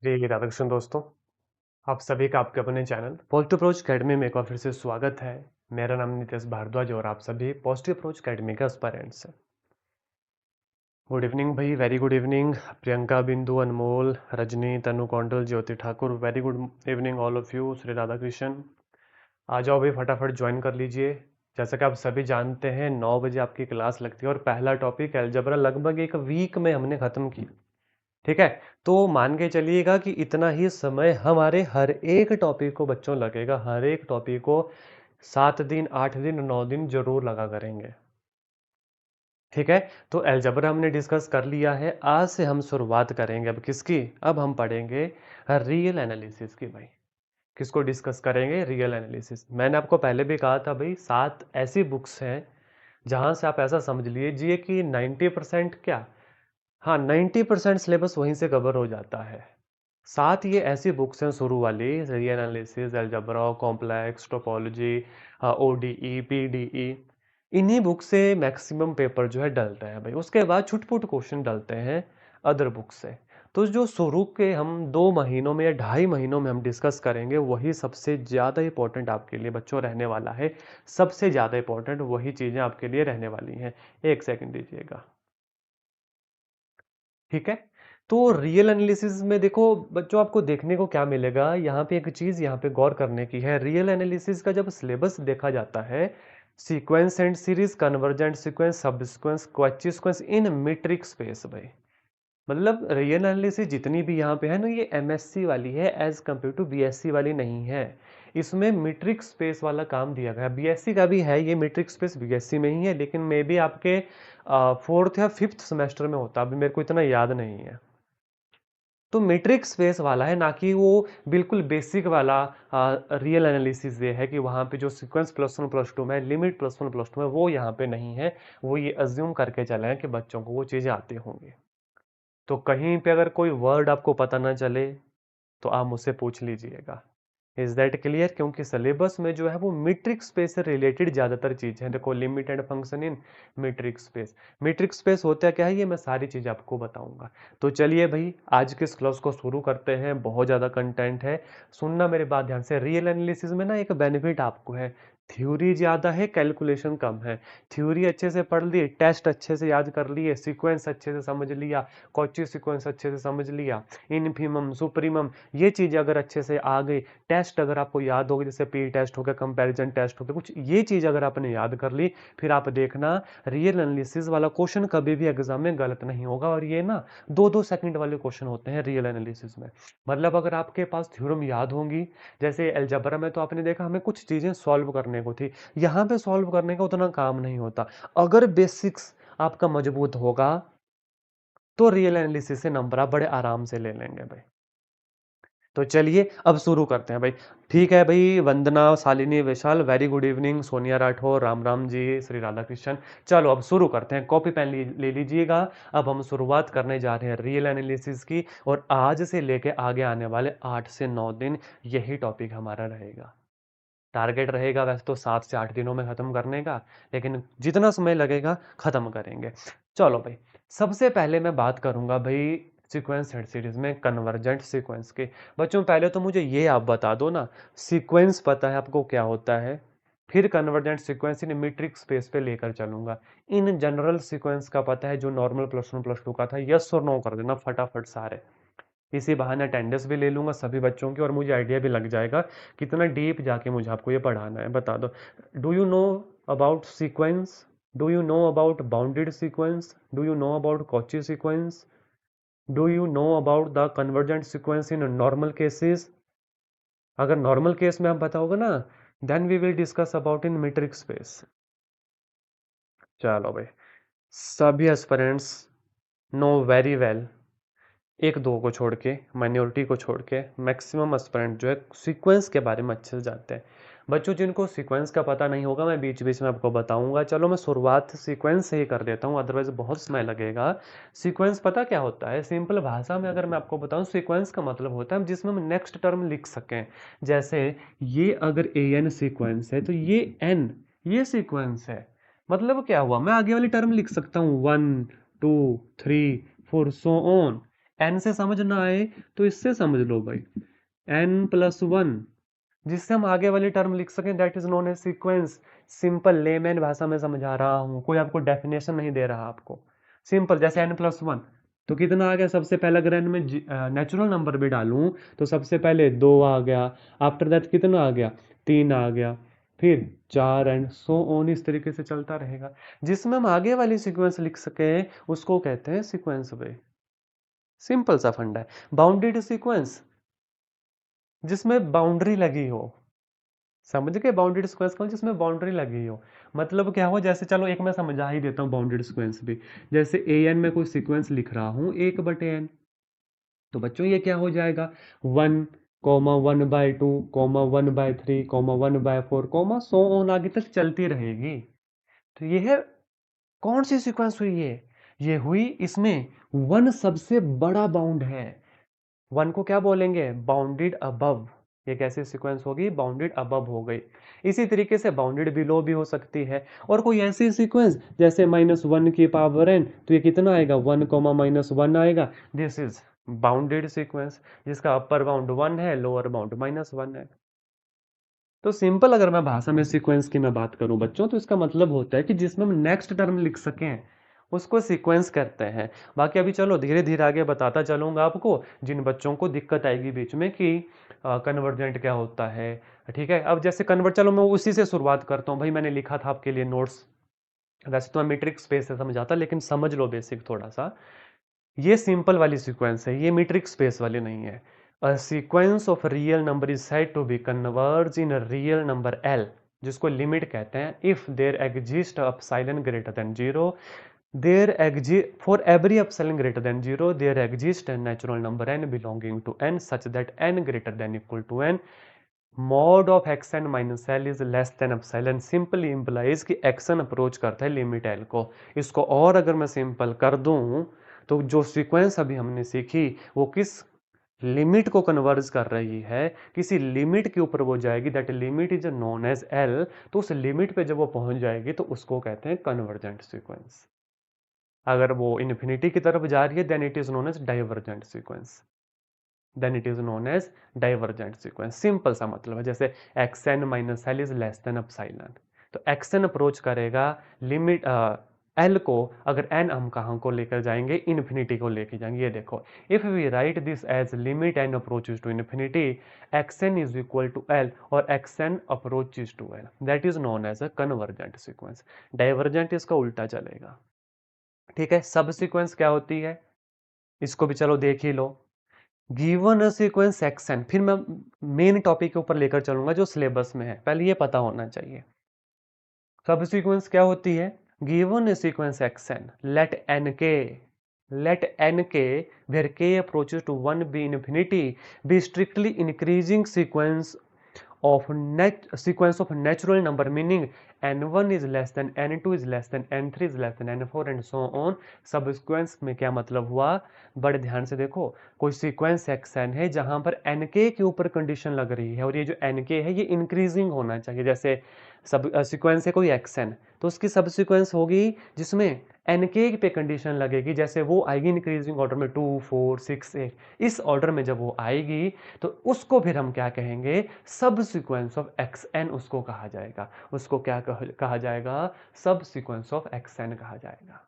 जी, राधाकृष्ण दोस्तों, आप सभी का आपके अपने चैनल पॉजिटिव अप्रोच अकेडमी में एक बार फिर से स्वागत है। मेरा नाम नितेश भारद्वाज और आप सभी पॉजिटिव अप्रोच अकेडमी के एस्पायरेंट्स हैं। गुड इवनिंग भाई, very good evening. Priyanka, Bindu, Anmol, Rajni, Tanu Kaundal, Jyoti Thakur, very good evening all of you. Shri Radhakrishna, आ जाओ भाई, फटाफट ज्वाइन कर लीजिए। जैसा कि आप सभी जानते हैं 9 बजे आपकी क्लास लगती है और पहला टॉपिक अलजेब्रा लगभग एक वीक में हमने खत्म किया। ठीक है। तो मान के चलिएगा कि इतना ही समय हमारे हर एक टॉपिक को बच्चों लगेगा, हर एक टॉपिक को 7 दिन 8 दिन 9 दिन जरूर लगा करेंगे। ठीक है। तो अलजेब्रा हमने डिस्कस कर लिया है। आज से हम शुरुआत करेंगे अब किसकी, अब हम पढ़ेंगे रियल एनालिसिस की भाई। किसको डिस्कस करेंगे, रियल एनालिसिस। मैंने आपको पहले भी कहा था भाई 7 ऐसी बुक्स हैं जहां से आप ऐसा समझ लीजिए कि 90% क्या, हाँ 90% सिलेबस वहीं से कवर हो जाता है। 7 ये ऐसी बुक्स हैं शुरू वाली, real analysis, algebra, complex, topology, ODE, PDE. इन्हीं बुक से मैक्सिमम पेपर जो है डलता है भाई। उसके बाद छुटपुट क्वेश्चन डलते हैं अदर बुक से। तो जो शुरू के हम 2 महीनों में या 2.5 महीनों में हम डिस्कस करेंगे वही सबसे ज़्यादा इंपॉर्टेंट आपके लिए बच्चों रहने वाला है। सबसे ज़्यादा इंपॉर्टेंट वही चीज़ें आपके लिए रहने वाली हैं। एक सेकंड दीजिएगा। ठीक है। तो रियल एनालिसिस में देखो बच्चों, आपको देखने को क्या मिलेगा, यहाँ पे एक चीज यहाँ पे गौर करने की है। रियल एनालिसिस का जब सिलेबस देखा जाता है, sequence and series, convergent sequence, subsequence, Cauchy sequence in metric space भाई। मतलब रियल एनालिसिस जितनी भी यहाँ पे है ना, ये एमएससी वाली है एज कम्पेयर टू बीएससी वाली नहीं है। इसमें मीट्रिक स्पेस वाला काम दिया गया। बीएससी का भी है ये मीट्रिक स्पेस, बीएससी में ही है, लेकिन मे बी आपके 4th या 5th सेमेस्टर में होता, अभी मेरे को इतना याद नहीं है। तो मीट्रिक स्पेस वाला है, ना कि वो बिल्कुल बेसिक वाला रियल एनालिसिस ये है कि वहाँ पे जो सीक्वेंस +1 +2 में लिमिट +1 +2 में, वो यहाँ पे नहीं है। वो ये अज्यूम करके चले हैं कि बच्चों को वो चीज़ें आती होंगी। तो कहीं पे अगर कोई वर्ड आपको पता ना चले तो आप मुझसे पूछ लीजिएगा। Is that clear? क्योंकि सिलेबस में जो है वो मीट्रिक स्पेस से रिलेटेड ज्यादातर चीज है। देखो, limit and function in metric space. Metric space होता क्या है, ये मैं सारी चीज आपको बताऊंगा। तो चलिए भाई, आज के इस क्लास को शुरू करते हैं। बहुत ज्यादा कंटेंट है, सुनना मेरे बात ध्यान से। रियल एनालिसिस में ना एक बेनिफिट आपको है, थ्योरी ज्यादा है, कैलकुलेशन कम है। थ्योरी अच्छे से पढ़ ली, टेस्ट अच्छे से याद कर लिए, सीक्वेंस अच्छे से समझ लिया, कॉची सीक्वेंस अच्छे से समझ लिया, इनफिमम सुप्रीमम, ये चीज अगर अच्छे से आ गई, टेस्ट अगर आपको याद होगी, जैसे पी टेस्ट हो गया, कंपैरिजन टेस्ट हो गया, कुछ ये चीज अगर आपने याद कर ली, फिर आप देखना रियल एनालिसिस वाला क्वेश्चन कभी भी एग्जाम में गलत नहीं होगा। और ये ना 2-2 सेकंड वाले क्वेश्चन होते हैं रियल एनालिसिस में। मतलब अगर आपके पास थ्योरम याद होंगी, जैसे अलजेब्रा में तो आपने देखा हमें कुछ चीजें सॉल्व करने को थी, यहाँ पे सॉल्व करने का उतना काम नहीं होता। अगर बेसिक्स आपका मजबूत होगा तो रियल एनालिसिस से नंबर आप बड़े आराम से ले लेंगे भाई। तो चलिए अब शुरू करते हैं भाई। ठीक है भाई, Vandana, Shalini, Vishal, very good evening. Sonia Rathore, Ram Ram ji, Shri Radha Krishna. चलो अब शुरू करते हैं, कॉपी पेन ले लीजिएगा। अब हम शुरुआत करने जा रहे हैं रियल एनालिसिस की, और आज से लेके आगे आने वाले 8 से 9 दिन यही टॉपिक हमारा रहेगा। टारगेट रहेगा वैसे तो 7 से 8 दिनों में खत्म करने का, लेकिन जितना समय लगेगा खत्म करेंगे। चलो भाई, सबसे पहले मैं बात करूंगा भाई सीक्वेंस हेड सीरीज में कन्वर्जेंट सीक्वेंस के। बच्चों पहले तो मुझे ये आप बता दो ना, सीक्वेंस पता है आपको क्या होता है, फिर convergent sequence in metric space पे लेकर चलूंगा। इन जनरल सीक्वेंस का पता है जो नॉर्मल +1 +2 का था, यस और नो कर देना फटाफट सारे। इसी बहाने अटेंडेंस भी ले लूंगा सभी बच्चों की, और मुझे आइडिया भी लग जाएगा कितना डीप जाके मुझे आपको ये पढ़ाना है। बता दो, do you know about sequence? Do you know about bounded sequence? Do you know about Cauchy sequence? Do you know about the convergent sequence in normal cases? अगर नॉर्मल केस में आप बताओगे ना, then we will discuss about in metric space. चलो भाई, सभी aspirants know very well, एक दो को छोड़ के, माइनॉरिटी को छोड़ के, मैक्सिमम एस्पिरेंट जो है सीक्वेंस के बारे में अच्छे से जानते हैं। बच्चों जिनको सीक्वेंस का पता नहीं होगा, मैं बीच बीच में आपको बताऊंगा। चलो मैं शुरुआत सीक्वेंस से ही कर देता हूँ, अदरवाइज बहुत समय लगेगा। सीक्वेंस पता क्या होता है, सिंपल भाषा में अगर मैं आपको बताऊं, सीक्वेंस का मतलब होता है जिसमें हम नेक्स्ट टर्म लिख सकें। जैसे ये अगर ए एन सीक्वेंस है तो ये एन, ये सीक्वेंस है। मतलब क्या हुआ, मैं आगे वाली टर्म लिख सकता हूँ 1 2 3 4 सो ऑन। n से समझ ना आए तो इससे समझ लो भाई, n+1, जिससे हम आगे वाली टर्म लिख सकें, that is known as sequence. Simple layman भाषा में समझा रहा हूं, कोई आपको डेफिनेशन नहीं दे रहा आपको। सिंपल, जैसे n+1 तो कितना आ गया, सबसे पहले अगर n में नेचुरल नंबर भी डालूं तो सबसे पहले 2 आ गया, आफ्टर दैट कितना आ गया, 3 आ गया, फिर 4 एंड सो ऑन, इस तरीके से चलता रहेगा। जिसमें हम आगे वाली सीक्वेंस लिख सके उसको कहते हैं सीक्वेंस वे। सिंपल सा फंडा है। बाउंडेड सीक्वेंस, जिसमें बाउंड्री लगी हो, समझ के, बाउंडेड सीक्वेंस का जिसमें बाउंड्री लगी हो, मतलब क्या हो, जैसे चलो एक मैं समझा ही देता हूँ बाउंडेड सीक्वेंस भी। जैसे an में कोई सीक्वेंस लिख रहा हूँ 1/n, तो बच्चों ये क्या हो जाएगा, 1,1/2, 1/3, 1/4, सो ऑन आगे तक चलती रहेगी। तो ये है, कौन सी सीक्वेंस हुई ये हुई, इसमें वन सबसे बड़ा बाउंड है। वन को क्या बोलेंगे, बाउंडेड अबव। ये कैसी सीक्वेंस होगी, बाउंडेड अबव हो गई। इसी तरीके से बाउंडेड बिलो भी हो सकती है। और कोई ऐसी सीक्वेंस जैसे -1n, तो ये कितना आएगा, 1, -1 आएगा। दिस इज बाउंडेड सीक्वेंस, जिसका अपर बाउंड 1 है, लोअर बाउंड -1 है। तो सिंपल, अगर मैं भाषा में सीक्वेंस की मैं बात करूं बच्चों, तो इसका मतलब होता है कि जिसमें हम नेक्स्ट टर्म लिख सकें उसको सीक्वेंस करते हैं। बाकी अभी चलो धीरे धीरे आगे बताता चलूंगा आपको, जिन बच्चों को दिक्कत आएगी बीच में कि कन्वर्जेंट क्या होता है। ठीक है, अब जैसे कन्वर्ट, चलो मैं उसी से शुरुआत करता हूँ भाई, मैंने लिखा था आपके लिए नोट्स। वैसे तो मैं मीट्रिक स्पेस से समझाता, लेकिन समझ लो बेसिक थोड़ा सा। ये सिंपल वाली सीक्वेंस है, ये मीट्रिक स्पेस वाली नहीं है। A sequence of real number is said to be converge in real number L, जिसको लिमिट कहते हैं, if there exist epsilon greater than 0, there exist for every epsilon greater than 0 there exist N natural number n belonging to n such that n greater than equal to n, mod of xn minus L is less than epsilon, simply implies कि xn approach करता है limit l को। इसको और अगर मैं simple कर दूं तो जो सीक्वेंस अभी हमने सीखी वो किस लिमिट को कन्वर्ज कर रही है, किसी लिमिट के ऊपर वो जाएगी, that limit is known as L. तो उस लिमिट पे जब वो पहुंच जाएगी तो उसको कहते हैं कन्वर्जेंट सीक्वेंस। अगर वो इन्फिनिटी की तरफ जा रही है then it is known as divergent sequence, then it is known as divergent sequence. Simple सा मतलब है, जैसे xn minus L is less than epsilon, तो xn अप्रोच करेगा लिमिट एल को, अगर n हम कहाँ को लेकर जाएंगे, इन्फिनिटी को लेकर जाएंगे। ये देखो, if we write this as limit n approaches to infinity, xn is equal to l और xn approaches to l, that is known as a convergent sequence. Divergent इसका उल्टा चलेगा। ठीक है, सब सीक्वेंस क्या होती है, इसको भी चलो देख ही लो। गिवन अ सीक्वेंस एक्सन, फिर मैं मेन टॉपिक के ऊपर लेकर चलूंगा जो सिलेबस में है, पहले ये पता होना चाहिए। सब सीक्वेंस क्या होती है, given a sequence x n, let n k where k approaches to 1 be infinity be strictly increasing sequence of natural number, meaning n1 is less than n2 is less than n3 is less than n4 and so on। सब sequence में क्या मतलब हुआ, बड़े ध्यान से देखो, कोई सीक्वेंस xn है जहां पर nk के ऊपर कंडीशन लग रही है, और ये जो nk है ये इंक्रीजिंग होना चाहिए। जैसे सब सीक्वेंस है कोई xn, तो उसकी सब सीक्वेंस होगी जिसमें nk पे कंडीशन लगेगी, जैसे वो आएगी इंक्रीजिंग ऑर्डर में 2 4 6 8, इस ऑर्डर में जब वो आएगी तो उसको फिर हम क्या कहेंगे, सब सीक्वेंस ऑफ xn उसको कहा जाएगा। उसको क्या कहा जाएगा, सब सीक्वेंस ऑफ xn कहा जाएगा।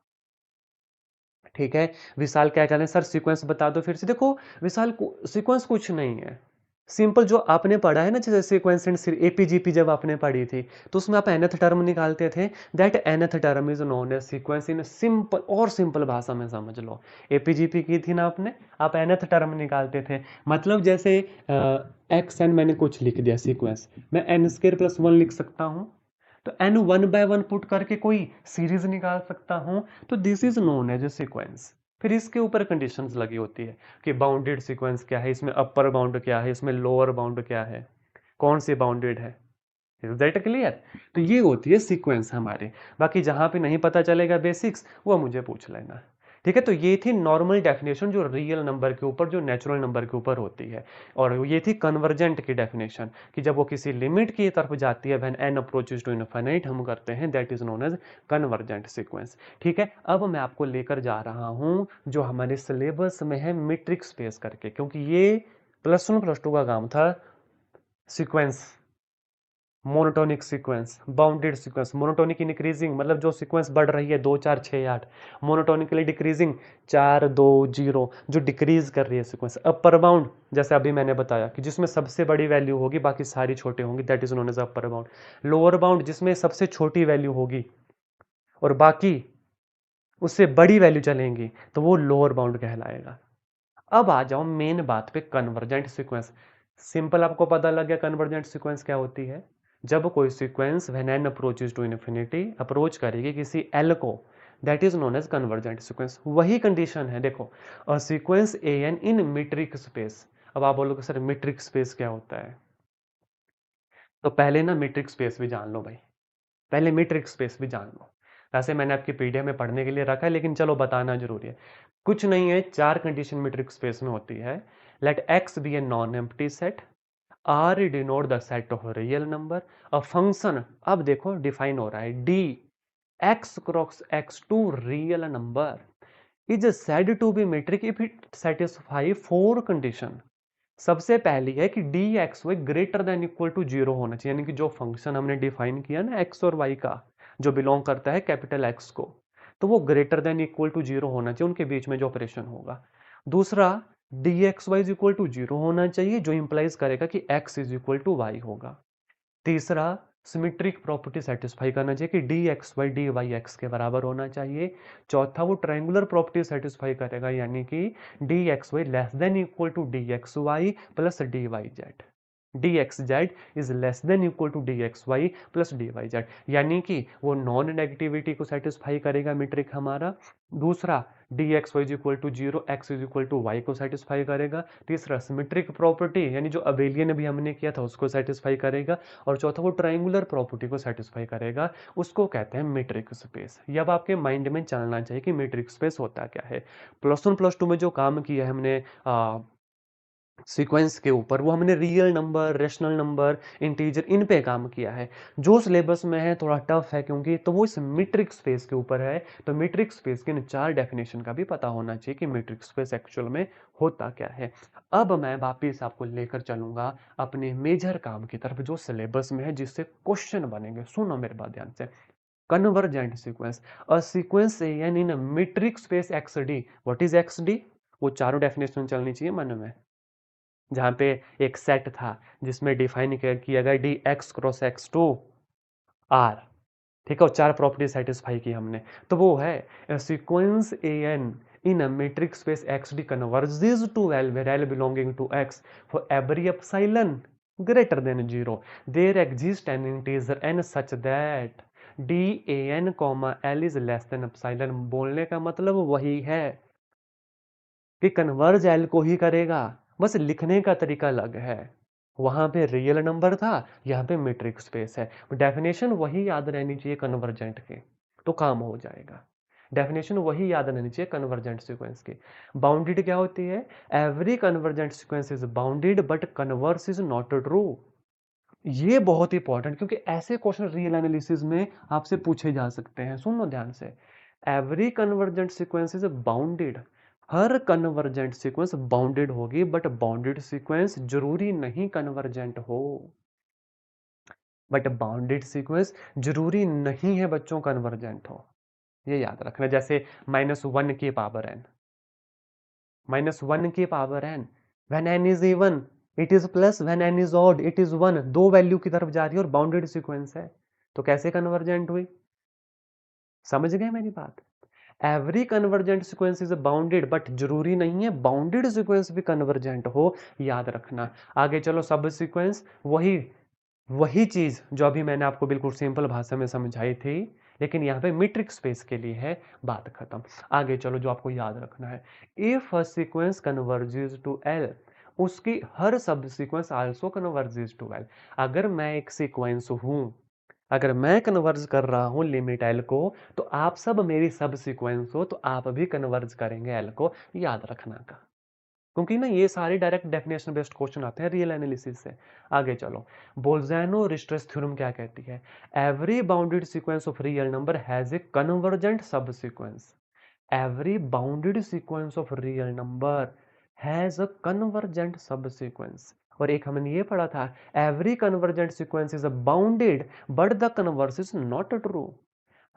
ठीक है, विशाल क्या कह रहे हैं, सर सीक्वेंस बता दो फिर से। देखो विशाल, सीक्वेंस कुछ नहीं है, सिंपल जो आपने पढ़ा है ना, जैसे सीक्वेंस एंड एपीजीपी जब आपने पढ़ी थी, तो उसमें आप nth टर्म निकालते थे, that nth term is known as sequence in simple, और सिंपल भाषा में समझ लो। एपीजीपी की थी ना आपने, आप nth टर्म निकालते थे, मतलब जैसे एक्स एन मैंने कुछ लिख दिया सीक्वेंस, मैं n² + 1 लिख सकता हूँ, तो n 1/1 पुट करके कोई सीरीज निकाल सकता हूं, तो this is known as a sequence. फिर इसके ऊपर कंडीशंस लगी होती है कि बाउंडेड सीक्वेंस क्या है, इसमें अपर बाउंड क्या है, इसमें लोअर बाउंड क्या है, कौन सी बाउंडेड है। Is that clear. तो ये होती है सीक्वेंस हमारे। बाकी जहां पे नहीं पता चलेगा बेसिक्स, वो मुझे पूछ लेना। ठीक है, तो ये थी नॉर्मल डेफिनेशन जो रियल नंबर के ऊपर, जो नेचुरल नंबर के ऊपर होती है। और ये थी कन्वर्जेंट की डेफिनेशन कि जब वो किसी लिमिट की तरफ जाती है, when n approaches to infinite, हम करते हैं, that is known as convergent sequence. ठीक है, अब मैं आपको लेकर जा रहा हूं जो हमारे सिलेबस में है मीट्रिक स्पेस करके, क्योंकि ये +1 +2 का काम था sequence, monotonic sequence, bounded sequence. Monotonic increasing मतलब जो सीक्वेंस बढ़ रही है 2 4 6 8, मोनोटोनिकली डिक्रीजिंग 4 2 0, जो डिक्रीज कर रही है सीक्वेंस। अपर बाउंड जैसे अभी मैंने बताया कि जिसमें सबसे बड़ी वैल्यू होगी बाकी सारी छोटी होंगी, that is known as upper bound. Lower bound जिसमें सबसे छोटी वैल्यू होगी और बाकी उससे बड़ी वैल्यू चलेंगी, तो वो लोअर बाउंड कहलाएगा। अब आ जाओ मेन बात पे, कन्वर्जेंट सीक्वेंस। सिंपल, आपको पता लग गया कन्वर्जेंट सीक्वेंस क्या होती है। जब कोई sequence when n approaches to infinity, approach करेगी किसी एल को, that is known as convergent sequence. वही कंडीशन है, देखो, a sequence A n in metric space. अब आप बोलोगे सर मीट्रिक स्पेस क्या होता है, तो पहले ना मीट्रिक स्पेस भी जान लो भाई, पहले मीट्रिक स्पेस भी जान लो। वैसे मैंने आपकी पीडीएफ में पढ़ने के लिए रखा है, लेकिन चलो बताना जरूरी है। कुछ नहीं है, 4 कंडीशन मीट्रिक स्पेस में होती है। Let x be a non empty set, R denote the set of real number, a function, अब देखो डिफाइन हो रहा है, d x cross x to real number is said to be metric if it satisfy 4 condition. सबसे पहली है कि d x y greater than equal to 0 होना चाहिए, यानी कि जो फंक्शन हमने डिफाइन किया ना एक्स और वाई का, जो बिलोंग करता है कैपिटल एक्स को, तो वो ग्रेटर देन इक्वल टू 0 होना चाहिए, उनके बीच में जो ऑपरेशन होगा। दूसरा, d x y is equal to 0 होना चाहिए, जो इंप्लाइज करेगा कि x is equal to y होगा। तीसरा, सिमेट्रिक प्रॉपर्टी सेटिस्फाई करना चाहिए कि d x y d y x के बराबर होना चाहिए। चौथा, वो ट्रायंगुलर प्रॉपर्टी सेटिस्फाई करेगा, यानी कि d x y less than equal to d x y plus d y z, d x z is less than equal to d x y plus d y z, यानी कि वो non negativity को satisfy करेगा metric हमारा। दूसरा, d x y is equal to 0, x is equal to y को satisfy करेगा। तीसरा, सिमेट्रिक प्रॉपर्टी यानी जो अबेलियन अभी हमने किया था उसको सेटिस्फाई करेगा। और चौथा, वो ट्रायंगुलर प्रॉपर्टी को सेटिस्फाई करेगा, उसको कहते हैं मीट्रिक स्पेस। ये अब आपके माइंड में चलना चाहिए कि मीट्रिक स्पेस होता क्या है। +1 +2 में जो काम किया है हमने सीक्वेंस के ऊपर, वो हमने real number, rational number, integer, इन पे काम किया है। जो सिलेबस में है थोड़ा टफ है, क्योंकि तो वो इस मीट्रिक स्पेस के ऊपर है। तो मीट्रिक स्पेस के इन 4 डेफिनेशन का भी पता होना चाहिए कि मीट्रिक स्पेस एक्चुअल में होता क्या है। अब मैं वापिस आपको लेकर चलूंगा अपने मेजर काम की तरफ जो सिलेबस में है, जिससे क्वेश्चन बनेंगे। सुनो मेरे बात ध्यान से। Convergent sequence, a sequence A n in metric space x d. What is x d? वो चारों डेफिनेशन चलनी चाहिए मन में। जहां पे एक सेट था जिसमें डिफाइन किया गया d x cross x to R, ठीक है, और 4 प्रॉपर्टी सेटिस्फाई की हमने, तो वो है sequence A n in a matrix space x d converges to L where L belonging to x for every epsilon greater than 0 there exist n integer n such that d a n comma L is less than epsilon. बोलने का मतलब वही है कि converge L को ही करेगा, बस लिखने का तरीका अलग है। वहां पे रियल नंबर था, यहाँ पे मीट्रिक स्पेस है। डेफिनेशन वही याद रहनी चाहिए कन्वर्जेंट के, तो काम हो जाएगा। डेफिनेशन वही याद रहनी चाहिए कन्वर्जेंट सीक्वेंस की। बाउंडेड क्या होती है? Every convergent sequence is bounded but converse is not true. ये बहुत इंपॉर्टेंट, क्योंकि ऐसे क्वेश्चन रियल एनालिसिस में आपसे पूछे जा सकते हैं। सुन लो ध्यान से। Every convergent sequence is bounded, her convergent sequence bounded होगी, बट बाउंडेड सीक्वेंस जरूरी नहीं कन्वर्जेंट हो। बट बाउंडेड सीक्वेंस जरूरी नहीं है बच्चों कन्वर्जेंट हो, ये याद रखना। जैसे -1 की पावर n, -1 की power n, when n is even it is plus, when n is odd it is 1, दो वैल्यू की तरफ जा रही है और बाउंडेड सीक्वेंस है, तो कैसे कन्वर्जेंट हुई? समझ गए मेरी बात? Every convergent sequence is bounded, but जरूरी नहीं है बाउंडेड सीक्वेंस भी कन्वर्जेंट हो, याद रखना। आगे चलो, सब सीक्वेंस वही वही चीज जो अभी मैंने आपको बिल्कुल सिंपल भाषा में समझाई थी, लेकिन यहाँ पे मीट्रिक स्पेस के लिए है, बात खत्म। आगे चलो, जो आपको याद रखना है, if a sequence converges to L, उसकी हर subsequence also converges to L. अगर मैं एक सीक्वेंस हूं, अगर मैं कन्वर्ज कर रहा हूं लिमिट एल को, तो आप सब मेरी सब सीक्वेंस हो, तो आप भी कन्वर्ज करेंगे एल को, याद रखना का। क्योंकि ना ये सारे डायरेक्ट डेफिनेशन बेस्ड क्वेश्चन आते हैं रियल एनालिसिस से। आगे चलो, बोल्जानो रिस्ट्रेस थ्योरम क्या कहती है? Every bounded sequence of real number has a convergent subsequence. Every bounded sequence of real number has a convergent subsequence. और एक हमने ये पढ़ा था, every convergent sequence is a bounded but the converse is not true.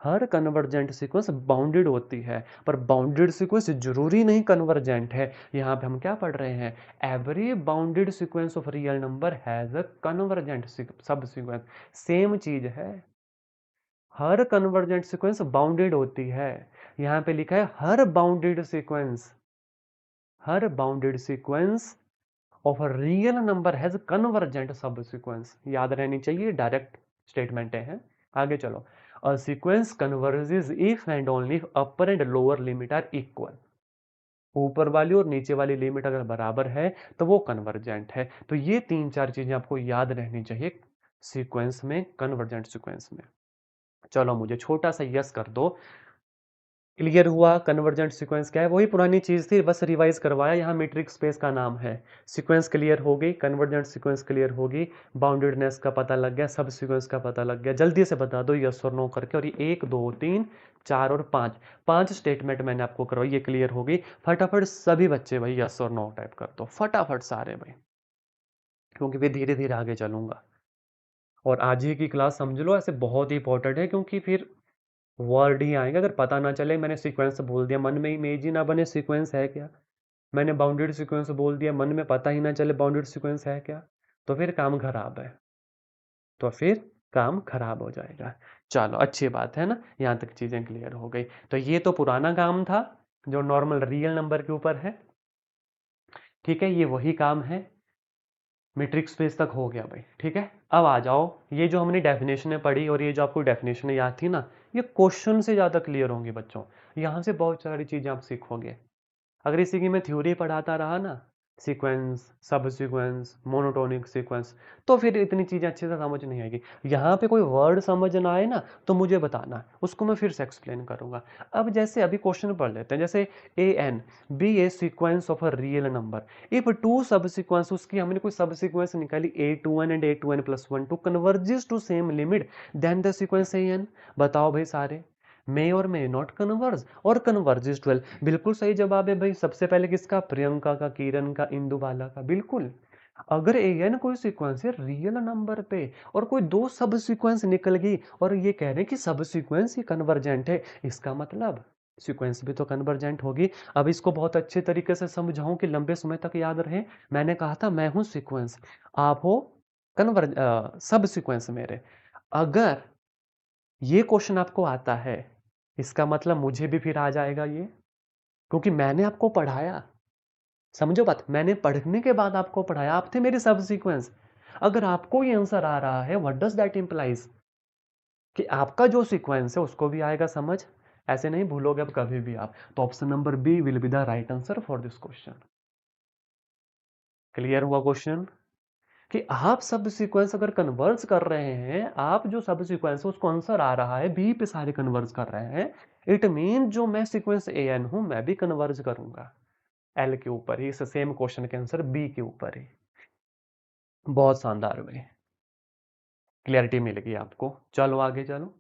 हर convergent sequence bounded होती है, पर बाउंडेड सीक्वेंस जरूरी नहीं कन्वर्जेंट है। यहां पे हम क्या पढ़ रहे हैं? Every bounded sequence of real number has a convergent सब सीक्वेंस। सेम चीज है, हर कन्वर्जेंट सीक्वेंस बाउंडेड होती है। यहां पे लिखा है हर bounded sequence of a real number has convergent subsequence. याद रहनी चाहिए, डायरेक्ट स्टेटमेंट है। आगे चलो, a sequence converges if and only if upper and lower limit are equal. ऊपर वाली और नीचे वाली लिमिट अगर बराबर है तो वो कन्वर्जेंट है। तो ये तीन चार चीजें आपको याद रहनी चाहिए सीक्वेंस में, कन्वर्जेंट सीक्वेंस में। चलो मुझे छोटा सा यस कर दो। क्लियर हुआ कन्वर्जेंट सीक्वेंस क्या है? वही पुरानी चीज थी, बस रिवाइज करवाया। यहाँ मीट्रिक स्पेस का नाम है। सीक्वेंस क्लियर हो गई, कन्वर्जेंट सीक्वेंस क्लियर होगी, बाउंडेडनेस का पता लग गया, सब सीक्वेंस का पता लग गया। जल्दी से बता दो यस और नो करके। और ये 1 2 3 4 और 5, 5 स्टेटमेंट मैंने आपको करवाई, ये क्लियर होगी। फटाफट सभी बच्चे भाई यस और नो टाइप कर दो, फटाफट सारे भाई, क्योंकि फिर धीरे धीरे आगे चलूंगा। और आज ही की क्लास समझ लो ऐसे बहुत ही इंपॉर्टेंट है, क्योंकि फिर वर्ड ही आएंगे। अगर पता ना चले मैंने सीक्वेंस बोल दिया, मन में इमेज ही ना बने सीक्वेंस है क्या, मैंने बाउंडेड सीक्वेंस बोल दिया, मन में पता ही ना चले बाउंडेड सीक्वेंस है क्या, तो फिर काम खराब है, तो फिर काम खराब हो जाएगा। चलो अच्छी बात है ना, यहाँ तक चीजें क्लियर हो गई। तो ये तो पुराना काम था जो नॉर्मल रियल नंबर के ऊपर है। ठीक है, ये वही काम है, मीट्रिक स्पेस तक हो गया भाई। ठीक है, अब आ जाओ, ये जो हमने डेफिनेशनें पढ़ी और ये जो आपको डेफिनेशनें याद थी ना, ये क्वेश्चन से ज़्यादा क्लियर होंगी बच्चों। यहाँ से बहुत सारी चीज़ें आप सीखोगे। अगर इसी की मैं थ्योरी पढ़ाता रहा ना, सीक्वेंस, सब सीक्वेंस, मोनोटोनिक सीक्वेंस, तो फिर इतनी चीज़ें अच्छे से समझ नहीं आएगी। यहाँ पे कोई वर्ड समझ ना आए ना, तो मुझे बताना, उसको मैं फिर से एक्सप्लेन करूंगा। अब जैसे अभी क्वेश्चन पढ़ लेते हैं, जैसे A n be a sequence of a real number if two subsequence, उसकी हमने कोई सब सीक्वेंस निकाली A2n and A2n plus 1 to converges to same limit then the sequence A n. बताओ भाई सारे, मे और मे नॉट कन्वर्ज और converges 12। बिल्कुल सही जवाब है भाई। सबसे पहले किसका? प्रियंका का, किरण का, इंदुबाला का। बिल्कुल, अगर ए एन कोई सीक्वेंस है रियल नंबर पे और कोई दो सब सीक्वेंस निकल गई और ये कह रहे हैं कि सब सीक्वेंस ही कन्वर्जेंट है, इसका मतलब सीक्वेंस भी तो कन्वर्जेंट होगी। अब इसको बहुत अच्छे तरीके से समझाऊं कि लंबे समय तक याद रहे। मैंने कहा था मैं हूं सीक्वेंस, आप हो कन्वर्ज सब सीक्वेंस मेरे। अगर ये क्वेश्चन आपको आता है, इसका मतलब मुझे भी फिर आ जाएगा ये, क्योंकि मैंने आपको पढ़ाया। समझो बात, मैंने पढ़ने के बाद आपको पढ़ाया, आप थे मेरे सब सीक्वेंस। अगर आपको ये आंसर आ रहा है, व्हाट डज दैट इंप्लाइज कि आपका जो सीक्वेंस है उसको भी आएगा समझ। ऐसे नहीं भूलोगे अब कभी भी आप। तो option number B will be the right answer for this question. Clear हुआ क्वेश्चन? कि आप सब सीक्वेंस अगर कन्वर्ज कर रहे हैं, आप जो सब सीक्वेंस है उसको आंसर आ रहा है बी पे, सारे कन्वर्ज कर रहे हैं, इट मीन जो मैं सीक्वेंस ए एन हूं मैं भी कन्वर्ज करूंगा एल के ऊपर ही, इस सेम क्वेश्चन के आंसर बी के ऊपर ही। बहुत शानदार भाई, क्लियरिटी मिल गई आपको। चलो आगे चलो,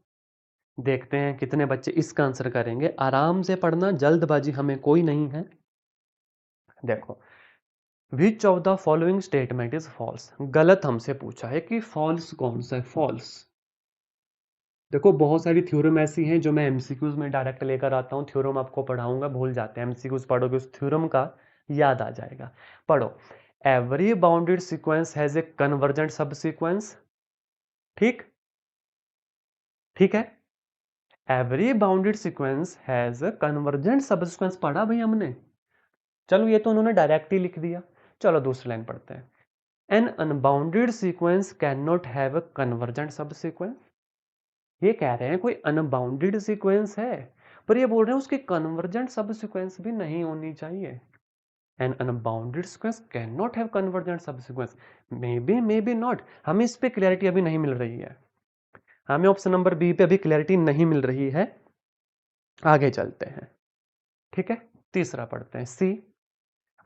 देखते हैं कितने बच्चे इसका आंसर करेंगे। आराम से पढ़ना, जल्दबाजी हमें कोई नहीं है। देखो, which of the following statement is false. गलत हमसे पूछा है कि फॉल्स कौन सा है, फॉल्स। देखो बहुत सारी थ्योरम ऐसी हैं जो मैं एमसीक्यूज में डायरेक्ट लेकर आता हूँ। थ्योरम आपको पढ़ाऊंगा, भूल जाते हैं, एमसीक्यूज पढ़ोगे उस थ्योरम का याद आ जाएगा। पढ़ो, every bounded sequence has a convergent सब सीक्वेंस। ठीक, ठीक है, every bounded sequence has a convergent सब सीक्वेंस पढ़ा भाई हमने। चलो ये तो उन्होंने डायरेक्ट ही लिख दिया। चलो दूसरी लाइन पढ़ते हैं। An unbounded sequence can not have a convergent subsequence. ये कह रहे हैं कोई अनबाउंडेड सीक्वेंस है, पर ये बोल रहे हैं उसकी कन्वर्जेंट सब सीक्वेंस भी नहीं होनी चाहिए। An unbounded sequence can not have convergent subsequence. May be not, हमें इस पे क्लैरिटी अभी नहीं मिल रही है। हमें ऑप्शन नंबर बी पे अभी क्लैरिटी नहीं मिल रही है, आगे चलते हैं। ठीक है, तीसरा पढ़ते हैं, सी।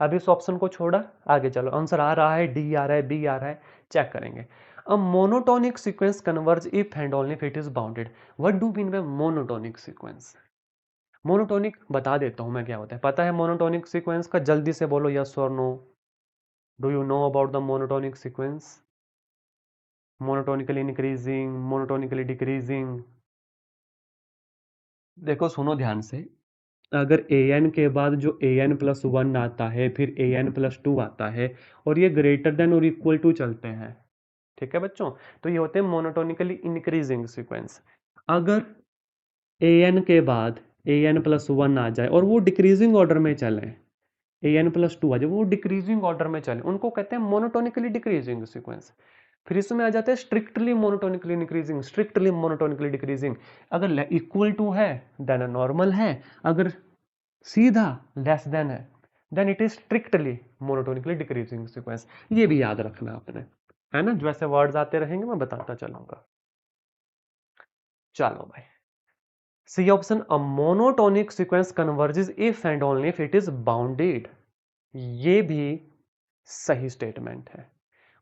अब इस ऑप्शन को छोड़ा, आगे चलो, आंसर आ रहा है, डी आ रहा है, बी आ रहा है, चेक करेंगे। A monotonic sequence converge if and only if it is bounded. What do mean by monotonic sequence? Monotonic बता देता हूं मैं क्या होता है, पता है मोनोटोनिक सीक्वेंस का? जल्दी से बोलो यस और no. Do you know about the monotonic sequence? Monotonically increasing, monotonically decreasing? देखो सुनो ध्यान से, अगर ए एन के बाद जो ए एन प्लस वन आता है, फिर ए एन प्लस टू आता है, और ये ग्रेटर देन और इक्वल टू चलते हैं, ठीक है बच्चों, तो ये होते हैं मोनोटोनिकली इंक्रीजिंग सीक्वेंस। अगर ए एन के बाद ए एन प्लस वन आ जाए और वो डिक्रीजिंग ऑर्डर में चले, ए एन प्लस टू आ जाए, वो डिक्रीजिंग ऑर्डर में चले, उनको कहते हैं मोनोटोनिकली डिक्रीजिंग सीक्वेंस। फिर इसमें आ जाते हैं strictly monotonically increasing, strictly monotonically decreasing. अगर इक्वल टू है देन नॉर्मल है, अगर सीधा लेस देन है then it is strictly monotonically decreasing sequence. ये भी याद रखना आपने, है ना, जैसे वर्ड्स आते रहेंगे मैं बताता चलूंगा। चलो भाई, C option, a monotonic sequence converges if and only if it is bounded. ये भी सही स्टेटमेंट है।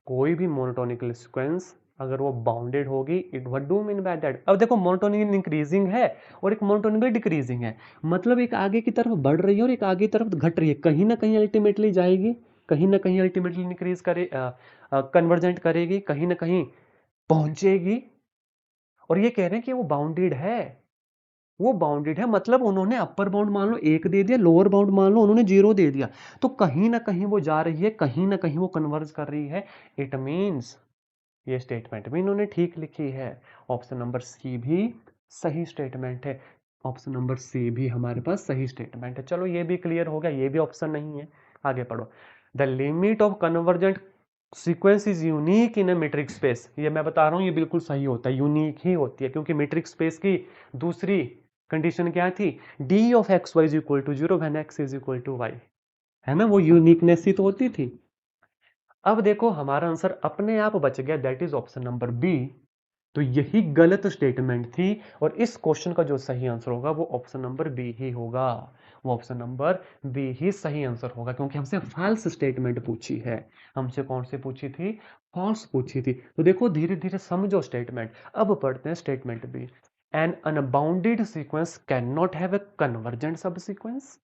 कोई भी मोनोटोनिकल सीक्वेंस अगर वो बाउंडेड होगी, it what do mean by that? अब देखो मोनोटोनिकल इंक्रीजिंग है और एक मोनोटोनिकल डिक्रीजिंग है, मतलब एक आगे की तरफ बढ़ रही है और एक आगे की तरफ घट रही है, कहीं ना कहीं अल्टीमेटली जाएगी, कहीं ना कहीं अल्टीमेटली इंक्रीज करे, कन्वर्जेंट करेगी, कहीं ना कहीं पहुंचेगी। और ये कह रहे हैं कि वो बाउंडेड है, वो बाउंडेड है, मतलब उन्होंने अपर बाउंड मान लो एक दे दिया, लोअर बाउंड मान लो उन्होंने जीरो दे दिया, तो कहीं ना कहीं वो जा रही है, कहीं ना कहीं वो कन्वर्ज कर रही है। इट मीन्स ये स्टेटमेंट भी इन्होंने ठीक लिखी है। ऑप्शन नंबर सी भी सही स्टेटमेंट है, ऑप्शन नंबर सी भी हमारे पास सही स्टेटमेंट है। चलो ये भी क्लियर हो गया, ये भी ऑप्शन नहीं है, आगे पढ़ो। The limit of convergent sequence is unique in a metric space. ये मैं बता रहा हूं, ये बिल्कुल सही होता है, यूनिक ही होती है, क्योंकि मीट्रिक स्पेस की दूसरी कंडीशन क्या थी? D of x y is equal to zero when x is equal to y, है ना, वो यूनिकनेस ही तो होती थी। अब देखो हमारा आंसर अपने आप बच गया, that is option number B. तो यही गलत स्टेटमेंट थी, और इस क्वेश्चन का जो सही आंसर होगा वो ऑप्शन नंबर बी ही होगा, वो ऑप्शन नंबर बी ही सही आंसर होगा, क्योंकि हमसे फॉल्स स्टेटमेंट पूछी है। हमसे कौन सी पूछी थी? फॉल्स पूछी थी। तो देखो धीरे धीरे समझो स्टेटमेंट। अब पढ़ते हैं statement B. An unbounded sequence can not have a convergent subsequence.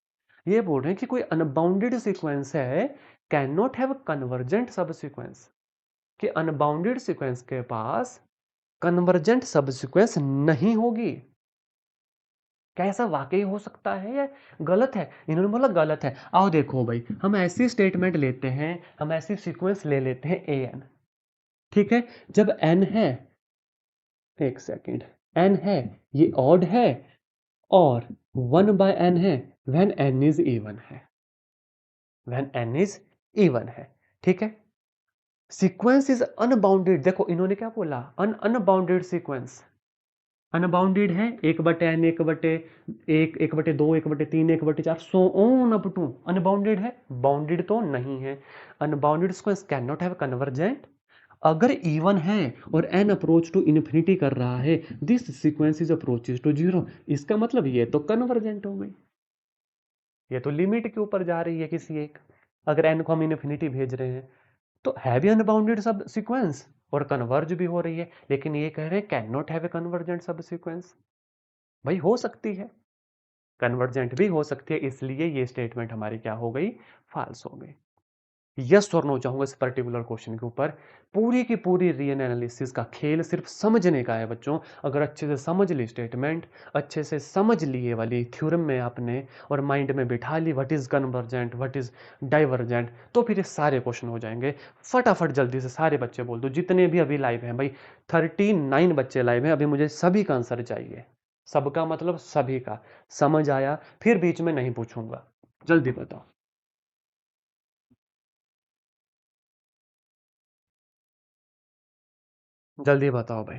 ये बोल रहे हैं कि कोई अनबाउंडेड सीक्वेंस है, can not have convergent subsequence, कि अनबाउंडेड सीक्वेंस के पास कन्वर्जेंट सब सीक्वेंस नहीं होगी। क्या ऐसा वाकई हो सकता है या गलत है? इन्होंने बोला गलत है। आओ देखो भाई, हम ऐसी स्टेटमेंट लेते हैं, हम ऐसी सीक्वेंस ले लेते हैं ए एन, ठीक है, जब एन है, एक सेकेंड, एन है, ये ऑड है, और वन बाय एन है, व्हेन एन इज इवन है, व्हेन एन इज इवन है, ठीक है। सीक्वेंस इज अनबाउंडेड, देखो इन्होंने क्या बोला, अनबाउंडेड सीक्वेंस। अनबाउंडेड है, एक बटे एन, एक बटे एक, एक बटे दो, एक बटे तीन, एक बटे चार, so on up to. Unbounded है, बाउंडेड तो नहीं है। Unbounded sequence can not have convergent. अगर इवन है और एन अप्रोच टू इन्फिनिटी कर रहा है, this sequence is approaches to zero, इसका मतलब ये तो कन्वर्जेंट हो गई, ये तो लिमिट के ऊपर जा रही है किसी एक, अगर एन को हम इन्फिनिटी भेज रहे हैं, तो है भी अनबाउंडेड सब सीक्वेंस और कन्वर्ज भी हो रही है, लेकिन ये कह रहे हैं can not have a convergent सब सीक्वेंस। भाई हो सकती है, कन्वर्जेंट भी हो सकती है, इसलिए ये स्टेटमेंट हमारी क्या हो गई? फॉल्स हो गई। यस और नो चाहूंगा इस पर्टिकुलर क्वेश्चन के ऊपर। पूरी की पूरी रीजन एनालिसिस का खेल सिर्फ समझने का है बच्चों। अगर अच्छे से समझ ली स्टेटमेंट, अच्छे से समझ लिए वाली थ्योरम में आपने, और माइंड में बिठा ली what is convergent, what is divergent, तो फिर ये सारे क्वेश्चन हो जाएंगे। फटाफट जल्दी से सारे बच्चे बोल दो, जितने भी अभी लाइव हैं भाई, 39 बच्चे लाइव हैं, अभी मुझे सभी का आंसर चाहिए। सबका मतलब सभी का। समझ आया? फिर बीच में नहीं पूछूंगा, जल्दी बताओ। जल्दी बताओ भाई।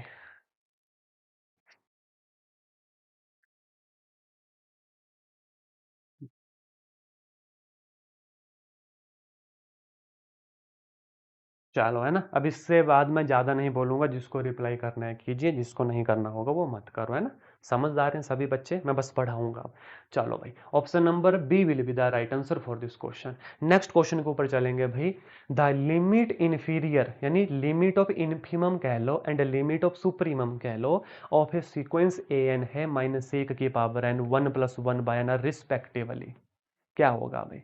चलो है ना, अब इससे बाद मैं ज़्यादा नहीं बोलूँगा, जिसको रिप्लाई करना है कीजिए, जिसको नहीं करना होगा वो मत करो, है ना। समझदार हैं सभी बच्चे, मैं बस पढ़ाऊंगा अब। चलो भाई, option number B will be the right answer for this question. Next question के ऊपर चलेंगे भाई। द लिमिट इन्फीरियर यानी लिमिट ऑफ इन्फीमम कह लो एंड लिमिट ऑफ सुप्रीमम कह लो of a sequence A n है -1 की power n 1 + 1 by n respectively. क्या होगा भाई,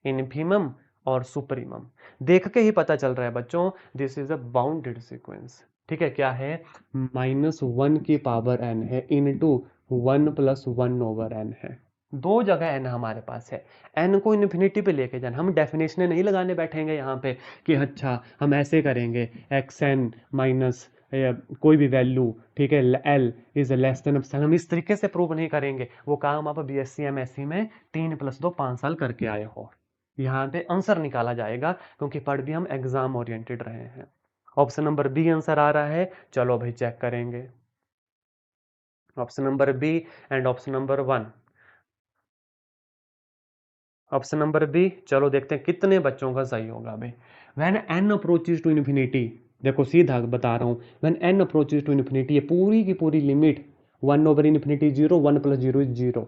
इन्फीमम और सुप्रीमम। देख के ही पता चल रहा है बच्चों, this is a bounded sequence. ठीक है, क्या है, -1 की पावर n है इनटू 1 + 1 ओवर n है। दो जगह n हमारे पास है, n को इन्फिनिटी पे लेके जाना। हम डेफिनेशन नहीं लगाने बैठेंगे यहाँ पे कि अच्छा हम ऐसे करेंगे xn माइनस कोई भी वैल्यू, ठीक है, l is less than epsilon, हम इस तरीके से प्रूव नहीं करेंगे। वो काम आप बीएससी एमएससी में 3 + 2 5 साल करके आए हो। यहाँ पे आंसर निकाला जाएगा, क्योंकि पढ़ भी हम एग्जाम ओरिएंटेड रहे हैं। ऑप्शन नंबर बी आंसर आ रहा है, चलो भाई चेक करेंगे। Option number B and option number 1। Option number B, चलो देखते हैं कितने बच्चों का सही होगा भाई। When n approaches to infinity, देखो सीधा बता रहा हूं, when n approaches to infinity, ये पूरी की पूरी लिमिट 1 ओवर इन्फिनिटी 0, 1 + 0 इज 0,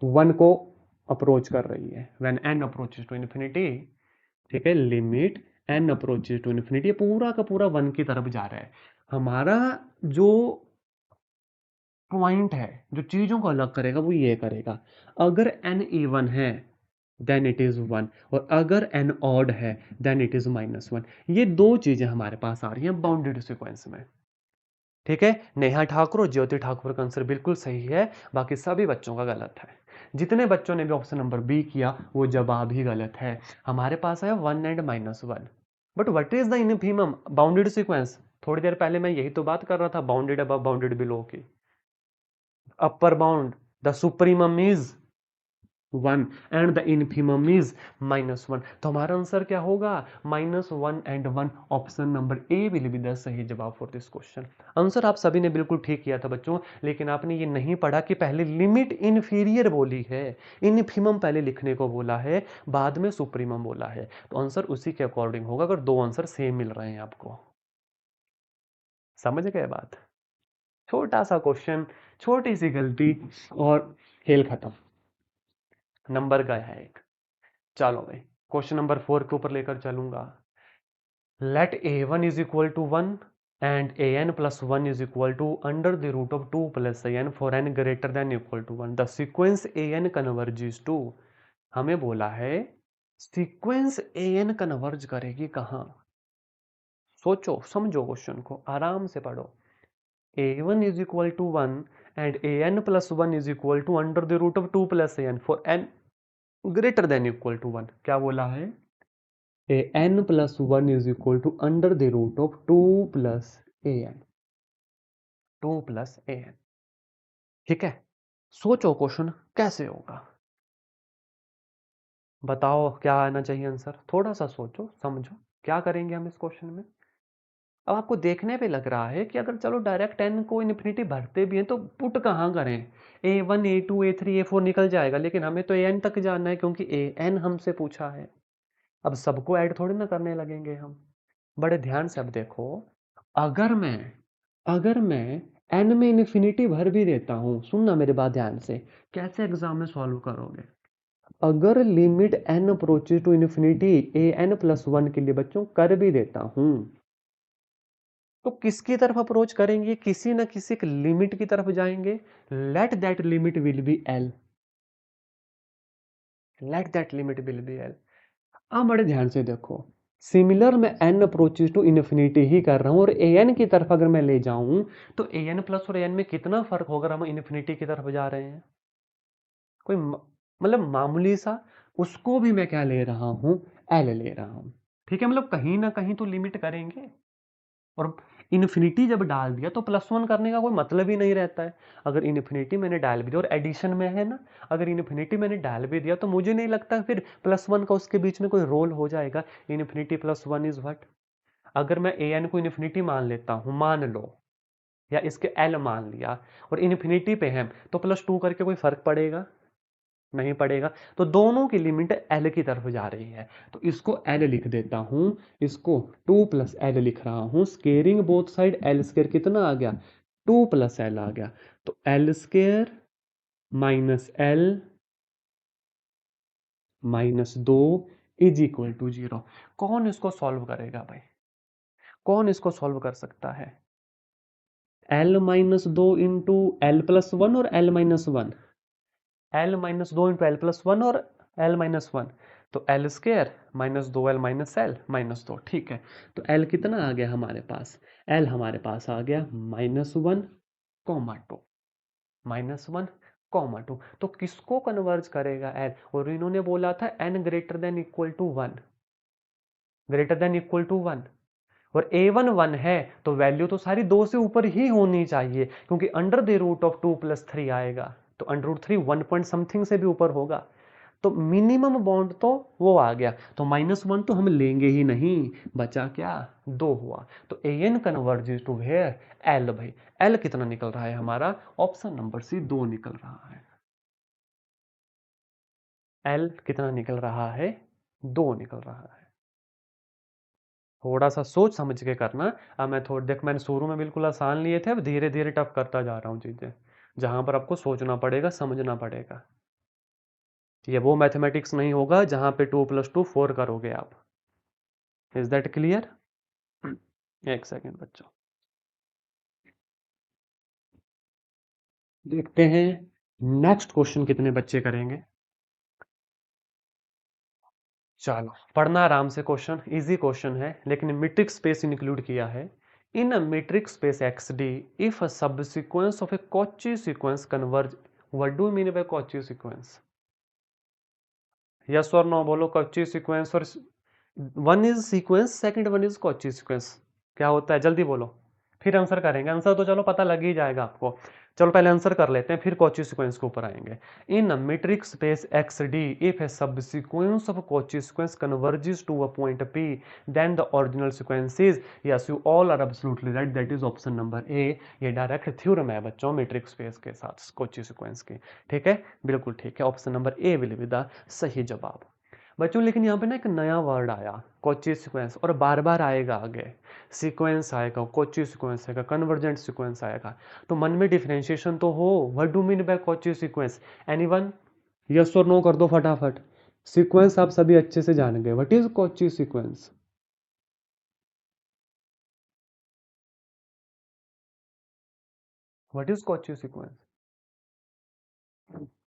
1 को अप्रोच कर रही है। When n approaches to infinity, ठीक है, limit n approaches to infinity, पूरा का पूरा 1 की तरफ जा रहा है। हमारा जो पॉइंट है, जो चीजों को अलग करेगा वो ये करेगा, अगर एन इवन है देन इट इज 1, और अगर एन ऑड है देन इट इज -1। ये दो चीजें हमारे पास आ रही हैं बाउंडेड सीक्वेंस में। ठीक है, नेहा ठाकुर और ज्योति ठाकुर का आंसर बिल्कुल सही है, बाकी सभी बच्चों का गलत है। जितने बच्चों ने भी ऑप्शन नंबर बी किया वो जवाब ही गलत है। हमारे पास है 1 and -1। But what is the infimum bounded sequence? थोड़ी देर पहले मैं यही तो बात कर रहा था, बाउंडेड अबव बाउंडेड बिलो की। Upper bound, the supremum is 1 and the infimum is -1। तो हमारा आंसर क्या होगा, -1 and 1। Option number A will be the सही जवाब फॉर दिस क्वेश्चन। आंसर आप सभी ने बिल्कुल ठीक किया था बच्चों, लेकिन आपने ये नहीं पढ़ा कि पहले लिमिट इनफीरियर बोली है, इनफीमम पहले लिखने को बोला है, बाद में सुप्रीमम बोला है। तो आंसर उसी के अकॉर्डिंग होगा, अगर दो आंसर सेम मिल रहे हैं आपको। समझ गए बात? छोटा सा क्वेश्चन, छोटी सी गलती और खेल खत्म, नंबर गया है एक। चलो भाई, क्वेश्चन नंबर 4 के ऊपर लेकर चलूंगा। Let a1 is equal to 1 and an + 1 is equal to √2 + an for n greater than equal to 1। The sequence an converges to, हमें बोला है सीक्वेंस an कन्वर्ज करेगी कहां? सोचो समझो, क्वेश्चन को आराम से पढ़ो। a1 is equal to 1 and an + 1 is equal to √2 + an for n greater than equal to 1। क्या बोला है, an + 1 is equal to √2 + an, 2 + an। ठीक है, सोचो क्वेश्चन कैसे होगा, बताओ क्या आना चाहिए आंसर। थोड़ा सा सोचो समझो, क्या करेंगे हम इस क्वेश्चन में। अब आपको देखने पे लग रहा है कि अगर चलो डायरेक्ट n को इन्फिनिटी भरते भी हैं तो पुट कहाँ करें, a1 a2 a3 a4 निकल जाएगा, लेकिन हमें तो an तक जाना है, क्योंकि an हमसे पूछा है। अब सबको ऐड थोड़ी ना करने लगेंगे हम। बड़े ध्यान से अब देखो, अगर मैं अगर मैं n में इन्फिनिटी भर भी देता हूं, सुनना मेरी बात ध्यान से, कैसे एग्जाम में सॉल्व करोगे। अगर limit n approaches to infinity an + 1 के लिए बच्चों कर भी देता हूं, तो किसकी तरफ अप्रोच करेंगे, किसी न किसी एक लिमिट की तरफ जाएंगे। Let that limit will be l, let that limit will be l। अब बड़े ध्यान से देखो, सिमिलर मैं n अप्रोचेज टू इन्फिनिटी ही कर रहा हूं, और an की तरफ अगर मैं ले जाऊं तो an प्लस और an में कितना फर्क होगा, हम इन्फिनिटी की तरफ जा रहे हैं, कोई मतलब मामूली सा। उसको भी मैं क्या ले रहा हूं, l ले रहा हूं। ठीक है, मतलब कहीं ना कहीं तो लिमिट करेंगे, और इन्फिनिटी जब डाल दिया तो +1 करने का कोई मतलब ही नहीं रहता है। अगर इन्फिनिटी मैंने डाल भी दिया, और एडिशन में है ना, अगर इन्फिनिटी मैंने डाल भी दिया तो मुझे नहीं लगता फिर +1 का उसके बीच में कोई रोल हो जाएगा। इन्फिनिटी +1 इज व्हाट, अगर मैं an को इन्फिनिटी मान लेता हूं, मान लो, या इसके l मान लिया, और इन्फिनिटी पे है तो +2 करके कोई फर्क पड़ेगा? नहीं पड़ेगा। तो दोनों की लिमिट एल की तरफ जा रही है, तो इसको एल लिख देता हूं, इसको 2 + एल लिख रहा हूं। Squaring both side, L square कितना आ गया, 2 + एल आ गया। तो L square minus L -2 is equal to 0। कौन इसको सॉल्व करेगा भाई, कौन इसको सॉल्व कर सकता है? L-2 इंटू L+1 और L-1, L-2 इंटू L+1 और L-1, तो एल स्केयर -2L -L -2, ठीक है। तो L कितना आ गया हमारे पास, L हमारे पास आ गया -1, -2, -1, तो किसको कन्वर्ज करेगा L? और इन्होंने बोला था n greater than equal to 1, greater than equal to 1, और a1 1 है, तो वैल्यू तो सारी 2 से ऊपर ही होनी चाहिए, क्योंकि अंडर द रूट ऑफ 2 + 3 आएगा, तो अंडर रूट 3 1 पॉइंट समथिंग से भी ऊपर होगा। तो मिनिमम बॉन्ड तो वो आ गया, तो -1 तो हम लेंगे ही नहीं, बचा क्या, 2 हुआ। तो an converges to where, L भाई। L कितना निकल रहा है हमारा, ऑप्शन नंबर सी 2 निकल रहा है। L कितना निकल रहा है, 2 निकल रहा है। थोड़ा सा सोच समझ के करना। अब मैं थोड़ा देख, मैंने शुरू में बिल्कुल आसान लिए थे, अब धीरे धीरे टफ करता जा रहा हूँ चीजें, जहां पर आपको सोचना पड़ेगा, समझना पड़ेगा। ये वो मैथमेटिक्स नहीं होगा जहां पे 2 + 2 4 करोगे आप। Is that clear? एक सेकेंड बच्चों, देखते हैं नेक्स्ट क्वेश्चन कितने बच्चे करेंगे। चलो पढ़ना आराम से, क्वेश्चन इजी क्वेश्चन है, लेकिन मीट्रिक स्पेस इंक्लूड किया है। In a metric space XD, if a subsequence of a Cauchy sequence converge, what do mean by Cauchy sequence? Yes और नो बोलो। कॉची सीक्वेंस और one is sequence, second one is Cauchy sequence, क्या होता है जल्दी बोलो, फिर answer करेंगे। आंसर तो चलो पता लग ही जाएगा आपको, चलो पहले आंसर कर लेते हैं, फिर कॉची सीक्वेंस के ऊपर आएंगे। In a metric space XD, if a subsequence of Cauchy sequence converges to a point P, then the original sequence is, yes you all are absolutely right, that is option number A. ये direct theorem है बच्चों metric space के साथ Cauchy sequence की, ठीक है, बिल्कुल ठीक है, option number A will be the सही जवाब बच्चों। लेकिन यहाँ पे ना एक नया वर्ड आया, कोची सीक्वेंस, और बार बार आएगा आगे, सीक्वेंस आएगा, कोची सीक्वेंस आएगा, कन्वर्जेंट सीक्वेंस आएगा, तो मन में डिफरेंशिएशन तो हो, what do mean bye Kochi sequence? Anyone, yes और नो कर दो फटाफट। सीक्वेंस आप सभी अच्छे से जान गए, what is Kochi sequence? What is Kochi sequence?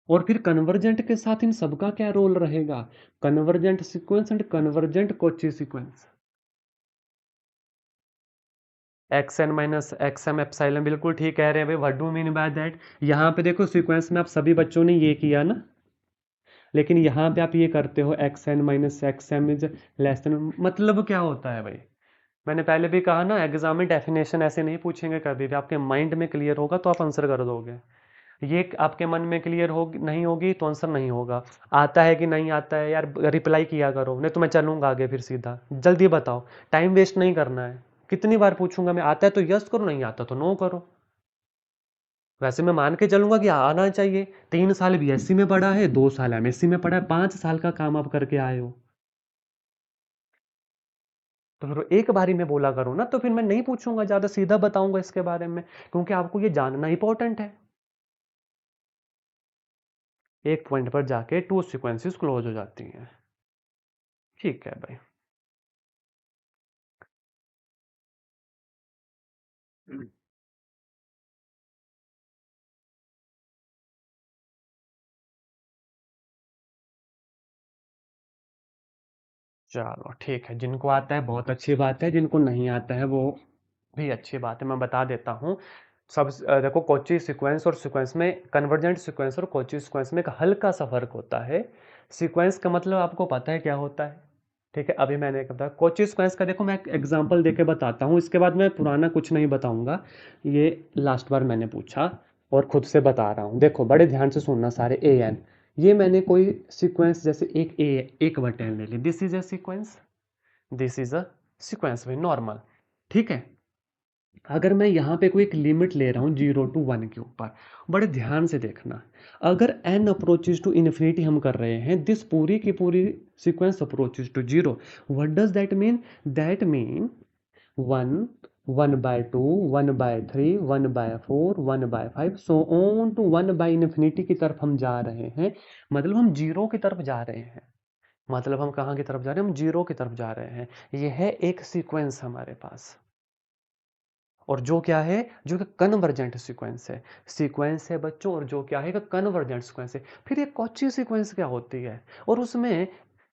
और फिर कन्वर्जेंट के साथ इन सबका क्या रोल रहेगा, convergent sequence and convergent Cauchy sequence. X n minus x m epsilon, बिल्कुल ठीक कह रहे हैं भाई, what do mean by that? यहाँ पे देखो सीक्वेंस में आप सभी बच्चों ने ये किया ना, लेकिन यहाँ पे आप ये करते हो x n minus x m is less than, मतलब क्या होता है भाई? मैंने पहले भी कहा ना, एग्जाम में डेफिनेशन ऐसे नहीं पूछेंगे कभी भी, आपके माइंड में क्लियर होगा तो आप आंसर कर दोगे। ये आपके मन में क्लियर होगी नहीं होगी तो आंसर नहीं होगा। आता है कि नहीं आता है यार, रिप्लाई किया करो, नहीं तो मैं चलूंगा आगे फिर सीधा, जल्दी बताओ, टाइम वेस्ट नहीं करना है। कितनी बार पूछूंगा मैं, आता है तो यस करो, नहीं आता तो नो करो। वैसे मैं मान के चलूंगा कि आना चाहिए, 3 साल BSc में पढ़ा है, 2 साल MSc में पढ़ा है, 5 साल का काम आप करके आए हो, तो फिर एक बारी में बोला करो ना, तो फिर मैं नहीं पूछूंगा ज्यादा, सीधा बताऊंगा इसके बारे में, क्योंकि आपको ये जानना इंपॉर्टेंट है। एक पॉइंट पर जाके 2 सीक्वेंसेस क्लोज हो जाती हैं, ठीक है भाई। चलो ठीक है, जिनको आता है बहुत अच्छी बात है, जिनको नहीं आता है वो भी अच्छी बात है, मैं बता देता हूँ। सब देखो, कोची सीक्वेंस और सीक्वेंस में, कन्वर्जेंट सीक्वेंस और कोची सीक्वेंस में एक हल्का सा फर्क होता है। सीक्वेंस का मतलब आपको पता है क्या होता है, ठीक है, अभी मैंने बताया। कोची सीक्वेंस का देखो, मैं एक एग्जांपल देके बताता हूँ, इसके बाद मैं पुराना कुछ नहीं बताऊंगा, ये लास्ट बार मैंने पूछा और खुद से बता रहा हूँ, देखो बड़े ध्यान से सुनना सारे, an, ये मैंने कोई सीक्वेंस जैसे एक बटन ले ली, this is a sequence, this is a sequence भाई, नॉर्मल, ठीक है। अगर मैं यहाँ पे कोई एक लिमिट ले रहा हूँ 0 to 1 के ऊपर, बड़े ध्यान से देखना। अगर n अप्रोचेज टू इन्फिनिटी हम कर रहे हैं, दिस पूरी की पूरी sequence approaches to zero. What does that mean? That mean 1, 1/2, 1/3, 1/4, 1/5, so on to 1/infinity की तरफ हम जा रहे हैं। मतलब हम जीरो की तरफ जा रहे हैं। मतलब हम कहाँ की तरफ जा रहे हैं? हम जीरो की तरफ जा रहे हैं। यह है एक सीक्वेंस हमारे पास। और जो क्या है? जो कि कन्वर्जेंट सीक्वेंस है। सीक्वेंस है बच्चों, और जो क्या है? कन्वर्जेंट सीक्वेंस है। फिर ये कॉची सीक्वेंस क्या होती है? और उसमें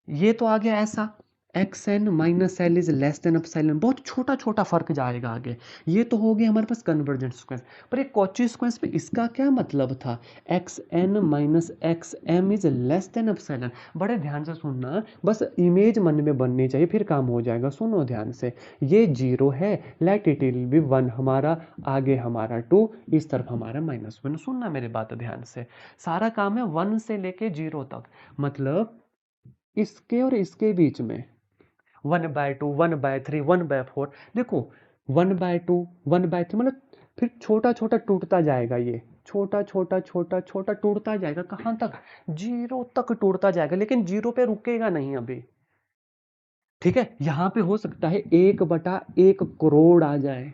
ये तो आ गया ऐसा, x n minus L is less than epsilon, बहुत छोटा छोटा फर्क जाएगा आगे। ये तो हो गया हमारे पास कन्वर्जेंट सीक्वेंस। पर ये कॉची सीक्वेंस पे इसका क्या मतलब था? X n minus x m is less than epsilon. बड़े ध्यान से सुनना, बस इमेज मन में बननी चाहिए, फिर काम हो जाएगा। सुनो ध्यान से। ये जीरो है, लेट इट विल बी 1 हमारा, आगे हमारा 2, इस तरफ हमारा -1। सुनना मेरी बात ध्यान से। सारा काम है 1 से लेके 0 तक। मतलब इसके और इसके बीच में 1/2, 1/3, 1/4। देखो 1/2, 1/3 मतलब फिर छोटा छोटा टूटता जाएगा। ये छोटा छोटा छोटा छोटा टूटता जाएगा। कहाँ तक? 0 तक टूटता जाएगा, लेकिन 0 पे रुकेगा नहीं अभी। ठीक है, यहां पे हो सकता है 1/1 करोड़ आ जाए।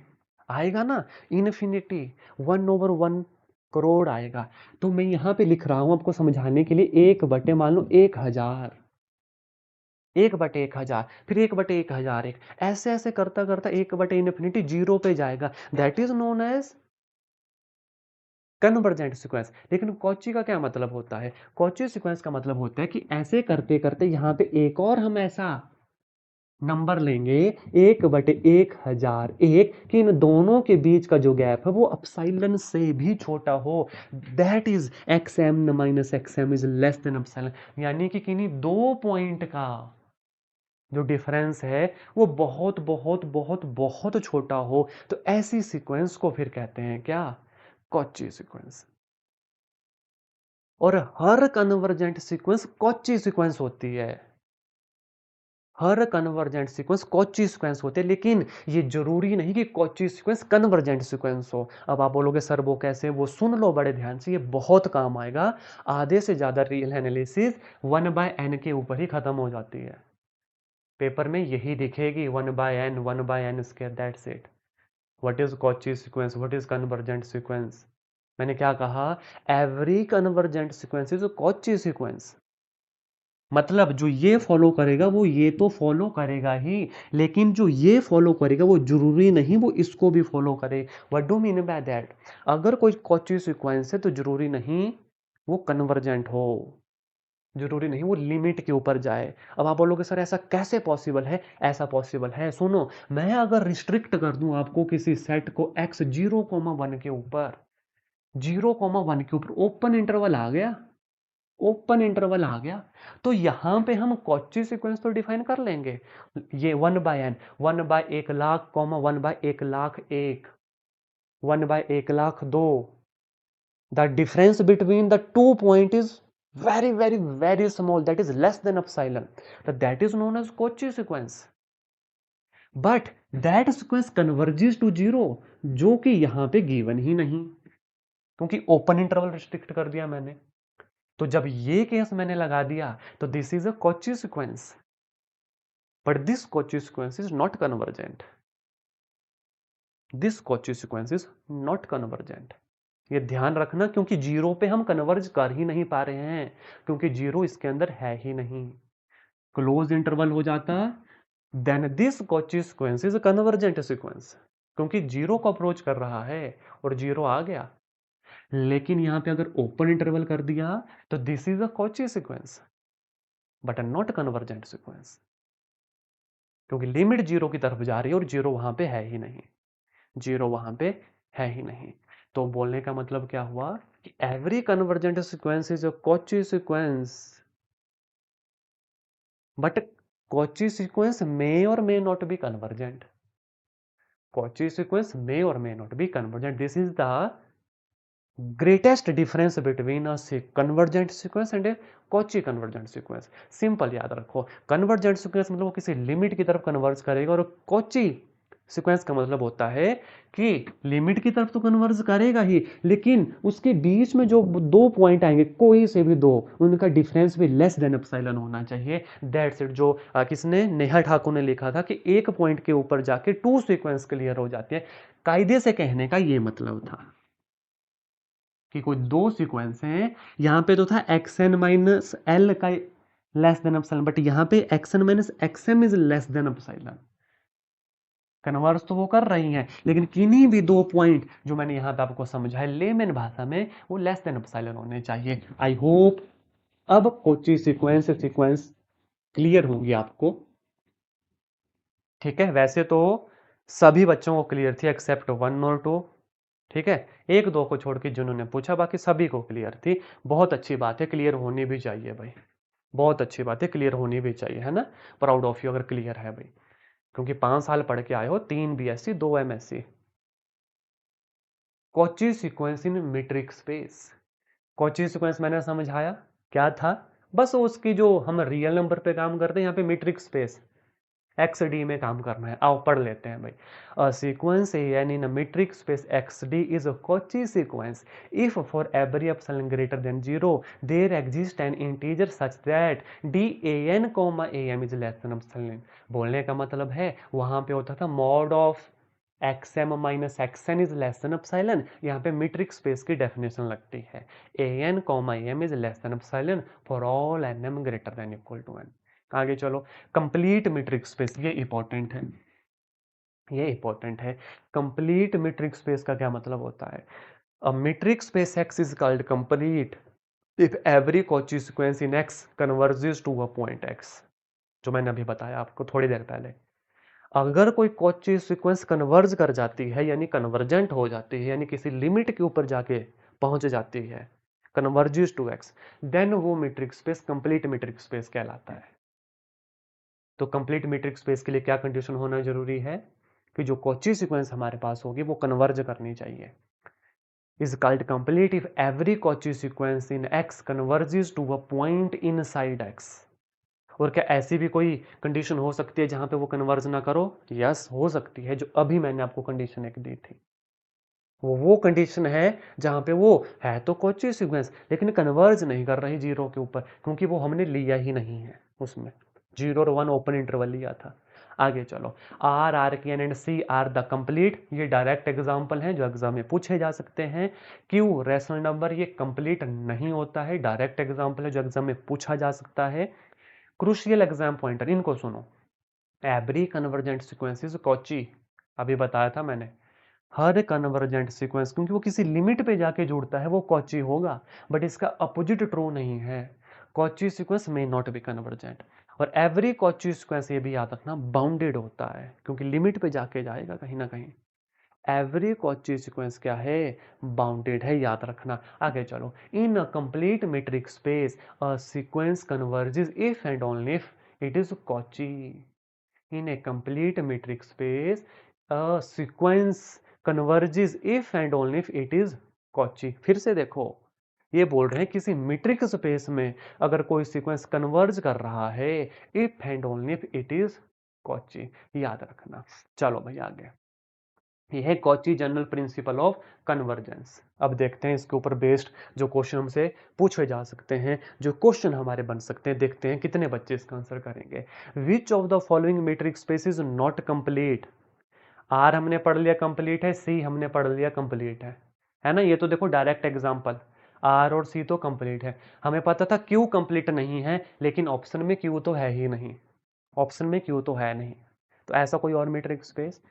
आएगा ना? इन्फिनिटी 1/1 करोड़ आएगा। तो मैं यहां पे लिख रहा हूं आपको समझाने के लिए, 1 बटे मान लो 1000, 1/1000, फिर 1/1001, ऐसे ऐसे करता करता 1/इन्फिनिटी जीरो पे जाएगा। That is known as convergent sequence. लेकिन कॉची का क्या मतलब होता है? कॉची सीक्वेंस का मतलब होता है कि ऐसे करते करते यहां पे एक और हम ऐसा नंबर लेंगे, 1/1001, कि इन दोनों के बीच का जो गैप है वो अपसाइलन से भी छोटा हो। That is x m minus x m is less than epsilon. यानी कि किन्हीं दो पॉइंट का जो डिफरेंस है वो बहुत बहुत बहुत बहुत छोटा हो, तो ऐसी सीक्वेंस को फिर कहते हैं क्या? Cauchy sequence. और हर कन्वर्जेंट सीक्वेंस कॉची सीक्वेंस होती है। हर कन्वर्जेंट सीक्वेंस कॉची सीक्वेंस होते हैं, लेकिन ये जरूरी नहीं कि कॉची सीक्वेंस कन्वर्जेंट सीक्वेंस हो। अब आप बोलोगे सर वो कैसे? वो सुन लो बड़े ध्यान से, ये बहुत काम आएगा। आधे से ज्यादा रियल एनालिसिस 1/n के ऊपर ही खत्म हो जाती है। पेपर में यही दिखेगी, 1/n, 1/n square, that's it. What is Cauchy sequence? What is convergent sequence? मैंने क्या कहा? Every convergent sequence is Cauchy sequence. मतलब जो ये फॉलो करेगा वो ये तो फॉलो करेगा ही, लेकिन जो ये फॉलो करेगा वो जरूरी नहीं वो इसको भी फॉलो करे। What do mean by that? अगर कोई कॉची सीक्वेंस है तो जरूरी नहीं वो कन्वर्जेंट हो, जरूरी नहीं वो लिमिट के ऊपर जाए। अब आप बोलोगे सर ऐसा कैसे पॉसिबल है? ऐसा पॉसिबल है, सुनो। मैं अगर रिस्ट्रिक्ट कर दूं आपको किसी सेट को x 0,1 के ऊपर, 0,1 के ऊपर ओपन इंटरवल आ गया, ओपन इंटरवल आ गया, तो यहां पे हम कॉची सीक्वेंस तो डिफाइन कर लेंगे। ये 1/n, 1/1,00,000, 1/1,00,001, 1/1,00,002। The difference between the two point is very very very small, that is less than epsilon, that is known as Cauchy sequence. But that sequence converges to zero, जो कि यहां पे given ही नहीं, क्योंकि open interval restrict कर दिया मैंने। तो जब ये केस मैंने लगा दिया तो this is a Cauchy sequence, but this Cauchy sequence is not convergent. This Cauchy sequence is not convergent. ये ध्यान रखना, क्योंकि जीरो पे हम कन्वर्ज कर ही नहीं पा रहे हैं, क्योंकि जीरो इसके अंदर है ही नहीं। क्लोज इंटरवल हो जाता, then this Cauchy sequence is convergent sequence, क्योंकि जीरो को अप्रोच कर रहा है और जीरो आ गया। लेकिन यहां पे अगर ओपन इंटरवल कर दिया तो this is a Cauchy sequence but not convergent sequence, क्योंकि लिमिट जीरो की तरफ जा रही है और जीरो वहां पे है ही नहीं, जीरो वहां पे है ही नहीं। तो बोलने का मतलब क्या हुआ कि every convergent sequence is a Cauchy sequence, but Cauchy sequence may और may not be convergent. Cauchy sequence may or may not be convergent. This is the greatest difference between a convergent sequence and a Cauchy convergent sequence. Simple याद रखो, convergent sequence मतलब वो किसी limit की तरफ converge करेगा, और Cauchy sequence का मतलब होता है कि लिमिट की तरफ तो कन्वर्ज करेगा ही, लेकिन उसके बीच में जो दो पॉइंट आएंगे, कोई से भी दो, उनका डिफरेंस भी लेस देन एप्सिलॉन होना चाहिए। That's it. जो किसने, नेहा ठाकुर ने लिखा था कि एक पॉइंट के ऊपर जाके टू सीक्वेंस क्लियर हो जाती है। कायदे से कहने का ये मतलब था कि कोई दो सीक्वेंस हैं, यहां पे तो था एक्स एन माइनस एल का लेस देन एप्सिलॉन, बट यहां पे x n minus x m is less than epsilon. Converse तो वो कर रही हैं, लेकिन किन्हीं भी दो पॉइंट जो मैंने यहां पे आपको समझाया लेमन भाषा में, वो लेस देन एप्सिलॉन होने चाहिए। आई होप अब कोची सीक्वेंस सीक्वेंस क्लियर होगी आपको। ठीक है, वैसे तो सभी बच्चों को क्लियर थी एक्सेप्ट वन और टू। ठीक है, एक दो को छोड़ के जिन्होंने पूछा, बाकी सभी को क्लियर थी। बहुत अच्छी बात है, क्लियर होनी भी चाहिए भाई। बहुत अच्छी बात है, क्लियर होनी भी चाहिए, है ना। प्राउड ऑफ यू अगर क्लियर है भाई, क्योंकि 5 साल पढ़ के आए हो, 3 BSc 2 MSc। Cauchy sequence in metric space. Cauchy sequence मैंने समझाया क्या था, बस उसकी जो हम रियल नंबर पे काम करते हैं, यहाँ पे मीट्रिक स्पेस एक्स डी में काम करना है। आओ पढ़ लेते हैं भाई। A sequence n in a metric space x d is a Cauchy sequence if for every epsilon greater than 0 there exist n integer such that d a n comma a m is less than epsilon. बोलने का मतलब है, वहां पे होता था mod of x m minus x n is less than epsilon, यहाँ पे मीट्रिक स्पेस की डेफिनेशन लगती है। A n comma A m is less than epsilon for all n m greater than equal to N. आगे चलो, complete metric space, ये important है, ये इंपॉर्टेंट है। कंप्लीट मीट्रिक स्पेस का क्या मतलब होता है? A metric space X is called complete if every Cauchy sequence in x converges to a point X. जो मैंने अभी बताया आपको थोड़ी देर पहले, अगर कोई कॉची सीक्वेंस कन्वर्ज कर जाती है, यानी कन्वर्जेंट हो जाती है, यानी किसी लिमिट के ऊपर जाके पहुंच जाती है, कन्वर्जेस टू एक्स, देन वो metric space complete metric space कहलाता है। तो कंप्लीट मीट्रिक स्पेस के लिए क्या कंडीशन होना जरूरी है कि जो कॉची सीक्वेंस हमारे पास होगी वो कन्वर्ज करनी चाहिए। Is called complete if every Cauchy sequence in x converges to a point inside x. और क्या ऐसी भी कोई कंडीशन हो सकती है जहां पे वो कन्वर्ज ना करो? यस, हो सकती है, जो अभी मैंने आपको कंडीशन एक दी थी। वो कंडीशन है जहां पे वो है तो कॉची सीक्वेंस, लेकिन कन्वर्ज नहीं कर रही जीरो के ऊपर, क्योंकि वो हमने लिया ही नहीं है उसमें। 0 और 1 ओपन इंटरवल लिया था। आगे चलो, R R K N and C are the complete, ये डायरेक्ट एग्जाम्पल हैं जो एग्जाम में पूछे जा सकते हैं। क्यू रैशनल नंबर, ये कंप्लीट नहीं होता है, डायरेक्ट एग्जाम्पल है जो एग्जाम में पूछा जा सकता है। क्रूशियल एग्जाम पॉइंटर, इनको सुनो। Every convergent sequence is Cauchy, अभी बताया था मैंने। हर कन्वर्जेंट सीक्वेंस, क्योंकि वो किसी लिमिट पे जाके जुड़ता है, वो कॉची होगा। बट इसका अपोजिट ट्रू नहीं है, Cauchy sequence may not be convergent. और एवरी कॉची सीक्वेंस, ये भी याद रखना, बाउंडेड होता है, क्योंकि लिमिट पे जाके जाएगा कहीं ना कहीं। एवरी कॉची सीक्वेंस क्या है? बाउंडेड है, याद रखना। आगे चलो, in a complete metric space a sequence converges if and only if it is Cauchy. In a complete metric space, a sequence converges if and only if it is Cauchy। फिर से देखो, ये बोल रहे हैं किसी मीट्रिक स्पेस में अगर कोई सीक्वेंस कन्वर्ज कर रहा है, if and only if it is Cauchy, याद रखना। चलो भाई आगे, यह है Cauchy general principle of convergence. अब देखते हैं इसके ऊपर बेस्ड जो क्वेश्चन हमसे पूछे जा सकते हैं, जो क्वेश्चन हमारे बन सकते हैं, देखते हैं कितने बच्चे इसका आंसर करेंगे। Which of the following metric space is not complete? R हमने पढ़ लिया कंप्लीट है, सी हमने पढ़ लिया कंप्लीट है ना। ये तो देखो डायरेक्ट एग्जांपल, आर और सी तो कंप्लीट है। हमें पता था क्यू कंप्लीट नहीं है, लेकिन ऑप्शन में क्यू तो है ही नहीं, ऑप्शन में क्यू तो है नहीं। तो ऐसा कोई और metric space?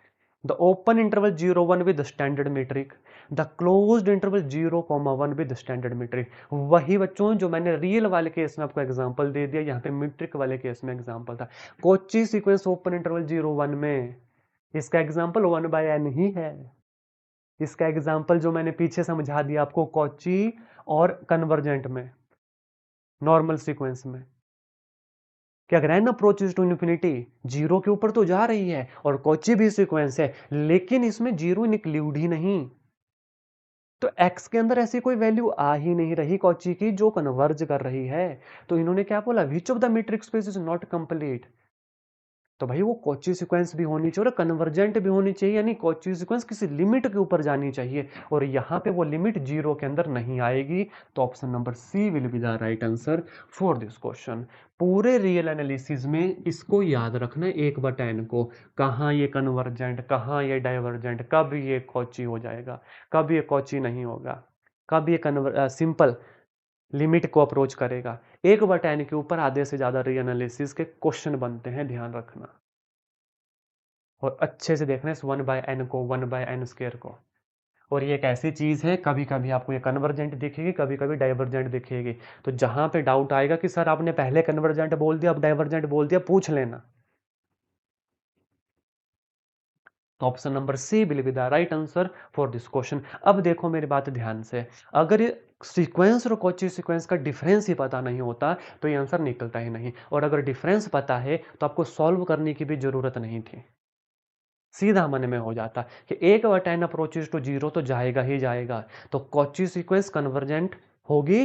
The open interval 0 1 with standard metric, the closed interval 0 1 with standard metric. वही बच्चों जो मैंने रियल वाले केस में आपको एग्जांपल दे दिया, यहाँ पे मीट्रिक वाले केस में एग्जांपल था। कोची सीक्वेंस ओपन इंटरवल 0 1 में, इसका एग्जांपल 1/n ही है। इसका एग्जांपल जो मैंने पीछे समझा दिया आपको, कोची और कन्वर्जेंट में, नॉर्मल सीक्वेंस में, क्या grand approaches to infinity, zero के ऊपर तो जा रही है, और कॉची भी सीक्वेंस है, लेकिन इसमें जीरो इंक्लूड ही नहीं। तो x के अंदर ऐसी कोई वैल्यू आ ही नहीं रही कॉची की जो कन्वर्ज कर रही है। तो इन्होंने क्या बोला, विच of the metric space is not complete? तो भाई वो कॉची सीक्वेंस भी होनी चाहिए और कन्वर्जेंट भी होनी चाहिए, यानी कॉची सीक्वेंस किसी लिमिट के ऊपर जानी चाहिए, और यहाँ पे वो लिमिट जीरो के अंदर नहीं आएगी। तो option number C will be the right answer for this question. पूरे रियल एनालिसिस में इसको याद रखना, एक बटा एन को, कहाँ ये कन्वर्जेंट, कहाँ ये डाइवर्जेंट, कब ये कॉची हो जाएगा, कब ये कॉची नहीं होगा, कब ये सिंपल लिमिट को अप्रोच करेगा। एक बटा एन के ऊपर आधे से ज्यादा री एनालिसिस के क्वेश्चन बनते हैं, ध्यान रखना, और अच्छे से देखना इस वन बाय एन को, वन बाय एन स्क्वायर को। और ये एक ऐसी चीज है, कभी कभी आपको ये कन्वर्जेंट दिखेगी, कभी कभी डाइवर्जेंट दिखेगी। तो जहां पे डाउट आएगा कि सर आपने पहले कन्वर्जेंट बोल दिया अब डाइवर्जेंट बोल दिया, पूछ लेना। तो option number C will be the right answer for this question. अब देखो मेरी बात ध्यान से, अगर सीक्वेंस और कॉची सीक्वेंस का डिफरेंस ही पता नहीं होता तो ये आंसर निकलता ही नहीं, और अगर डिफरेंस पता है तो आपको सॉल्व करने की भी जरूरत नहीं थी, सीधा मन में हो जाता कि एक बटा एन अप्रोचेज टू जीरो तो जाएगा ही जाएगा। तो कॉची सीक्वेंस कन्वर्जेंट होगी,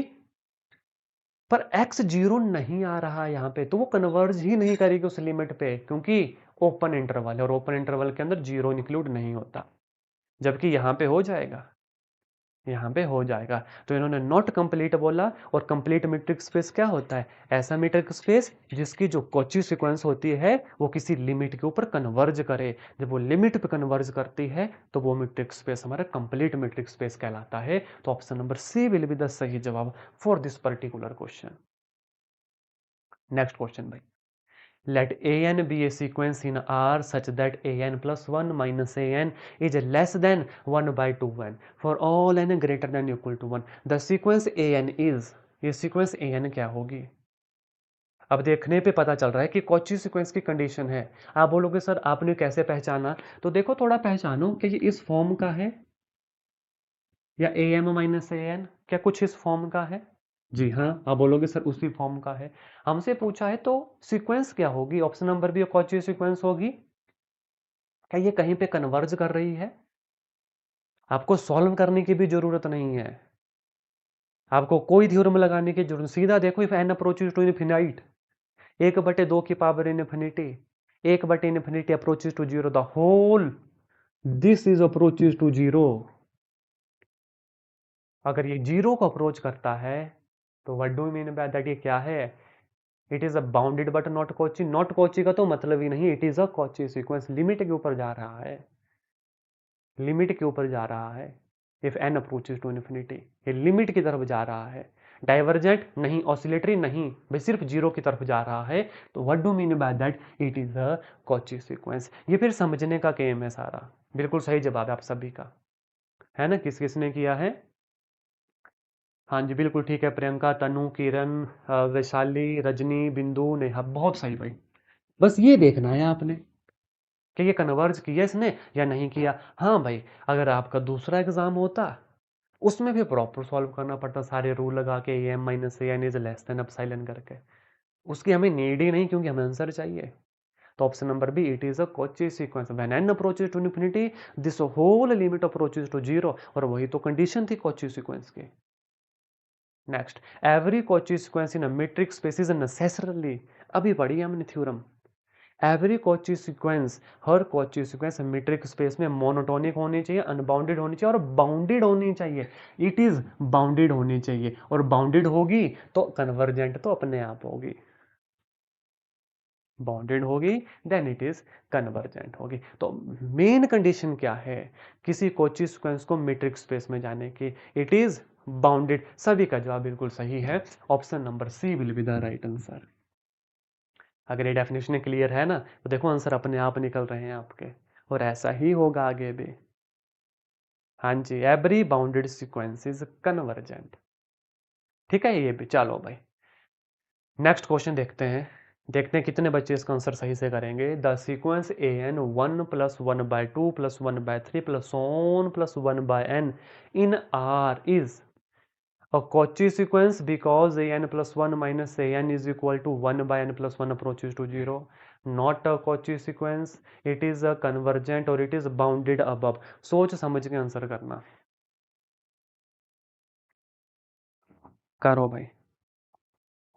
पर एक्स जीरो नहीं आ रहा है यहाँ पे, तो वो कन्वर्ज ही नहीं करेगी उस लिमिट पे, क्योंकि ओपन इंटरवल है और ओपन इंटरवल के अंदर जीरो इंक्लूड नहीं होता, जबकि यहाँ पे हो जाएगा, यहाँ पे हो जाएगा। तो इन्होंने नॉट कंप्लीट बोला, और कंप्लीट मीट्रिक स्पेस क्या होता है, ऐसा मीट्रिक स्पेस जिसकी जो कॉची सीक्वेंस होती है वो किसी लिमिट के ऊपर कन्वर्ज करे। जब वो लिमिट पे कन्वर्ज करती है तो वो मीट्रिक स्पेस हमारा कंप्लीट मीट्रिक स्पेस कहलाता है। तो option number C will be the सही जवाब for this particular question. Next question भाई, let an be a sequence in R such that an plus 1 minus an is less than 1 by 2n for all n greater than or equal to 1। The sequence an is, ये sequence an क्या होगी? अब देखने पे पता चल रहा है कि कौची सीक्वेंस की कंडीशन है। आप बोलोगे सर आपने कैसे पहचाना, तो देखो थोड़ा पहचानो कि ये इस फॉर्म का है या a m minus a n, क्या कुछ इस फॉर्म का है? जी हाँ, आप बोलोगे सर उसी फॉर्म का है। हमसे पूछा है तो सीक्वेंस क्या होगी, option number B Cauchy sequence होगी। क्या ये कहीं पे कन्वर्ज कर रही है? आपको सॉल्व करने की भी जरूरत नहीं है, आपको कोई थ्योरम लगाने की जरूरत, सीधा देखो if n approaches to infinite, एक बटे दो की पावर इनफिनिटी, एक बटे infinity approaches to zero, the whole this is approaches to zero. अगर ये जीरो को अप्रोच करता है तो what do mean by that, ये क्या है, it is a bounded but not Cauchy. Not Cauchy का तो मतलब ही नहीं, it is a Cauchy sequence, limit के ऊपर जा रहा है, लिमिट के ऊपर जा रहा है। If n approaches to infinity, ये लिमिट की तरफ जा रहा है, डाइवर्जेंट नहीं, ऑसिलेटरी नहीं, भाई सिर्फ जीरो की तरफ जा रहा है। तो what do mean by that, it is a Cauchy sequence. ये फिर समझने का गेम है सारा। बिल्कुल सही जवाब है आप सभी का, है ना? किस किसने किया है? हाँ जी बिल्कुल ठीक है, प्रियंका, तनु, किरण, वैशाली, रजनी, बिंदु, नेहा, बहुत सही भाई। बस ये देखना है आपने कि ये कन्वर्ज किया इसने या नहीं किया। हाँ भाई, अगर आपका दूसरा एग्जाम होता उसमें भी प्रॉपर सॉल्व करना पड़ता, सारे रूल लगा के a m minus a n is less than epsilon करके, उसकी हमें नीड ही नहीं क्योंकि हमें आंसर चाहिए। तो option number B, it is a Cauchy sequence when n approaches to infinity this whole limit approaches to zero, और वही तो कंडीशन थी कॉची सीक्वेंस की। Next, every Cauchy sequence in a metric space is necessarily, अभी पढ़ी हमने theorem, every Cauchy sequence, हर Cauchy sequence metric space में मोनोटोनिक होनी चाहिए, अनबाउंडेड होनी चाहिए और बाउंडेड होनी चाहिए। इट इज बाउंडेड होनी चाहिए, और बाउंडेड होगी तो कन्वर्जेंट तो अपने आप होगी, बाउंडेड होगी देन इट इज कन्वर्जेंट होगी। तो मेन कंडीशन क्या है किसी कॉची सीक्वेंस को मीट्रिक स्पेस में जाने की, इट इज बाउंडेड। सभी का जवाब बिल्कुल सही है, option number C will be the right answer. अगर ये डेफिनेशन क्लियर है ना तो देखो आंसर अपने आप निकल रहे हैं आपके, और ऐसा ही होगा आगे भी। हाँ जी, every bounded sequence is convergent. ठीक है, ये भी चलो भाई, नेक्स्ट क्वेश्चन देखते हैं, देखते हैं कितने बच्चे इसका आंसर सही से करेंगे। The sequence A n one plus one by two plus one by three plus on plus one by n in R is a Cauchy sequence because an plus 1 minus an is equal to 1 by n plus 1 approaches to 0, not a Cauchy sequence, it is a convergent और it is bounded above। सोच समझ के answer करना, करो भाई।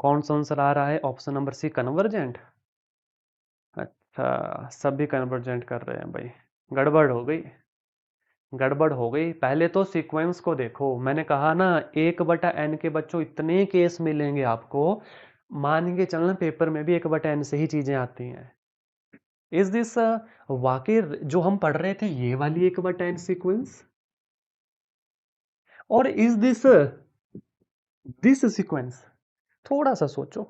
कौन सा answer आ रहा है, ऑप्शन नंबर सी कन्वर्जेंट। हाँ, सब भी कन्वर्जेंट कर रहे हैं भाई। गड़बड़ हो गई, गड़बड़ हो गई। पहले तो सीक्वेंस को देखो, मैंने कहा ना 1/n के बच्चों इतने केस मिलेंगे आपको, मान के चलना पेपर में भी 1/n से ही चीजें आती हैं। इज दिस वाकई जो हम पढ़ रहे थे ये वाली 1/n सीक्वेंस, और इज दिस सीक्वेंस? थोड़ा सा सोचो।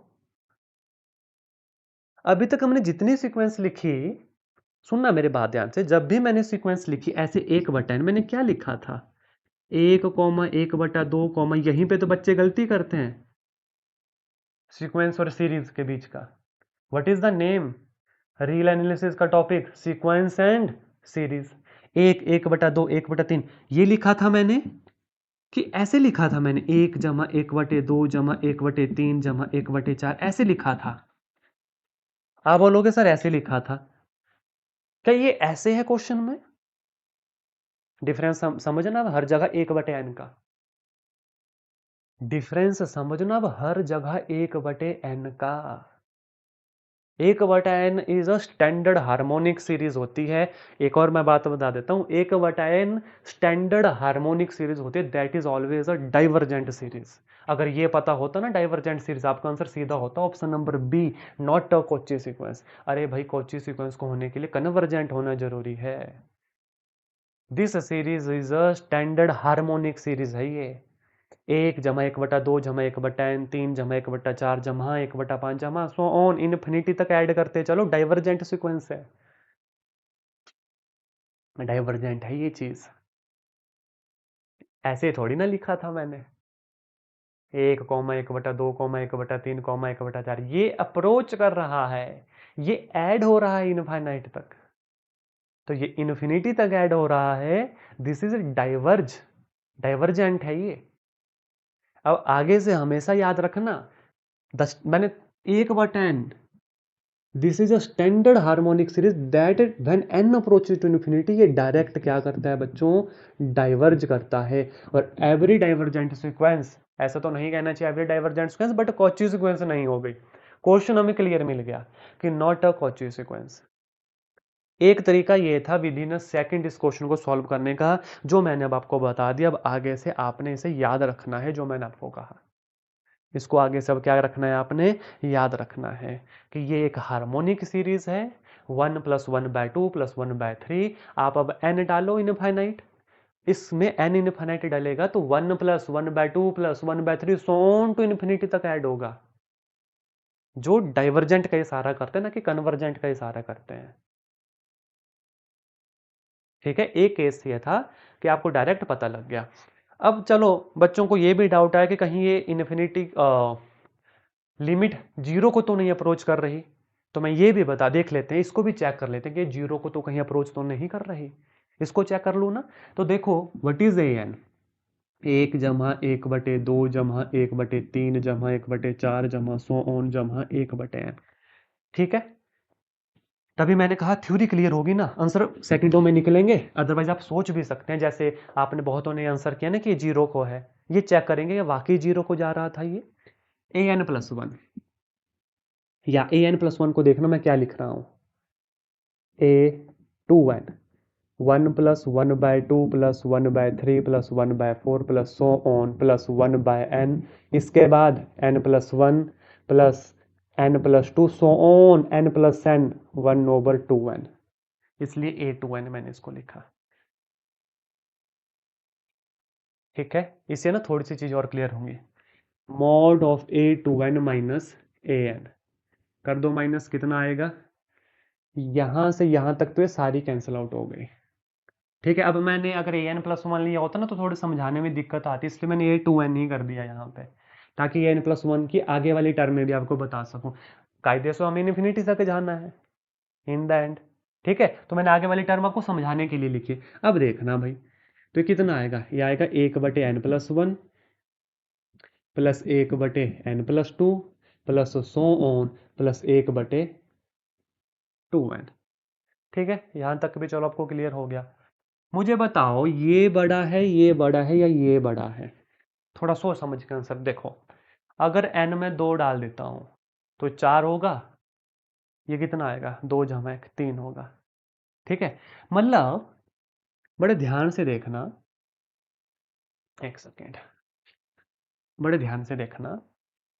अभी तक हमने जितनी सीक्वेंस लिखी, सुनना मेरे बात ध्यान से, जब भी मैंने सीक्वेंस लिखी ऐसे 1/n, मैंने क्या लिखा था? 1,1/2, यहीं पे तो बच्चे गलती करते हैं सीक्वेंस और सीरीज के बीच का। What is the name? Real analysis का टॉपिक सीक्वेंस एंड सीरीज। 1/2, 1/3 ये लिखा था मैंने, कि ऐसे लिखा था मैंने 1 + 1/2 1/3 1/4 ऐसे लिखा था? आप बोलोगे सर ऐसे लिखा था, क्या ये ऐसे है क्वेश्चन में? डिफरेंस समझना अब हर जगह 1/n का डिफरेंस समझना, अब हर जगह 1/n का। 1/n is a standard harmonic series होती है। एक और मैं बात बता देता हूं, 1/n स्टैंडर्ड हार्मोनिक सीरीज होती है, that is always a divergent series. अगर ये पता होता ना डाइवर्जेंट सीरीज, आपका आंसर सीधा होता option number B, not a Cauchy sequence. अरे भाई कॉची सीक्वेंस को होने के लिए कन्वर्जेंट होना जरूरी है। This series is a standard harmonic series है ये। 1 + 1/2 1/n 3 + 1/4 1/5 सो ऑन इन्फिनिटी तक ऐड करते चलो, डाइवर्जेंट सीक्वेंस है, डाइवर्जेंट है ये चीज। ऐसे थोड़ी ना लिखा था मैंने 1, 1/2, 1/3, 1/4, ये अप्रोच कर रहा है, ये ऐड हो रहा है इनफाइनाइट तक, तो ये इन्फिनिटी तक ऐड हो रहा है। दिस इज डाइवर्जेंट है ये। अब आगे से हमेशा याद रखना, मैंने 1/n, this is a standard harmonic series that when n approaches to infinity, ये डायरेक्ट क्या करता है बच्चों? डाइवर्ज करता है। और एवरी डाइवर्जेंट सीक्वेंस, ऐसा तो नहीं कहना चाहिए every divergent sequence, but Cauchy sequence नहीं हो गई। क्वेश्चन हमें क्लियर मिल गया कि नॉट अ कॉची सीक्वेंस। एक तरीका ये था विद इन अ सेकंड इस क्वेश्चन को सॉल्व करने का, जो मैंने अब आपको बता दिया। अब आगे से आपने इसे याद रखना है, जो मैंने आपको कहा इसको आगे सब क्या रखना है, आपने याद रखना है कि ये एक हार्मोनिक सीरीज है। 1 + 1/2 + 1/3, आप अब n डालो इनफाइनाइट, इसमें n इनफाइनाइट डालेगा तो 1 + 1/2 + 1/3 सोन टू इन्फिनिटी तक ऐड होगा, जो डाइवर्जेंट का इशारा करते हैं ना कि कन्वर्जेंट का इशारा करते हैं। ठीक है, एक केस ये था कि आपको डायरेक्ट पता लग गया। अब चलो, बच्चों को ये भी डाउट है कि कहीं ये इन्फिनिटी लिमिट जीरो को तो नहीं अप्रोच कर रही, तो मैं ये भी बता देख लेते हैं, इसको भी चेक कर लेते हैं कि जीरो को तो कहीं अप्रोच तो नहीं कर रही। इसको चेक कर लूँ ना, तो देखो what is a n? 1 + 1/2 1/3 1/4 so on 1/n। ठीक है, तभी मैंने कहा थ्योरी क्लियर होगी ना, आंसर सेकंडों में निकलेंगे। अदरवाइज आप सोच भी सकते हैं, जैसे आपने बहुतों ने आंसर किया ना कि जीरो को है, ये चेक करेंगे वाकई जीरो को जा रहा था ये। an+1, या an+1 को देखना मैं क्या लिख रहा हूं, a2n 1 + 1/2 + 1/3 + 1/4 + सो ऑन + 1/n, इसके बाद n+1 + n+2 so on n+n 1/2n, इसलिए a2n मैंने इसको लिखा। ठीक है, इससे ना थोड़ी सी चीज और क्लियर होंगी। Mod of a2n minus an, कर दो माइनस, कितना आएगा? यहां से यहां तक तो ये सारी कैंसिल आउट हो गई। ठीक है, अब मैंने अगर an+1 लिया होता ना तो थोड़े समझाने में दिक्कत आती, इसलिए मैंने a2n ही कर दिया यहाँ पे, ताकि an+1 की आगे वाली टर्म में भी आपको बता सकूं। कायदे से हमें इन्फिनिटी तक जाना है इन द एंड। ठीक है, तो मैंने आगे वाली टर्म आपको समझाने के लिए लिखी। अब देखना भाई, तो ये कितना आएगा? ये आएगा 1/n+1 plus 1/n+2 plus so on plus 1/2n। ठीक है, यहां तक भी चलो आपको क्लियर हो गया। मुझे बताओ ये बड़ा है, ये बड़ा है, या ये बड़ा है? थोड़ा सोच समझ के आंसर देखो। अगर n में 2 डाल देता हूं तो 4 होगा, ये कितना आएगा, 2 जमा 1 3 होगा। ठीक है, मतलब बड़े ध्यान से देखना, एक सेकेंड, बड़े ध्यान से देखना।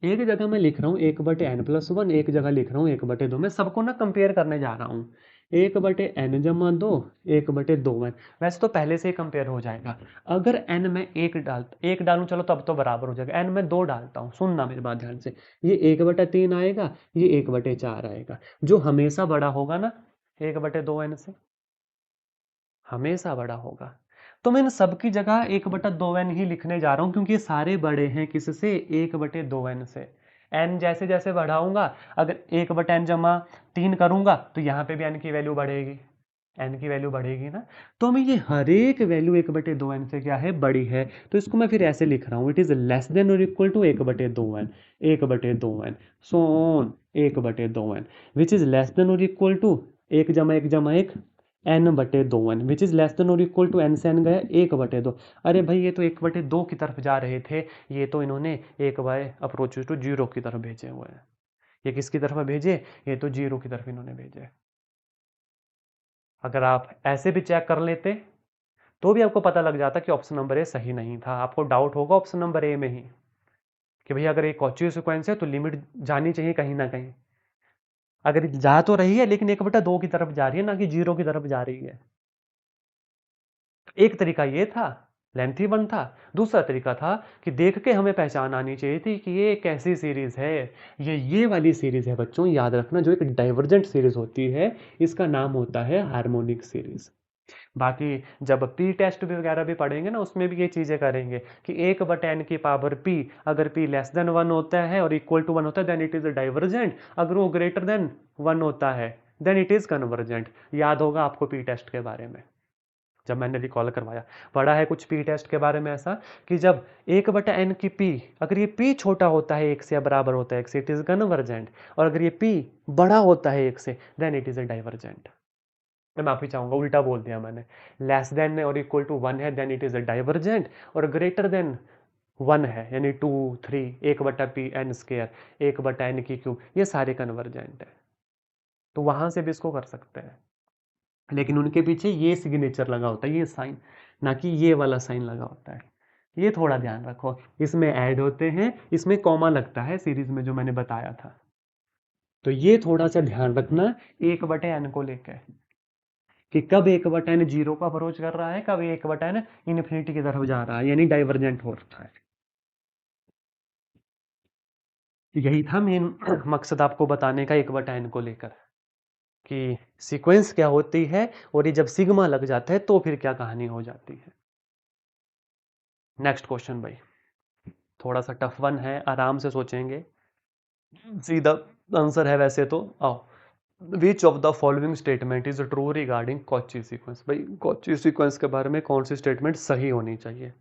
एक जगह मैं लिख रहा हूँ 1/n+1, एक जगह लिख रहा हूँ 1/2। मैं सबको ना कंपेयर करने जा रहा हूँ। 1/n-2, 1/2n। वैसे तो पहले से ही कंपेयर हो जाएगा। अगर n में एक डालूं, चलो तब तो बराबर हो जाएगा। n में 2 डालता हूँ, सुनना मेरी बात ध्यान से। ये 1/3 आएगा, ये 1/4 आएगा। जो हमेशा बड़ा होगा ना 1/2n से, हमेशा बड़ा होगा। तो मैं इन सबकी जगह 1/2n ही लिखने जा रहा हूँ, क्योंकि ये सारे बड़े हैं किससे, 1/2n से। n जैसे जैसे बढ़ाऊंगा, अगर 1/n-3 करूंगा तो यहाँ पे भी n की वैल्यू बढ़ेगी, n की वैल्यू बढ़ेगी ना। तो मैं ये हर एक वैल्यू 1/2n से क्या है, बड़ी है। तो इसको मैं फिर ऐसे लिख रहा हूँ, इट इज लेस देन और equal to 1/2n, 1/2n, so on 1/2n, which is less than और इक्वल टू 1 जमा 1 n/2n, which is less than और इक्वल टू n से n गया 1/2। अरे भाई ये तो 1/2 की तरफ जा रहे थे, ये तो इन्होंने 1/(0) की तरफ भेजे हुए हैं। ये किसकी तरफ भेजे, ये तो 0 की तरफ इन्होंने भेजे। अगर आप ऐसे भी चेक कर लेते तो भी आपको पता लग जाता कि ऑप्शन नंबर ए सही नहीं था। आपको डाउट होगा ऑप्शन नंबर ए में ही कि भैया अगर एक कॉची सीक्वेंस है तो लिमिट जानी चाहिए कहीं ना कहीं। अगर जा तो रही है लेकिन 1/2 की तरफ जा रही है, ना कि 0 की तरफ जा रही है। एक तरीका ये था, लेंथी वन था। दूसरा तरीका था कि देख के हमें पहचान आनी चाहिए थी कि ये कैसी सीरीज है। ये वाली सीरीज है बच्चों, याद रखना, जो एक डाइवर्जेंट सीरीज होती है, इसका नाम होता है हार्मोनिक सीरीज। बाकी जब पी टेस्ट भी वगैरह भी पढ़ेंगे ना, उसमें भी ये चीजें करेंगे कि 1/n की पावर p, अगर p लेस देन 1 होता है और इक्वल टू 1 होता है, देन इट इज डाइवर्जेंट। अगर वो ग्रेटर देन 1 होता है, देन इट इज कन्वर्जेंट। याद होगा आपको पी टेस्ट के बारे में, जब मैंने रिकॉल करवाया, पढ़ा है कुछ पी टेस्ट के बारे में ऐसा कि जब 1/n की p, अगर ये p छोटा होता है 1 से या बराबर होता है 1 से, इट इज कन्वर्जेंट। और अगर ये p बड़ा होता है 1 से, then it is a divergent. मैं माफी चाहूंगा, उल्टा बोल दिया मैंने। लेस देन और इक्वल टू 1 है, then it is a divergent. और ग्रेटर देन 1 है, यानी 2 3 1/p(n²), 1/n³ ये सारे कन्वर्जेंट है। तो वहां से भी इसको कर सकते हैं, लेकिन उनके पीछे ये सिग्नेचर लगा होता है, ये साइन, ना कि ये वाला साइन लगा होता है। ये थोड़ा ध्यान रखो, इसमें ऐड होते हैं, इसमें कॉमा लगता है सीरीज में, जो मैंने बताया था। तो ये थोड़ा सा ध्यान रखना 1/n को लेकर, कि कब 1/n 0 को अप्रोच कर रहा है, कब 1/n इन्फिनिटी की तरफ जा रहा है, यानी डाइवर्जेंट हो रहा है। यही था मेन मकसद आपको बताने का 1/n को लेकर, कि सीक्वेंस क्या होती है, और ये जब सिग्मा लग जाता है तो फिर क्या कहानी हो जाती है। नेक्स्ट क्वेश्चन भाई, थोड़ा सा टफ वन है, आराम से सोचेंगे, सीधा आंसर है वैसे तो। आओ, विच of the following statement is true regarding Cauchy sequence. भाई कॉची सीक्वेंस के बारे में कौन सी स्टेटमेंट सही होनी चाहिए।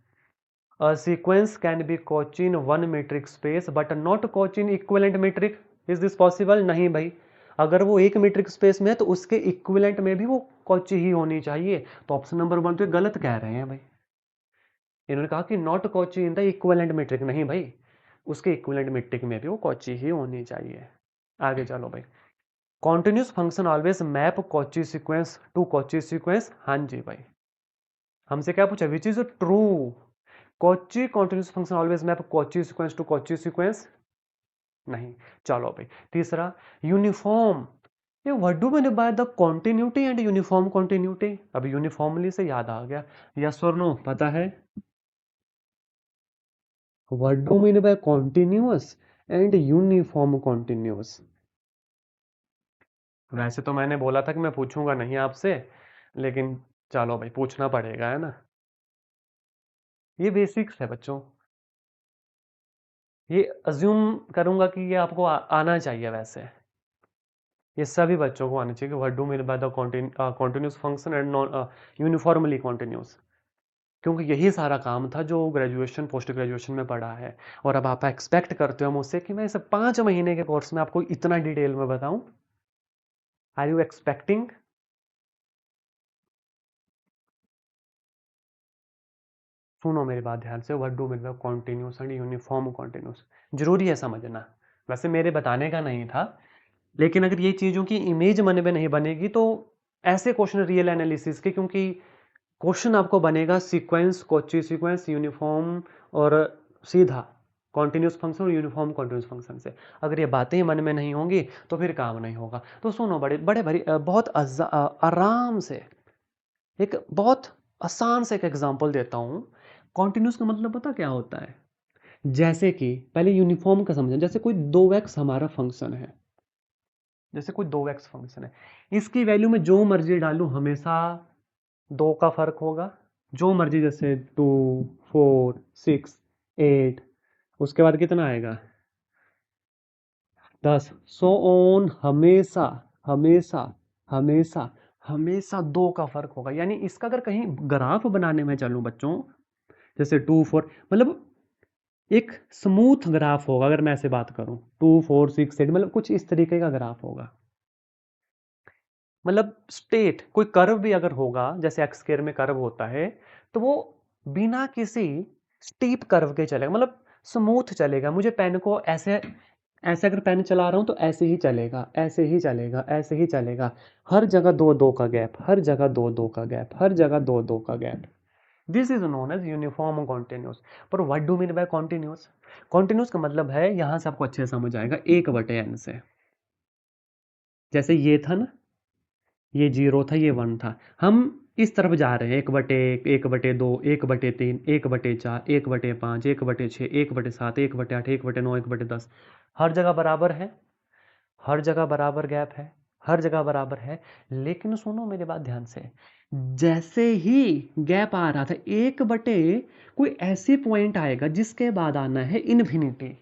A sequence can be Cauchy in one metric space but not Cauchy in equivalent metric. Is this possible? नहीं भाई, अगर वो एक मीट्रिक स्पेस में है तो उसके इक्विवेलेंट में भी वो कॉची ही होनी चाहिए। तो ऑप्शन नंबर 1 तो गलत कह रहे हैं भाई। इन्होंने कहा कि not Cauchy in the equivalent metric, नहीं भाई, उसके इक्विवेलेंट मीट्रिक में भी वो कॉची ही होनी चाहिए। आगे चलो भाई, continuous function always map Cauchy sequence to Cauchy sequence. हाँ जी भाई, हमसे क्या पूछा, which is true. Cauchy continuous function always map Cauchy sequence to Cauchy sequence, नहीं। चलो भाई, तीसरा, यूनिफॉर्म, ये what do mean by the continuity and uniform continuity. अब यूनिफॉर्मली से याद आ गया, यस और नो पता है, what do mean by continuous and uniform continuous. वैसे तो मैंने बोला था कि मैं पूछूंगा नहीं आपसे, लेकिन चलो भाई पूछना पड़ेगा, है ना। ये बेसिक्स है बच्चों, ये अज्यूम करूंगा कि ये आपको आना चाहिए। वैसे ये सभी बच्चों को आना चाहिए कि what do mean by the continuous function and non uniformly continuous, क्योंकि यही सारा काम था जो ग्रेजुएशन पोस्ट ग्रेजुएशन में पढ़ा है। और अब आप एक्सपेक्ट करते हो मुझसे कि मैं इसे 5 महीने के कोर्स में आपको इतना डिटेल में बताऊं। Are you expecting. सुनो मेरी बात ध्यान से, what do mean by continuous and uniform continuous, जरूरी है समझना। वैसे मेरे बताने का नहीं था, लेकिन अगर ये चीज़ों की इमेज मन में नहीं बनेगी तो ऐसे क्वेश्चन रियल एनालिसिस के, क्योंकि क्वेश्चन आपको बनेगा सीक्वेंस, कॉची सीक्वेंस, यूनिफॉर्म और सीधा कॉन्टिन्यूस फंक्शन और यूनिफॉर्म कॉन्टिन्यूस फंक्शन से। अगर ये बातें ही मन में नहीं होंगी तो फिर काम नहीं होगा। तो सुनो, बड़े बड़े भरी बहुत आराम से एक बहुत आसान से एक एग्जांपल देता हूँ। कॉन्टिन्यूस का मतलब पता क्या होता है? जैसे कि पहले यूनिफॉर्म का समझें। जैसे कोई 2x हमारा फंक्शन है, जैसे कोई 2x फंक्शन है, इसकी वैल्यू में जो मर्जी डालूं हमेशा 2 का फर्क होगा। जो मर्जी, जैसे 2, 4, 6, 8, उसके बाद कितना आएगा 10, सो ऑन, हमेशा हमेशा हमेशा हमेशा 2 का फर्क होगा। यानी इसका अगर कहीं ग्राफ बनाने में चलूं बच्चों, जैसे 2, 4, मतलब एक स्मूथ ग्राफ होगा। अगर मैं ऐसे बात करूं 2, 4, 6, 8, मतलब कुछ इस तरीके का ग्राफ होगा। मतलब स्टेट कोई कर्व भी अगर होगा, जैसे एक्स स्क्वायर में कर्व होता है, तो वो बिना किसी स्टीप कर्व के चलेगा, मतलब स्मूथ चलेगा। मुझे पेन को ऐसे ऐसे अगर पेन चला रहा हूं तो ऐसे ही चलेगा, ऐसे ही चलेगा, ऐसे ही चलेगा। हर जगह दो दो का गैप, हर जगह दो दो का गैप, हर जगह दो दो का gap. This is known as uniform continuous. पर what do mean by continuous? Continuous का मतलब है, यहां से आपको अच्छे से समझ आएगा, 1/n से। जैसे ये था ना, ये 0 था, ये 1 था। हम इस तरफ जा रहे हैं, 1/1, 1/2, 1/3, 1/4, 1/5, 1/6, 1/7, 1/8, 1/9, 1/10। हर जगह बराबर है, हर जगह बराबर गैप है, हर जगह बराबर है। लेकिन सुनो मेरी बात ध्यान से, जैसे ही गैप आ रहा था 1/, कोई ऐसी पॉइंट आएगा जिसके बाद आना है इन्फिनिटी।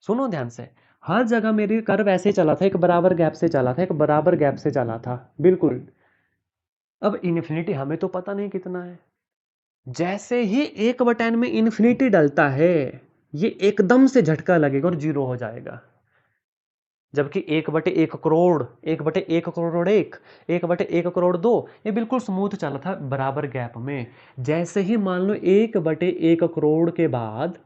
सुनो ध्यान से, हर जगह मेरी कर्व ऐसे चला था, एक बराबर गैप से चला था, एक बराबर गैप से चला था, बिल्कुल। अब इन्फिनिटी हमें तो पता नहीं कितना है। जैसे ही 1/n में इन्फिनिटी डलता है, ये एकदम से झटका लगेगा और 0 हो जाएगा। जबकि 1/1 करोड़, 1/1 करोड़ 1, 1/1 करोड़ 2, ये बिल्कुल स्मूथ चला था बराबर गैप में। जैसे ही मान लो 1/1 करोड़ के बाद,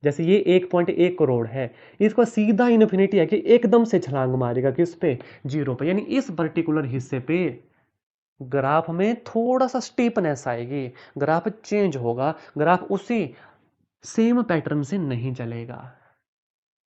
जैसे ये 1.1 करोड़ है, इसको सीधा इन्फिनिटी है कि एकदम से छलांग मारेगा किस पे? 0 पे। यानी इस पर्टिकुलर हिस्से पे ग्राफ में थोड़ा सा स्टीपनेस आएगी, ग्राफ चेंज होगा, ग्राफ उसी सेम पैटर्न से नहीं चलेगा।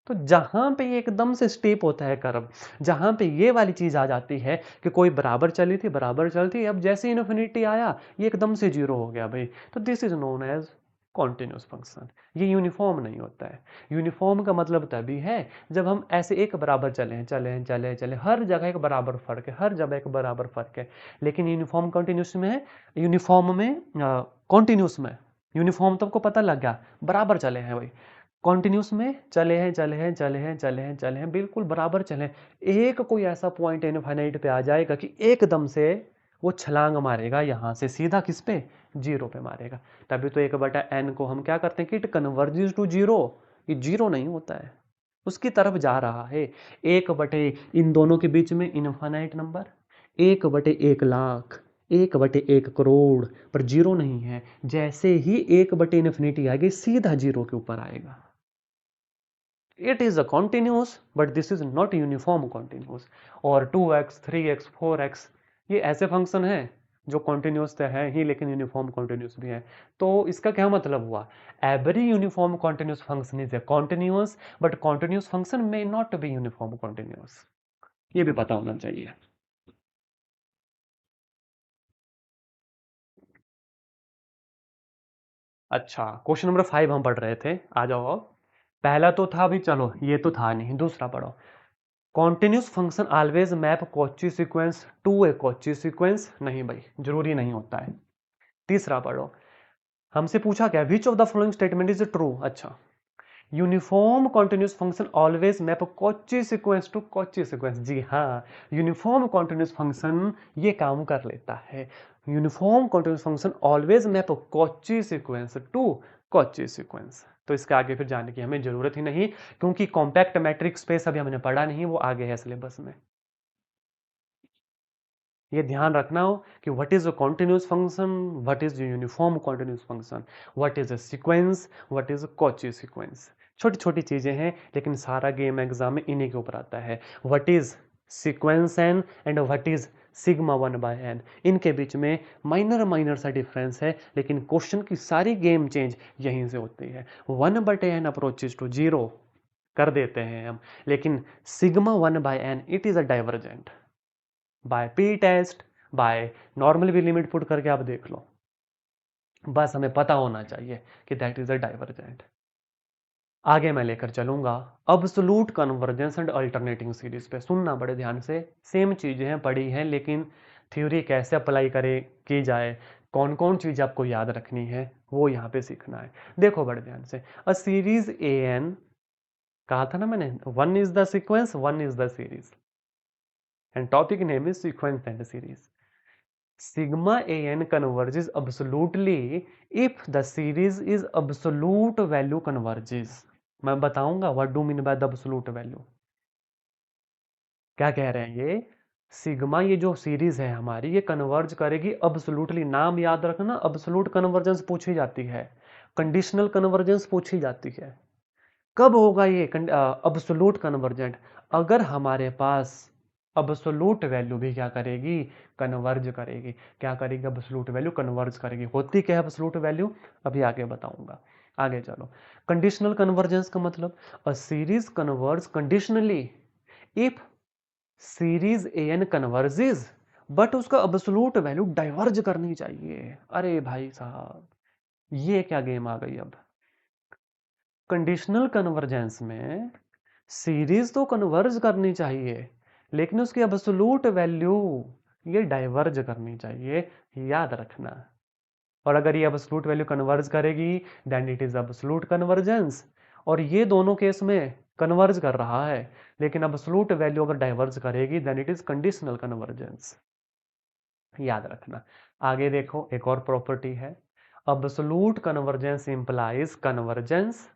तो जहां पे ये एकदम से स्टेप होता है कर्व, जहां पे ये वाली चीज आ जाती है कि कोई बराबर चली थी, बराबर चलती, अब जैसे इन्फिनिटी आया ये एकदम से 0 हो गया भाई, तो this is known as continuous function. ये यूनिफॉर्म नहीं होता है। यूनिफॉर्म का मतलब तभी है जब हम ऐसे एक बराबर चले चले चले चले, हर जगह एक बराबर फर्क है, हर जगह एक बराबर फर्क है। लेकिन यूनिफॉर्म कॉन्टिन्यूस में है, यूनिफॉर्म में कॉन्टिन्यूस में, यूनिफॉर्म तो आपको पता लग गया, बराबर चले हैं भाई। कॉन्टिन्यूस में चले हैं चले हैं चले हैं चले हैं चले हैं, बिल्कुल बराबर चले। एक कोई ऐसा पॉइंट इनफाइनाइट पे आ जाएगा कि एकदम से वो छलांग मारेगा, यहां से सीधा किस पे? 0 पे मारेगा। तभी तो 1/n को हम क्या करते हैं कि इट कन्वर्जेस टू 0। ये 0 नहीं होता है, उसकी तरफ जा रहा है। 1/, इन दोनों के बीच में इनफाइनाइट नंबर, 1/1 लाख, 1/1 करोड़, पर 0 नहीं है। जैसे ही 1/∞ आएगी सीधा 0 के ऊपर आएगा। It is a continuous, but this is not uniform continuous। और 2x, 3x, 4x, ये ऐसे फंक्शन हैं जो कॉन्टिन्यूस तो है ही लेकिन यूनिफॉर्म कॉन्टिन्यूस भी है। तो इसका क्या मतलब हुआ? Every uniform continuous function is a continuous, but continuous function may not be uniform continuous. ये भी पता होना चाहिए। अच्छा, क्वेश्चन नंबर 5 हम पढ़ रहे थे, आ जाओ अब। पहला तो था भी, चलो ये तो था नहीं, दूसरा पढ़ो। Continuous function always map Cauchy sequence to a Cauchy sequence. नहीं भाई, जरूरी नहीं होता है। तीसरा पढ़ो, हमसे पूछा क्या, which of the following statement is true. अच्छा, uniform continuous function always map Cauchy sequence to Cauchy sequence. जी हाँ, यूनिफॉर्म कॉन्टिन्यूस फंक्शन ये काम कर लेता है। Uniform continuous function always map Cauchy sequence to Cauchy sequence. तो इसके आगे फिर जाने की हमें जरूरत ही नहीं, क्योंकि कॉम्पैक्ट मैट्रिक्स स्पेस अभी हमने पढ़ा नहीं, वो आगे है सिलेबस में। ये ध्यान रखना हो कि what is a continuous function, what is uniform continuous function, what is a sequence, what is a Cauchy sequence. छोटी छोटी चीजें हैं, लेकिन सारा गेम एग्जाम में इन्हीं के ऊपर आता है। What is sequence n and what is sigma one by n, इनके बीच में माइनर माइनर सा डिफरेंस है, लेकिन क्वेश्चन की सारी गेम चेंज यहीं से होती है। वन बटे एन अप्रोचेज टू जीरो कर देते हैं हम, लेकिन sigma one by n it is a divergent by p test, by normal भी लिमिट पुट करके आप देख लो, बस हमें पता होना चाहिए कि दैट इज अ डाइवर्जेंट। आगे मैं लेकर चलूंगा absolute convergence and alternating series पे, सुनना बड़े ध्यान से। सेम चीजें हैं, पढ़ी हैं, लेकिन थ्योरी कैसे अप्लाई करे की जाए, कौन कौन चीज आपको याद रखनी है, वो यहाँ पे सीखना है। देखो बड़े ध्यान से, अ सीरीज ए एन, कहा था ना मैंने, one is the sequence, one is the series, and topic name is sequence and series. sigma an converges absolutely if the series is absolute value converges। मैं बताऊंगा what do mean by the absolute value, क्या कह रहे हैं ये। Sigma, ये जो series है हमारी, ये कन्वर्ज करेगी अब्सोल्युटली। नाम याद रखना, अब्सोल्यूट कन्वर्जेंस पूछी जाती है, कंडीशनल कन्वर्जेंस पूछी जाती है। कब होगा ये अब्सोल्यूट कन्वर्जेंट? अगर हमारे पास अब्सोल्यूट वैल्यू भी क्या करेगी, कन्वर्ज करेगी। क्या करेगी? अब्सोल्यूट वैल्यू कन्वर्ज करेगी। होती क्या है अब्सोल्यूट वैल्यू, अभी आगे बताऊंगा। आगे चलो, कंडीशनल कन्वर्जेंस का मतलब, a series converge conditionally if series a n converges, but उसका अब्सोल्यूट वैल्यू डाइवर्ज करनी चाहिए। अरे भाई साहब, ये क्या गेम आ गई अब। कंडीशनल कन्वर्जेंस में सीरीज तो कन्वर्ज करनी चाहिए, लेकिन उसकी अब्सोल्यूट वैल्यू ये डाइवर्ज करनी चाहिए, याद रखना। और अगर ये अब्सोल्यूट वैल्यू कन्वर्ज करेगी then it is absolute convergence, और ये दोनों केस में कन्वर्ज कर रहा है, लेकिन अब्सोल्यूट वैल्यू अगर डाइवर्ज करेगी then it is conditional convergence, याद रखना। आगे देखो, एक और प्रॉपर्टी है, अब्सोल्यूट कन्वर्जेंस इंप्लाइज कन्वर्जेंस।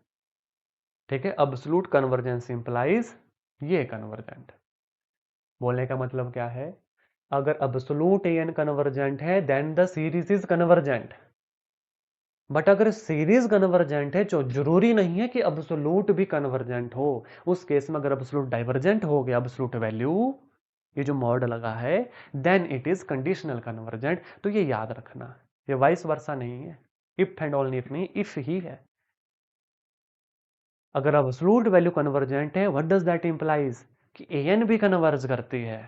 ठीक है, अब्सोल्यूट कन्वर्जेंस इंप्लाइज ये कन्वर्जेंट। बोलने का मतलब क्या है, अगर अब्सोल्यूट एन कन्वर्जेंट है then the series is convergent, but अगर सीरीज कन्वर्जेंट है तो जरूरी नहीं है कि अब्सोल्यूट भी कन्वर्जेंट हो। उस केस में अगर अब्सोल्यूट डाइवर्जेंट हो गया अब्सोल्यूट वैल्यू, ये जो मॉड लगा है, then it is conditional convergent. तो ये याद रखना, ये वाइस वर्सा नहीं है, इफ एंड ओनली इफ नहीं, इफ ही है। अगर अब्सोल्यूट वैल्यू कन्वर्जेंट है, व्हाट डज दैट इंप्लाइज कि एन भी कन्वर्ज करती है।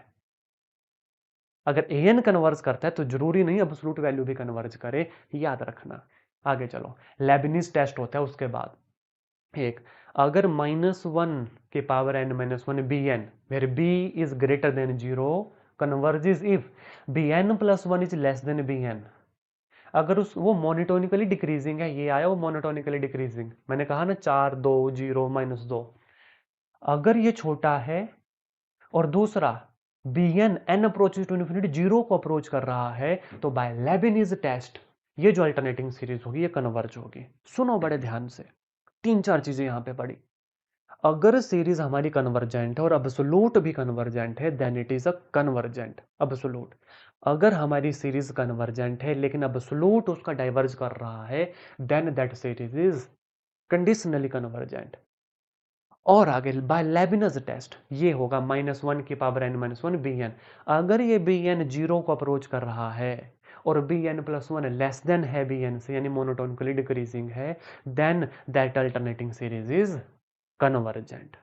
अगर एन कन्वर्ज करता है तो जरूरी नहीं अब्सोल्यूट वैल्यू भी कन्वर्ज करे, याद रखना। आगे चलो, लेबनिज टेस्ट होता है उसके बाद एक, अगर -1 के power n -1 bn where b is greater than 0 converges if bn plus 1 is less than bn। अगर उस वो मोनोटोनिकली डिक्रीजिंग है, ये आया वो मोनोटोनिकली डिक्रीजिंग, मैंने कहा ना 4 2 0 -2, अगर ये छोटा है और दूसरा bn n approaches to infinity 0 को अप्रोच कर रहा है, तो बाय लेबनिज टेस्ट ये जो अल्टरनेटिंग सीरीज होगी ये कन्वर्ज होगी। सुनो बड़े ध्यान से, तीन चार चीजें यहां पे पड़ी। अगर सीरीज हमारी कन्वर्जेंट है और अब्सोल्यूट भी कन्वर्जेंट है then it is a convergent absolute. अगर हमारी सीरीज कन्वर्जेंट है लेकिन अब्सोल्यूट उसका डाइवर्ज कर रहा है, then that series is conditionally convergent. और आगे बाय लेबिनस टेस्ट ये होगा -1 की पावर n -1 bn। अगर ये bn 0 को अप्रोच कर रहा है और bn प्लस 1 लेस देन है bn से, यानी मोनोटोनिकली डिक्रीजिंग है, then that alternating series is convergent.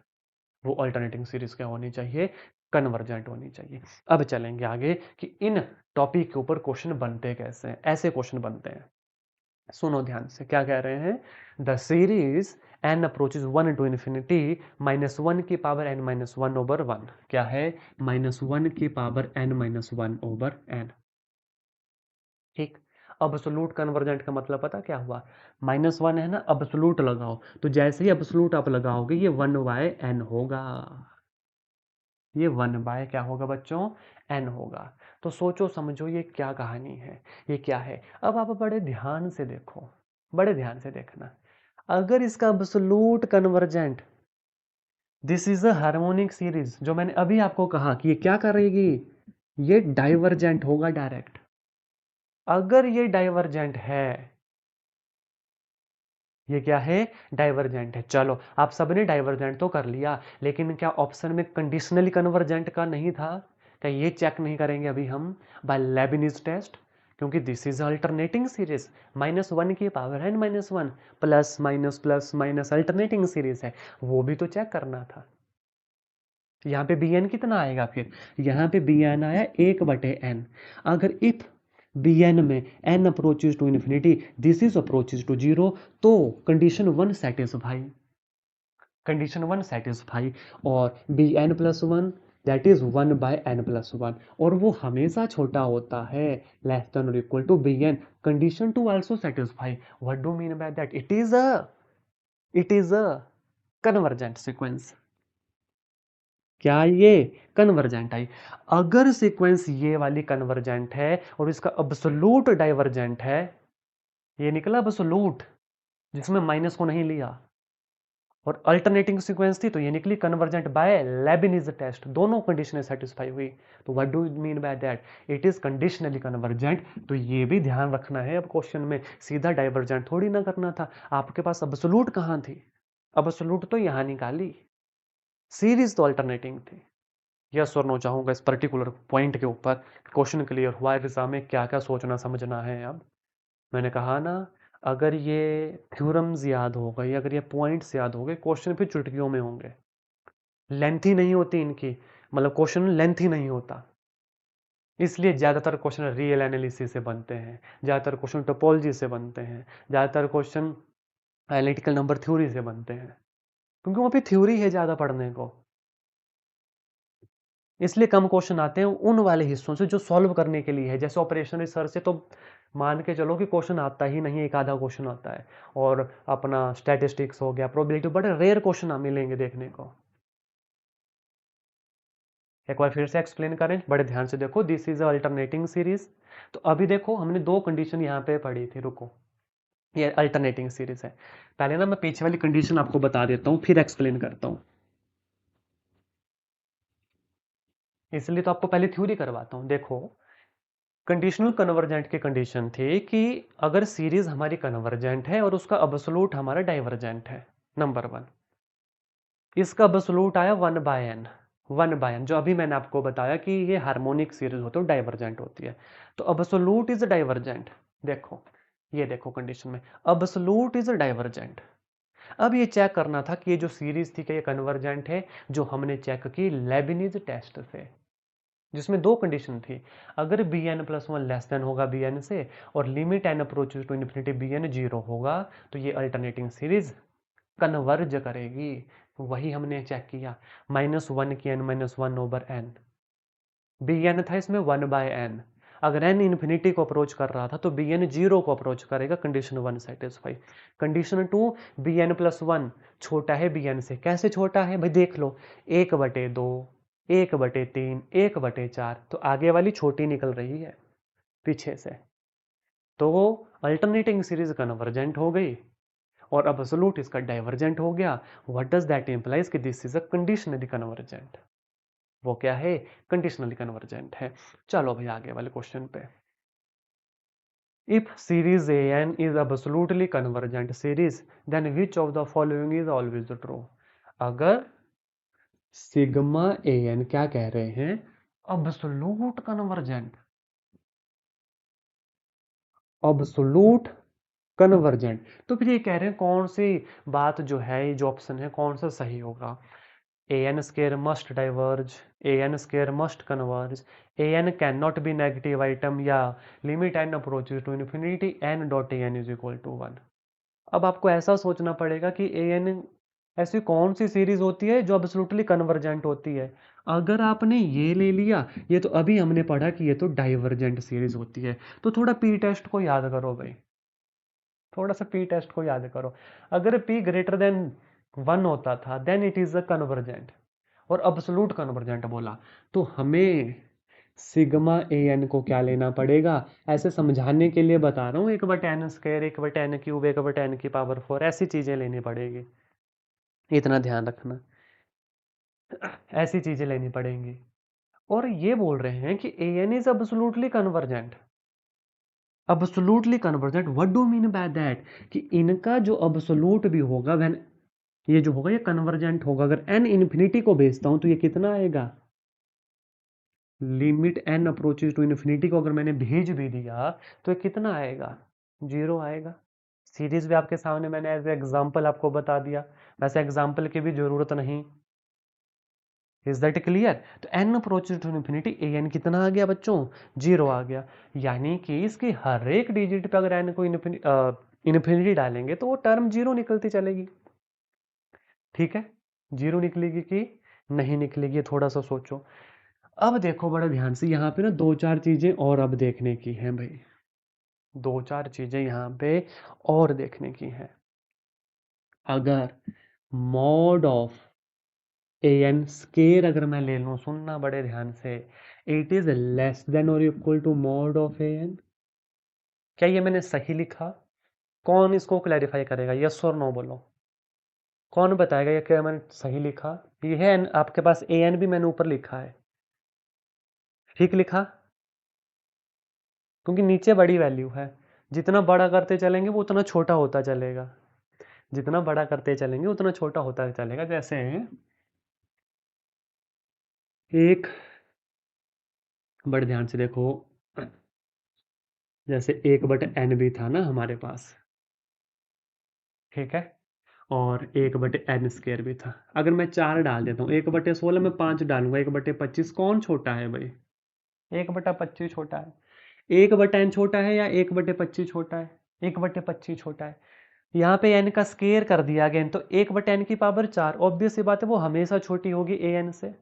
वो अल्टरनेटिंग सीरीज क्या होनी चाहिए, कन्वर्जेंट होनी चाहिए। अब चलेंगे आगे कि इन टॉपिक के ऊपर क्वेश्चन बनते कैसे हैं। ऐसे क्वेश्चन बनते हैं, सुनो ध्यान से, क्या कह रहे हैं, the series n approaches 1 to infinity -1 की पावर n -1 ओवर 1, क्या है, -1 की पावर n -1 ओवर n। ठीक, अब्सोल्यूट कन्वर्जेंट का मतलब पता क्या हुआ, -1 है ना, अब्सोल्यूट लगाओ, तो जैसे ही अब्सोल्यूट आप लगाओगे ये 1/n होगा, ये 1 क्या होगा बच्चों, n होगा। तो सोचो समझो ये क्या कहानी है, ये क्या है। अब आप बड़े ध्यान से देखो, बड़े ध्यान से देखना, अगर इसका absolute convergent, this is a harmonic series, जो मैंने अभी आपको कहा कि ये क्या करेगी, ये डाइवर्जेंट होगा डायरेक्ट। अगर ये डाइवर्जेंट है, ये क्या है, डाइवर्जेंट है। चलो आप सबने डाइवर्जेंट तो कर लिया, लेकिन क्या ऑप्शन में कंडीशनली कन्वर्जेंट का नहीं था? क्या ये चेक नहीं करेंगे अभी हम बाय लेबनिज टेस्ट? क्योंकि दिस इज अल्टरनेटिंग सीरीज, -1 की power n -1, plus minus alternating series है, वो भी तो चेक करना था। यहाँ पे bn कितना आएगा फिर? यहाँ पे bn आया 1/n। अगर इफ bn में n approaches to infinity, this is approaches to zero, तो कंडीशन वन सेटिस्फाई और bn+1 दैट इज 1/n+1, और वो हमेशा छोटा होता है, लेस देन और equal to bn। Condition two also satisfy, what do mean by that? It is a convergent sequence. क्या ये कन्वर्जेंट आई? अगर सीक्वेंस ये वाली कन्वर्जेंट है और इसका अब्सोलूट डाइवर्जेंट है, ये निकला अब्सोलूट जिसमें माइनस को नहीं लिया, और अल्टरनेटिंग सीक्वेंस थी तो ये निकली कन्वर्जेंट बाय लेबनिज टेस्ट, दोनों कंडीशनें सेटिस्फाई हुई। तो what do mean by that? It is conditionally convergent. तो ये भी ध्यान रखना है अब क्वेश्चन में, सीधा डाइवर्जेंट थोड़ी ना करना था। आपके पास अब्सोलूट कहाँ थी? अब्सोलूट तो यहां निकाली, सीरीज तो अल्टरनेटिंग थी। यस और नो चाहूंगा इस पर्टिकुलर पॉइंट के ऊपर। क्वेश्चन क्लियर हुआ है? एग्जाम में क्या क्या सोचना समझना है अब? मैंने कहा ना, अगर ये थ्योरम्स याद हो गए, अगर ये पॉइंट्स याद हो गए, क्वेश्चन फिर चुटकियों में होंगे। लेंथी नहीं होती इनकी, मतलब क्वेश्चन लेंथी नहीं होता, इसलिए ज़्यादातर क्वेश्चन रियल एनालिसिस से बनते हैं, ज़्यादातर क्वेश्चन टोपोलॉजी से बनते हैं, ज़्यादातर क्वेश्चन एनालिटिकल नंबर थ्योरी से बनते हैं, क्योंकि वहाँ पे थ्योरी है ज़्यादा पढ़ने को। इसलिए कम क्वेश्चन आते हैं उन वाले हिस्सों से जो सॉल्व करने के लिए है। जैसे ऑपरेशन रिसर्च से तो मान के चलो कि क्वेश्चन आता ही नहीं, एक आधा क्वेश्चन आता है। और अपना स्टैटिस्टिक्स हो गया, प्रोबेबिलिटी, बड़े रेयर क्वेश्चन मिलेंगे देखने को। एक बार फिर से एक्सप्लेन करें, बड़े ध्यान से देखो। This is alternating series. तो अभी देखो हमने दो कंडीशन यहाँ पे पढ़ी थी, रुको, ये अल्टरनेटिंग सीरीज है। पहले ना मैं पीछे वाली कंडीशन आपको बता देता हूँ, फिर एक्सप्लेन करता हूँ, इसलिए तो आपको पहले थ्योरी करवाता हूँ। देखो, कंडीशनल कन्वर्जेंट की कंडीशन थी कि अगर सीरीज हमारी कन्वर्जेंट है और उसका अब्सोलूट हमारा डाइवर्जेंट है, नंबर वन। इसका अब्सोलूट आया 1/n, 1/n, जो अभी मैंने आपको बताया कि ये हार्मोनिक सीरीज होती है, डाइवर्जेंट होती है। तो अब्सोलूट इज डाइवर्जेंट। देखो, ये देखो कंडीशन में अब्सोलूट इज डाइवर्जेंट। अब ये चेक करना था कि ये जो सीरीज थी, क्या ये कन्वर्जेंट है, जो हमने चेक की लेबनिज टेस्ट से, जिसमें दो कंडीशन थी। अगर bn+1 लेस देन होगा bn से, और limit n approaches to infinity bn 0 होगा, तो ये अल्टरनेटिंग सीरीज कन्वर्ज करेगी। वही हमने चेक किया, -1 की n-1/n, bn था इसमें 1/n। अगर n इन्फिनिटी को अप्रोच कर रहा था तो bn 0 को अप्रोच करेगा, condition one satisfy. Condition two, bn+1 छोटा है bn से। कैसे छोटा है भाई? देख लो, 1/2, 1/3, 1/4, तो आगे वाली छोटी निकल रही है पीछे से, तो वो अल्टरनेटिंग सीरीज कन्वर्जेंट हो गई और अब्सोलूट इसका डाइवर्जेंट हो गया। व्हाट डज दैट इंप्लाइज कि this is a conditionally convergent. वो क्या है? कंडीशनली कन्वर्जेंट है। चलो भाई आगे वाले क्वेश्चन पे। If series a n is absolutely convergent series, then which of the following is always true? अगर सिग्मा ए एन क्या कह रहे हैं, अब्सोल्यूट कन्वर्जेंट, अब्सोल्यूट कन्वर्जेंट, तो फिर ये कह रहे हैं कौन सी बात जो है, ये जो ऑप्शन है कौन सा सही होगा? A n square must diverge, A n square must converge, A n can not be negative item, या limit n approaches to infinity n dot A n is equal to 1। अब आपको ऐसा सोचना पड़ेगा कि ए एन ऐसी कौन सी सीरीज होती है जो एब्सोल्युटली कन्वर्जेंट होती है। अगर आपने ये ले लिया, ये तो अभी हमने पढ़ा कि ये तो डाइवर्जेंट सीरीज होती है, तो थोड़ा पी टेस्ट को याद करो भाई, थोड़ा सा पी टेस्ट को याद करो। अगर p ग्रेटर देन 1 होता था, then it is a convergent, और अब्सोल्यूट कन्वर्जेंट बोला, तो हमें सिग्मा ए एन को क्या लेना पड़ेगा? ऐसे समझाने के लिए बता रहा हूँ, 1/n², 1/n³, 1/n⁴ ऐसी चीजें लेनी पड़ेगी, इतना ध्यान रखना, ऐसी चीजें लेनी पड़ेंगी। और ये बोल रहे हैं कि A n is absolutely convergent. Absolutely convergent, what do mean by that, कि इनका जो अब्सोल्यूट भी होगा व्हेन, ये जो होगा ये कन्वर्जेंट होगा। अगर n इन्फिनिटी को भेजता हूं तो ये कितना आएगा, limit n approaches to infinity को अगर मैंने भेज भी दिया तो ये कितना आएगा, 0 आएगा। सीरीज भी आपके सामने मैंने एज एग्जाम्पल आपको बता दिया, वैसे एग्जाम्पल की भी जरूरत नहीं। Is that clear? तो n approaches to infinity, a n कितना आ गया बच्चों, 0 आ गया। यानी कि इसकी हर एक डिजिट पे अगर n को इन्फिनिटी डालेंगे तो वो टर्म 0 निकलती चलेगी। ठीक है, 0 निकलेगी कि नहीं निकलेगी, थोड़ा सा सोचो। अब देखो बड़े ध्यान से, यहाँ पे ना दो चार चीजें और अब देखने की हैं भाई, दो चार चीजें यहाँ पे और देखने की हैं। अगर mod of a n square अगर मैं ले लूं, सुनना बड़े ध्यान से, इट इज लेस देन और equal to mod of a n, क्या ये मैंने सही लिखा? कौन इसको क्लैरिफाई करेगा, यस और नो बोलो, कौन बताएगा ये क्या मैंने सही लिखा? ये है आपके पास ए एन भी मैंने ऊपर लिखा है, ठीक लिखा? क्योंकि नीचे बड़ी वैल्यू है, जितना बड़ा करते चलेंगे वो उतना छोटा होता चलेगा, जितना बड़ा करते चलेंगे उतना छोटा होता चलेगा। जैसे एक, बड़े ध्यान से देखो, जैसे 1/n भी था ना हमारे पास, ठीक है, और 1/n² भी था। अगर मैं 4 डाल देता हूँ, 1/16 में 5 डालूंगा, 1/25 कौन छोटा है भाई, 1/25 छोटा है। 1/n छोटा है या 1/25 छोटा है, 1/25 छोटा है। यहाँ पे n का स्केयर कर दिया अगेन, तो 1/n⁴, ऑब्वियस सी बात है वो हमेशा छोटी होगी an से।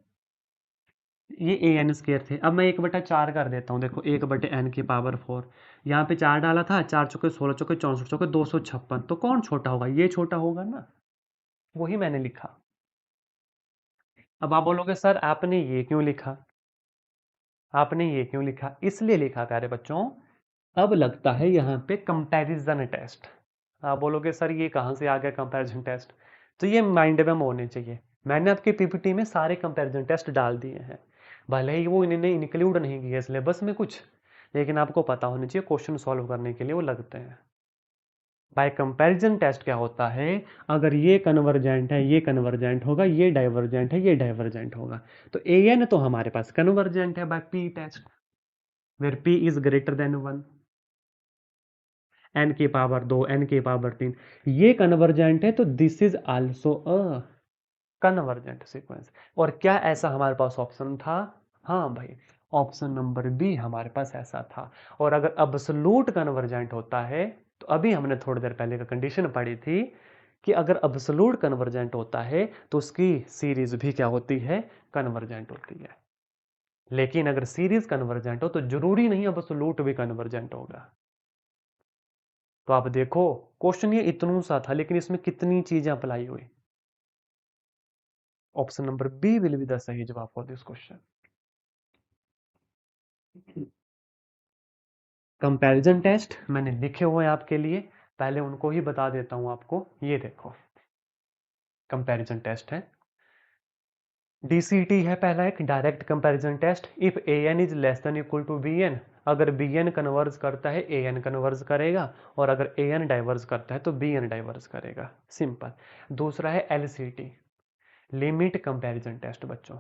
ये an² थे, अब मैं 1/4 कर देता हूँ, देखो 1/n⁴, यहाँ पे 4 डाला था, 4 चौके 16, चौके 64, चौके 256, तो कौन छोटा होगा, ये छोटा होगा ना, वही मैंने लिखा। अब आप बोलोगे सर आपने ये क्यों लिखा, आपने ये क्यों लिखा? इसलिए लिखा प्यारे बच्चों, अब लगता है यहाँ पे कंपैरिजन टेस्ट। आप बोलोगे सर ये कहाँ से आ गया कंपैरिजन टेस्ट, तो ये माइंड में होने चाहिए। मैंने आपके पीपीटी में सारे कंपैरिजन टेस्ट डाल दिए हैं, भले ही वो इन्होंने इंक्लूड नहीं किए सिलेबस में कुछ, लेकिन आपको पता होना चाहिए क्वेश्चन सॉल्व करने के लिए वो लगते हैं। बाय कंपैरिजन टेस्ट क्या होता है, अगर ये कन्वर्जेंट है, ये कन्वर्जेंट होगा, ये डाइवर्जेंट है, ये डाइवर्जेंट होगा, तो ए एन तो हमारे पास कन्वर्जेंट है by p test, where p is greater than 1, n⁴ 2, n⁴3, ये कन्वर्जेंट है, तो this is also a convergent sequence. और क्या ऐसा हमारे पास ऑप्शन था? हाँ भाई, ऑप्शन नंबर बी हमारे पास ऐसा था। और अगर अब्सोल्यूट कन्वर्जेंट होता है, तो अभी हमने थोड़ी देर पहले का कंडीशन पढ़ी थी कि अगर अब्सोल्यूट कन्वर्जेंट होता है तो उसकी सीरीज भी क्या होती है, कन्वर्जेंट होती है। लेकिन अगर सीरीज कन्वर्जेंट हो तो जरूरी नहीं अब्सोल्यूट भी कन्वर्जेंट होगा। तो आप देखो, क्वेश्चन ये इतना सा था लेकिन इसमें कितनी चीजें अप्लाई हुई। Option number B will be the सही जवाब for this question. Comparison test मैंने लिखे हुए हैं आपके लिए, पहले उनको ही बता देता हूं आपको। ये देखो कंपैरिजन टेस्ट है, डीसीटी है पहला, एक direct comparison test. If a n is less than equal to b n, अगर बी एन कन्वर्ज करता है ए एन कन्वर्ज करेगा, और अगर ए एन डाइवर्स करता है तो बी एन डाइवर्स करेगा, सिंपल। दूसरा है एलसीटी, लिमिट कंपैरिजन टेस्ट बच्चों।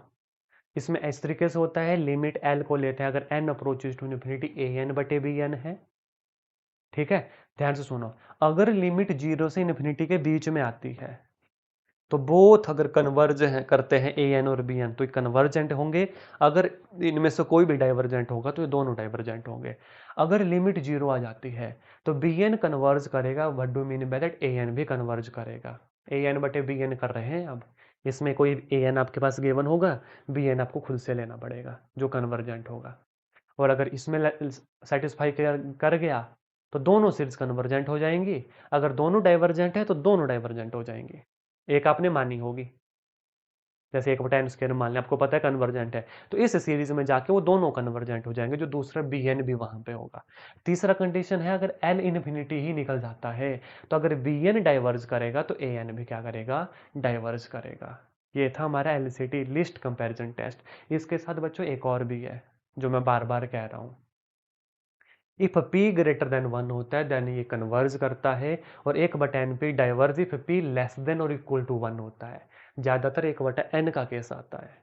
इसमें इस तरीके से होता है, लिमिट एल को लेते हैं, अगर n approaches to infinity a n बटे बी एन है, ठीक है, ध्यान से सुनो। अगर लिमिट 0 से इन्फिनिटी के बीच में आती है, तो बोथ अगर कन्वर्ज हैं करते हैं ए एन और बी एन तो ये कन्वर्जेंट होंगे। अगर इनमें से कोई भी डाइवर्जेंट होगा तो ये दोनों डाइवर्जेंट होंगे। अगर लिमिट 0 आ जाती है तो बी एन कन्वर्ज करेगा, what do mean by that, a n भी कन्वर्ज करेगा। ए एन बटे बी एन कर रहे हैं अब, इसमें कोई ए एन आपके पास गिवन होगा, बी एन आपको खुद से लेना पड़ेगा जो कन्वर्जेंट होगा। और अगर इसमें सेटिस्फाई कर गया तो दोनों सीरीज कन्वर्जेंट हो जाएंगी, अगर दोनों डाइवर्जेंट है तो दोनों डाइवर्जेंट हो जाएंगी। एक आपने मानी होगी, जैसे 1/n² मान लें, आपको पता है कन्वर्जेंट है, तो इस सीरीज में जाके वो दोनों कन्वर्जेंट हो जाएंगे, जो दूसरा बी एन भी वहां पे होगा। तीसरा कंडीशन है, अगर एल इन्फिनिटी ही निकल जाता है, तो अगर बी एन डाइवर्ज करेगा तो ए एन भी क्या करेगा, डाइवर्ज करेगा। ये था हमारा एलसीटी लिस्ट कंपैरिजन टेस्ट। इसके साथ बच्चों एक और भी है जो मैं बार बार कह रहा हूँ, इफ पी ग्रेटर देन 1 होता है देन ये कन्वर्ज करता है, और 1/n पे diverge if P less than और इक्वल टू 1 होता है। ज्यादातर 1/n का केस आता है,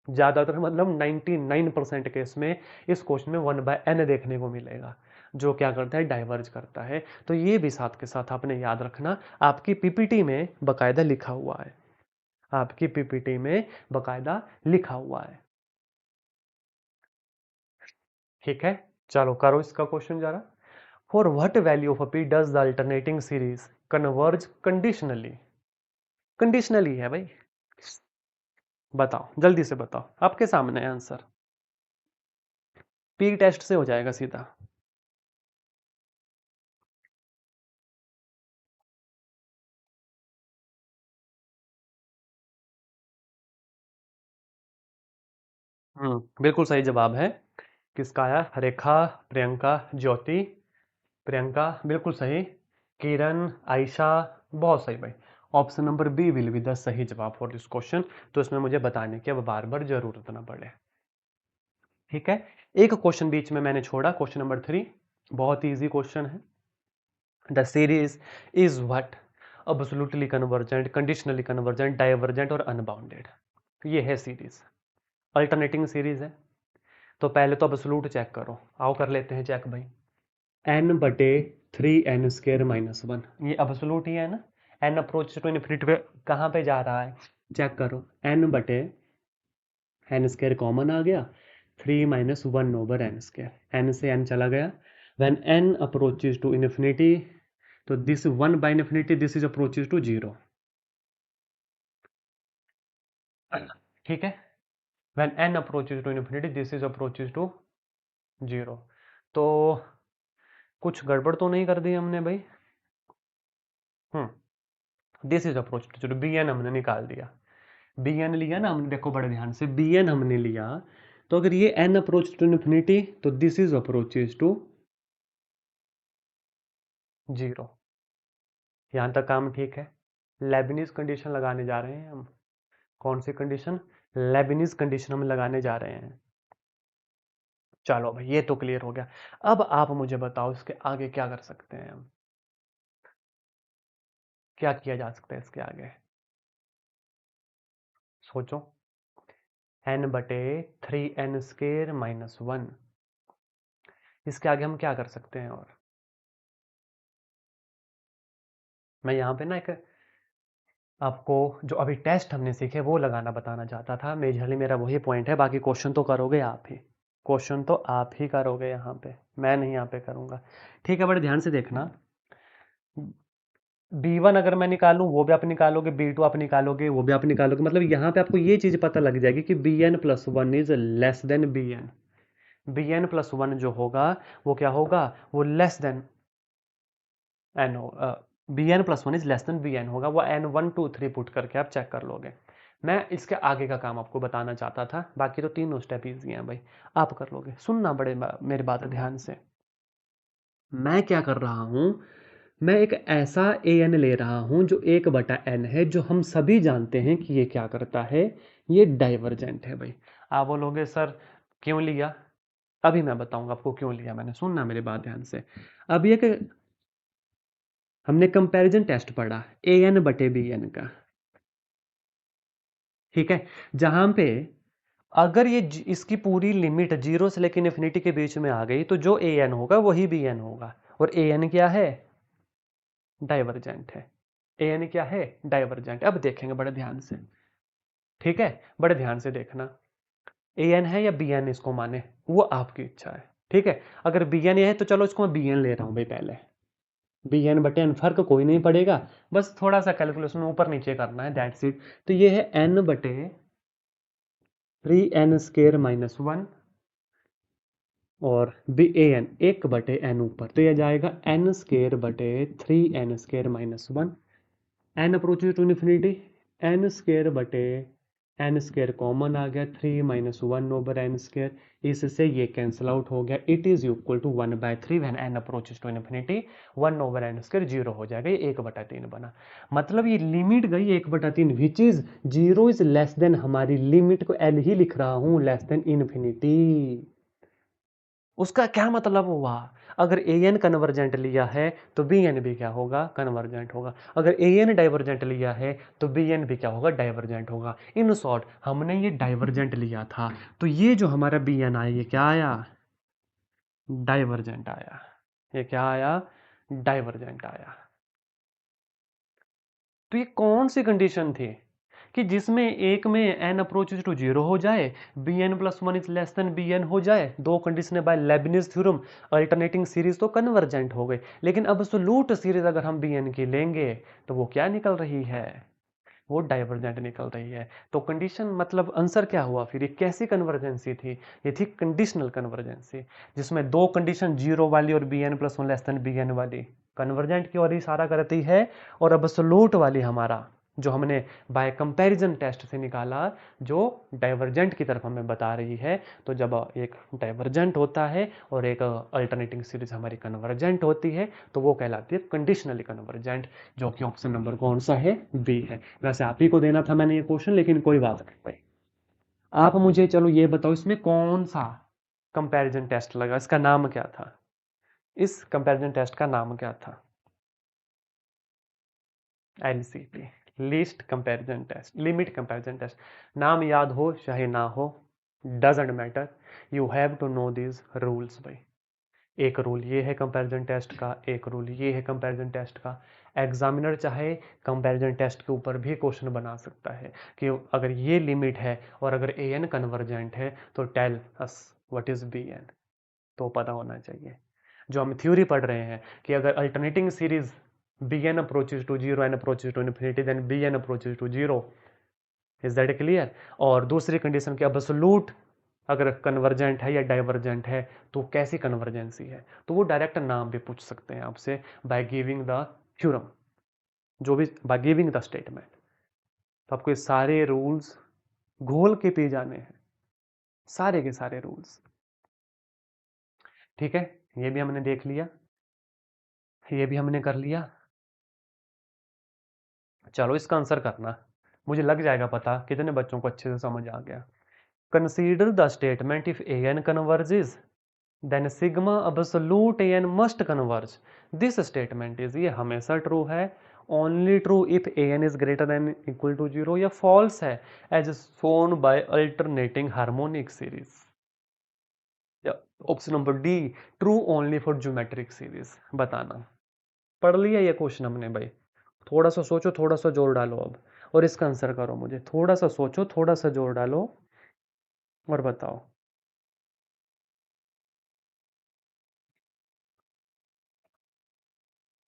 ज्यादातर मतलब 99% केस में इस क्वेश्चन में 1/n देखने को मिलेगा, जो क्या करता है, डाइवर्ज करता है। तो ये भी साथ के साथ आपने याद रखना, आपकी पीपीटी में बकायदा लिखा हुआ है, आपकी पीपीटी में बकायदा लिखा हुआ है। ठीक है, चलो करो इसका क्वेश्चन जरा। For what value of P does the alternating series converge conditionally? Conditionally है भाई, बताओ जल्दी से बताओ, आपके सामने है आंसर, पी टेस्ट से हो जाएगा सीधा। बिल्कुल सही जवाब है। किसका आया? रेखा, प्रियंका, ज्योति, प्रियंका बिल्कुल सही, किरण, आयशा, बहुत सही भाई। Option number B will be the सही जवाब फॉर दिस क्वेश्चन। तो इसमें मुझे बताने की अब बार बार जरूरत ना पड़े। ठीक है, एक क्वेश्चन बीच में मैंने छोड़ा, क्वेश्चन नंबर 3, बहुत इजी क्वेश्चन है। The series is what? Absolutely convergent, conditionally convergent, divergent और अनबाउंडेड। ये है सीरीज, अल्टरनेटिंग सीरीज है। तो पहले तो अब्सोल्यूट चेक करो, आओ कर लेते हैं चेक भाई। n/3n² - 1, ये अब्सोल्यूट ही है ना। n अप्रोच टू इन्फिनिटी पे कहाँ पे जा रहा है, चेक करो। n/n² कॉमन आ गया, 3 - 1/n², n से n चला गया। when n approaches to infinity, तो this 1/∞, this is approaches to 0। ठीक है, when n approaches to infinity, this is approaches to 0। तो कुछ गड़बड़ तो नहीं कर दी हमने भाई? This is approach to 0, bn हमने निकाल दिया, bn लिया ना हमने, देखो बड़े ध्यान से, bn हमने लिया। तो अगर ये n अप्रोच टू इन्फिनिटी, तो दिस इज अप्रोचेज टू 0। यहां तक काम ठीक है। लेबनिज कंडीशन लगाने जा रहे हैं हम। कौन सी कंडीशन? लेबनिज कंडीशन हम लगाने जा रहे हैं। चलो भाई ये तो क्लियर हो गया। अब आप मुझे बताओ इसके आगे क्या कर सकते हैं हम, क्या किया जा सकता है इसके आगे, सोचो। n/3n² - 1, इसके आगे हम क्या कर सकते हैं? और मैं यहाँ पे ना एक आपको जो अभी टेस्ट हमने सीखे वो लगाना बताना चाहता था, मेजरली मेरा वही पॉइंट है। बाकी क्वेश्चन तो करोगे आप ही, क्वेश्चन तो आप ही करोगे यहाँ पे, मैं नहीं यहाँ पे करूँगा। ठीक है, बड़े ध्यान से देखना। B1 अगर मैं निकालूं वो भी आप निकालोगे, B2 आप निकालोगे वो भी आप निकालोगे, मतलब यहाँ पे आपको ये चीज़ पता लग जाएगी कि bn+1 is less than bn। bn+1 जो होगा वो क्या होगा, वो लेस देन n हो, bn+1 is less than bn होगा, वो n1 2 3 पुट करके आप चेक कर लोगे। मैं इसके आगे का काम आपको बताना चाहता था, बाकी तो तीनों स्टेप इजी हैं भाई, आप कर लोगे। सुनना बड़े मेरी बात ध्यान से, मैं क्या कर रहा हूँ, मैं एक ऐसा an ले रहा हूँ जो 1/n है, जो हम सभी जानते हैं कि ये क्या करता है, ये डाइवर्जेंट है भाई। आप बोलोगे सर क्यों लिया, अभी मैं बताऊंगा आपको क्यों लिया मैंने, सुनना मेरी बात ध्यान से। अब ये हमने कंपैरिजन टेस्ट पढ़ा an/bn का, ठीक है, जहां पे अगर ये इसकी पूरी लिमिट 0 से लेकर इन्फिनिटी के बीच में आ गई, तो जो an होगा वही bn होगा, और an क्या है, डाइवर्जेंट है। an क्या है, डाइवर्जेंट। अब देखेंगे बड़े ध्यान से, ठीक है, बड़े ध्यान से देखना, an है या bn इसको माने, वो आपकी इच्छा है। ठीक है, अगर bn है तो चलो इसको मैं bn ले रहा हूं भाई, पहले bn/n, फर्क कोई नहीं पड़ेगा, बस थोड़ा सा कैलकुलेशन ऊपर नीचे करना है, दैट्स इट। तो ये है n/3n² - 1, और an 1/n ऊपर, तो यह जाएगा n²/3n² - 1। n approaches to infinity, n² common आ गया, 3 - 1/n², इससे ये कैंसिल आउट हो गया। It is equal to 1/3 when n approaches to infinity, 1/n² 0 हो जाएगा, ये 1/3 बना। मतलब ये लिमिट गई 1/3, which is 0 is less then, हमारी लिमिट को l ही लिख रहा हूं, लेस देन इन्फिनिटी। उसका क्या मतलब हुआ, अगर ए एन कन्वर्जेंट लिया है तो बी एन भी क्या होगा, कन्वर्जेंट होगा। अगर ए एन डाइवर्जेंट लिया है तो बी एन भी क्या होगा, डाइवर्जेंट होगा। इन शॉर्ट हमने ये डाइवर्जेंट लिया था, तो ये जो हमारा बी एन आया ये क्या आया, डाइवर्जेंट आया। ये क्या आया, डाइवर्जेंट आया। तो ये कौन सी कंडीशन थी कि जिसमें एक में एन अप्रोचेज टू जीरो हो जाए, b n plus one is less than b n हो जाए, दो condition by Leibniz theorem, alternating series तो कन्वर्जेंट हो गई। लेकिन अब्सोल्यूट सीरीज अगर हम बी एन की लेंगे तो वो क्या निकल रही है, वो डाइवर्जेंट निकल रही है। तो कंडीशन मतलब आंसर क्या हुआ फिर, ये कैसी कन्वर्जेंसी थी, ये थी कंडीशनल कन्वर्जेंसी, जिसमें दो कंडीशन जीरो वाली और b n plus one less than b n वाली कन्वर्जेंट की ओर इशारा करती है, और अब्सोल्यूट वाली हमारा जो हमने बाय कंपैरिजन टेस्ट से निकाला जो डाइवर्जेंट की तरफ हमें बता रही है। तो जब एक डाइवर्जेंट होता है और एक अल्टरनेटिंग सीरीज हमारी कन्वर्जेंट होती है तो वो कहलाती है कंडीशनली कन्वर्जेंट, जो कि ऑप्शन नंबर कौन सा है, बी है। वैसे आप ही को देना था मैंने ये क्वेश्चन, लेकिन कोई बात नहीं भाई। आप मुझे चलो ये बताओ इसमें कौन सा कंपैरिजन टेस्ट लगा, इसका नाम क्या था, इस कंपैरिजन टेस्ट का नाम क्या था, LCT, least comparison test, limit comparison test. नाम याद हो चाहे ना हो, doesn't matter, you have to know this rules भाई। एक रूल ये है कंपैरिजन टेस्ट का, एक रूल ये है कंपैरिजन टेस्ट का। एग्जामिनर चाहे कंपैरिजन टेस्ट के ऊपर भी क्वेश्चन बना सकता है कि अगर ये लिमिट है और अगर ए एन कन्वर्जेंट है तो tell us what is b n, तो पता होना चाहिए। जो हम थ्योरी पढ़ रहे हैं कि अगर alternating series b n approaches to zero n approaches to infinity then b n approaches to zero, is that clear. और दूसरी कंडीशन की अब्सोल्यूट अगर कन्वर्जेंट है या डाइवर्जेंट है तो कैसी कन्वर्जेंसी है, तो वो डायरेक्ट नाम भी पूछ सकते हैं आपसे बाय गिविंग द थ्योरम, जो भी बाय गिविंग द स्टेटमेंट। तो आपको ये सारे रूल्स घोल के पी जाने हैं, सारे के सारे रूल्स। ठीक है, ये भी हमने देख लिया, ये भी हमने कर लिया। चलो इसका आंसर करना, मुझे लग जाएगा पता कितने बच्चों को अच्छे से समझ आ गया। Consider the statement if a n converges then sigma absolute a n must converge. This statement is, ये हमेशा ट्रू है, only true if a n is greater than equal to zero, या फॉल्स है as shown by alternating harmonic series. Option number D, true only for geometric series. बताना, पढ़ लिया ये question हमने भाई, थोड़ा सा सोचो, थोड़ा सा जोर डालो अब, और इसका आंसर करो। मुझे थोड़ा सा सोचो, थोड़ा सा जोर डालो और बताओ।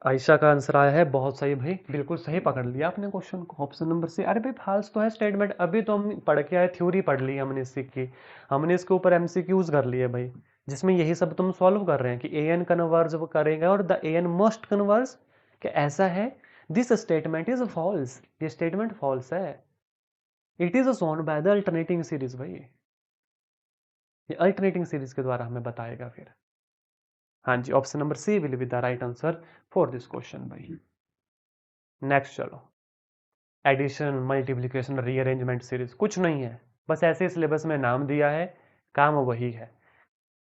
आयशा का आंसर आया है, बहुत सही भाई, बिल्कुल सही पकड़ लिया आपने क्वेश्चन को, ऑप्शन नंबर सी। अरे भाई फाल्स तो है स्टेटमेंट, अभी तो हम पढ़ के आए, थ्योरी पढ़ ली हमने इसी की, हमने इसके ऊपर एमसीक्यूज कर लिए भाई, जिसमें यही सब तुम सॉल्व कर रहे हैं कि ए एन कन्वर्ज करेगा और the a n must converge, कि ऐसा है। दिस स्टेटमेंट इज फॉल्स, ये स्टेटमेंट फॉल्स है, it is shown by the alternating series भाई, ये अल्टरनेटिंग सीरीज के द्वारा हमें बताएगा फिर। हाँ जी, option number C will be the right answer for this question भाई। नेक्स्ट चलो, एडिशन मल्टीप्लिकेशन रीअरेंजमेंट सीरीज कुछ नहीं है, बस ऐसे सिलेबस में नाम दिया है, काम वही है।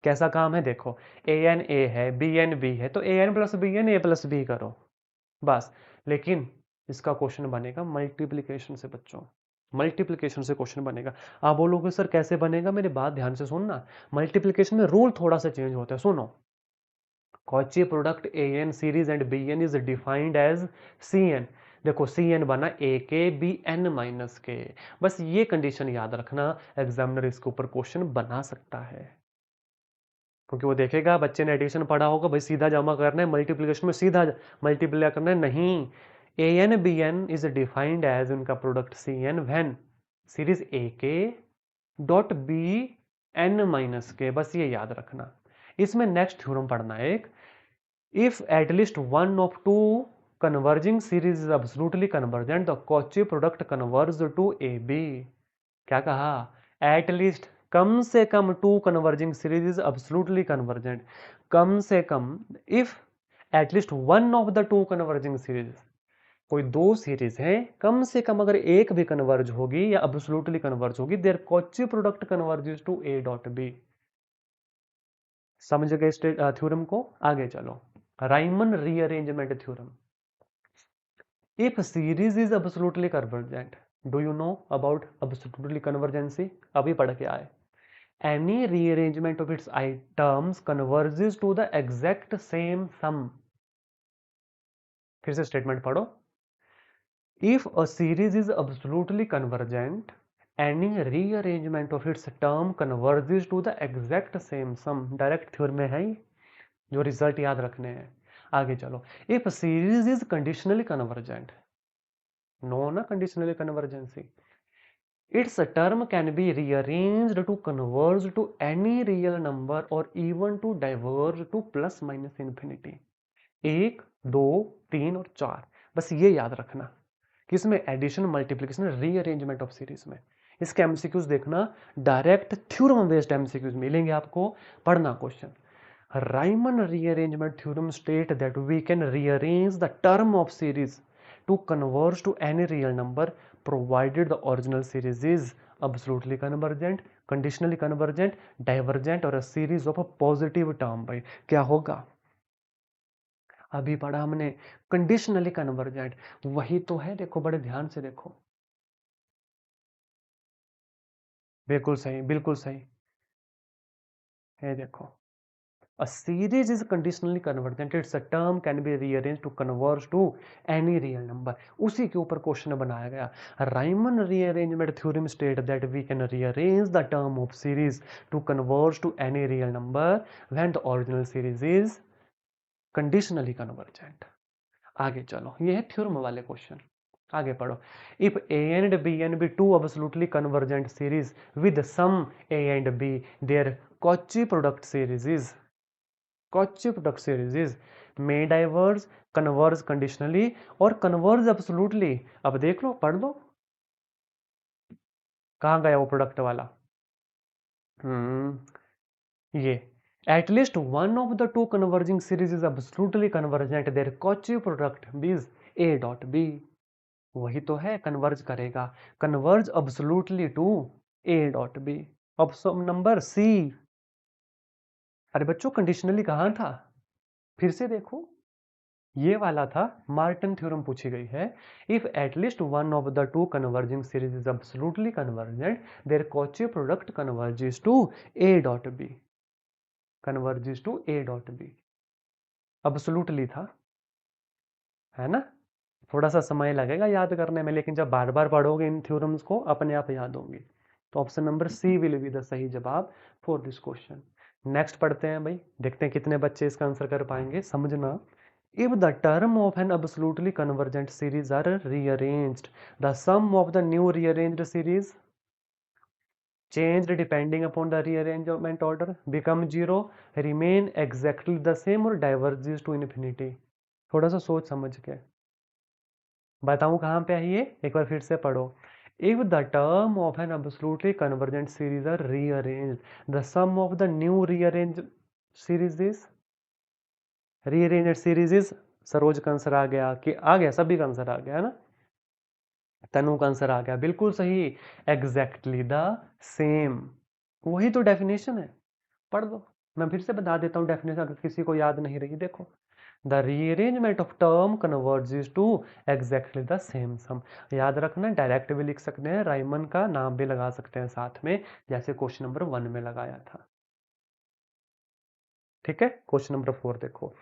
कैसा काम है देखो, ए एन ए है, बी एन बी है, तो A n plus B n A plus B करो बस। लेकिन इसका क्वेश्चन बनेगा मल्टीप्लिकेशन से बच्चों, मल्टीप्लिकेशन से क्वेश्चन बनेगा। आप बोलोगे सर कैसे बनेगा, मेरी बात ध्यान से सुनना। मल्टीप्लिकेशन में रूल थोड़ा सा चेंज होता है, सुनो। Cauchy product a n series and B n is defined as c n. देखो सी एन बना ए के बी एन माइनस के, बस ये कंडीशन याद रखना, एग्जामिनर इसके ऊपर क्वेश्चन बना सकता है, क्योंकि वो देखेगा बच्चे ने एडिशन पढ़ा होगा भाई, सीधा जमा करना है, मल्टीप्लिकेशन में सीधा मल्टीप्लाई करना है, नहीं। A n B n is defined as उनका product C n when series A K dot B n minus के, बस ये याद रखना। इसमें नेक्स्ट थ्योरम पढ़ना है एक, if at least one of two converging series is absolutely convergent, the Cauchy product converges to AB। क्या कहा, at least कम से कम two converging series is absolutely convergent, कम से कम, if at least one of the two converging series, कोई दो सीरीज है, कम से कम अगर एक भी कन्वर्ज होगी या absolutely कन्वर्ज होगी, there Cauchy product converges to A dot B। समझ गए थ्योरम को? आगे चलो, Riemann rearrangement theorem. If series is absolutely convergent, do you know about absolutely convergency? अभी पढ़ के आए। Any rearrangement of its items converges to the exact same sum. फिर से स्टेटमेंट पढ़ो। If a series is absolutely convergent, any rearrangement of its term converges to the exact same sum। Direct theorem में है जो result याद रखने हैं। आगे चलो, if series is conditionally convergent, no ना conditionally convergency, it's term can be rearranged to converge to any real number और even to diverge to plus minus infinity. एक, दो, तीन और चार, बस ये याद रखना किसमें? Addition, multiplication, rearrangement of series में। इसके एमसीक्यूज देखना, डायरेक्ट थ्योरम बेस्ड एमसीक्यूज मिलेंगे आपको, पढ़ना क्वेश्चन। Riemann rearrangement theorem state that we can rearrange the term of series to converge to any real number provided the original series is absolutely convergent, conditionally convergent, divergent और a series of a positive term. भाई क्या होगा? अभी पढ़ा हमने conditionally convergent, वही तो है, देखो बड़े ध्यान से देखो। बिल्कुल सही, बिल्कुल सही है। देखो, a series is conditionally convergent, its a term can be rearranged to converge to any real number। उसी के ऊपर क्वेश्चन बनाया गया। Riemann rearrangement theorem state that we can rearrange the term of series to converge to any real number when the original series is conditionally convergent. आगे चलो, ये है theorem वाले क्वेश्चन। आगे पढ़ो। If a and b and b two absolutely convergent series with sum a and b, there Cauchy product series is, Cauchy product series is may diverge, converge conditionally और converge absolutely. अब देख लो, पढ़ लो, कहां गया वो product वाला? ये at least one of the two converging series is absolutely convergent, their Cauchy product is a dot b। वही तो है, कन्वर्ज करेगा, converge absolutely to a dot b। Option number C. अरे बच्चों, कंडीशनली कहां था? फिर से देखो, ये वाला था, मार्टन थ्योरम पूछी गई है। If at least one of the two converging series is absolutely convergent, there Cauchy product converges to a dot b, converges to a dot b। Absolutely था, है ना? थोड़ा सा समय लगेगा याद करने में, लेकिन जब बार बार पढ़ोगे इन थ्योरम्स को अपने आप याद होंगे। तो option number C will be the सही जवाब फॉर दिस क्वेश्चन। नेक्स्ट पढ़ते हैं भाई, देखते हैं कितने बच्चे इसका आंसर कर पाएंगे। समझना, if the term of an absolutely convergent series are rearranged, the sum of the new rearranged series changed depending upon the rearrangement order become zero, remain exactly the same or diverges to infinity। थोड़ा सा सोच समझ के बताऊं कहां पे है ये, एक बार फिर से पढ़ो। if the term of an absolutely convergent series are rearranged, the sum of the new rearranged series is, rearranged series is, Saroj का आंसर आ गया कि आ गया? सभी का आंसर आ गया है ना? तनु का आंसर आ गया, बिल्कुल सही, एग्जैक्टली द सेम। वही तो डेफिनेशन है, पढ़ लो। मैं फिर से बता देता हूँ डेफिनेशन, अगर किसी को याद नहीं रही। देखो, the rearrangement of term converges to exactly the same sum. याद रखना, डायरेक्ट भी लिख सकते हैं, राइमन का नाम भी लगा सकते हैं साथ में, जैसे क्वेश्चन नंबर 1 में लगाया था। ठीक है, क्वेश्चन नंबर 4 देखो।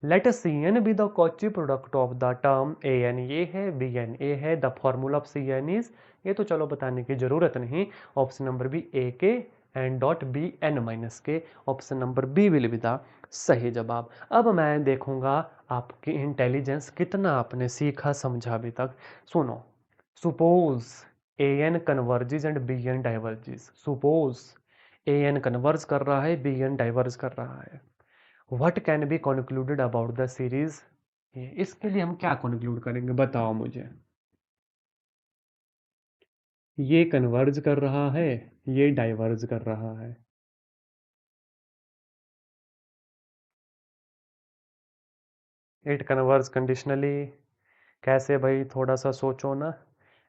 Let c n be the Cauchy product of the term a n, ये है, बी एन ए है, the formula of c n is, ये तो चलो बताने की जरूरत नहीं। Option number B A K and dot B n minus K, option number B will be the सही जवाब। अब मैं देखूंगा आपकी इंटेलिजेंस कितना आपने सीखा समझा अभी तक। सुनो, suppose A n converges and B n diverges, suppose A n converge कर रहा है, बी एन डाइवर्ज कर रहा है, what can be concluded about the series? इसके लिए हम क्या कंक्लूड करेंगे, बताओ मुझे। ये कन्वर्ज कर रहा है, ये डाइवर्ज कर रहा है। It converge conditionally. कैसे भाई, थोड़ा सा सोचो ना,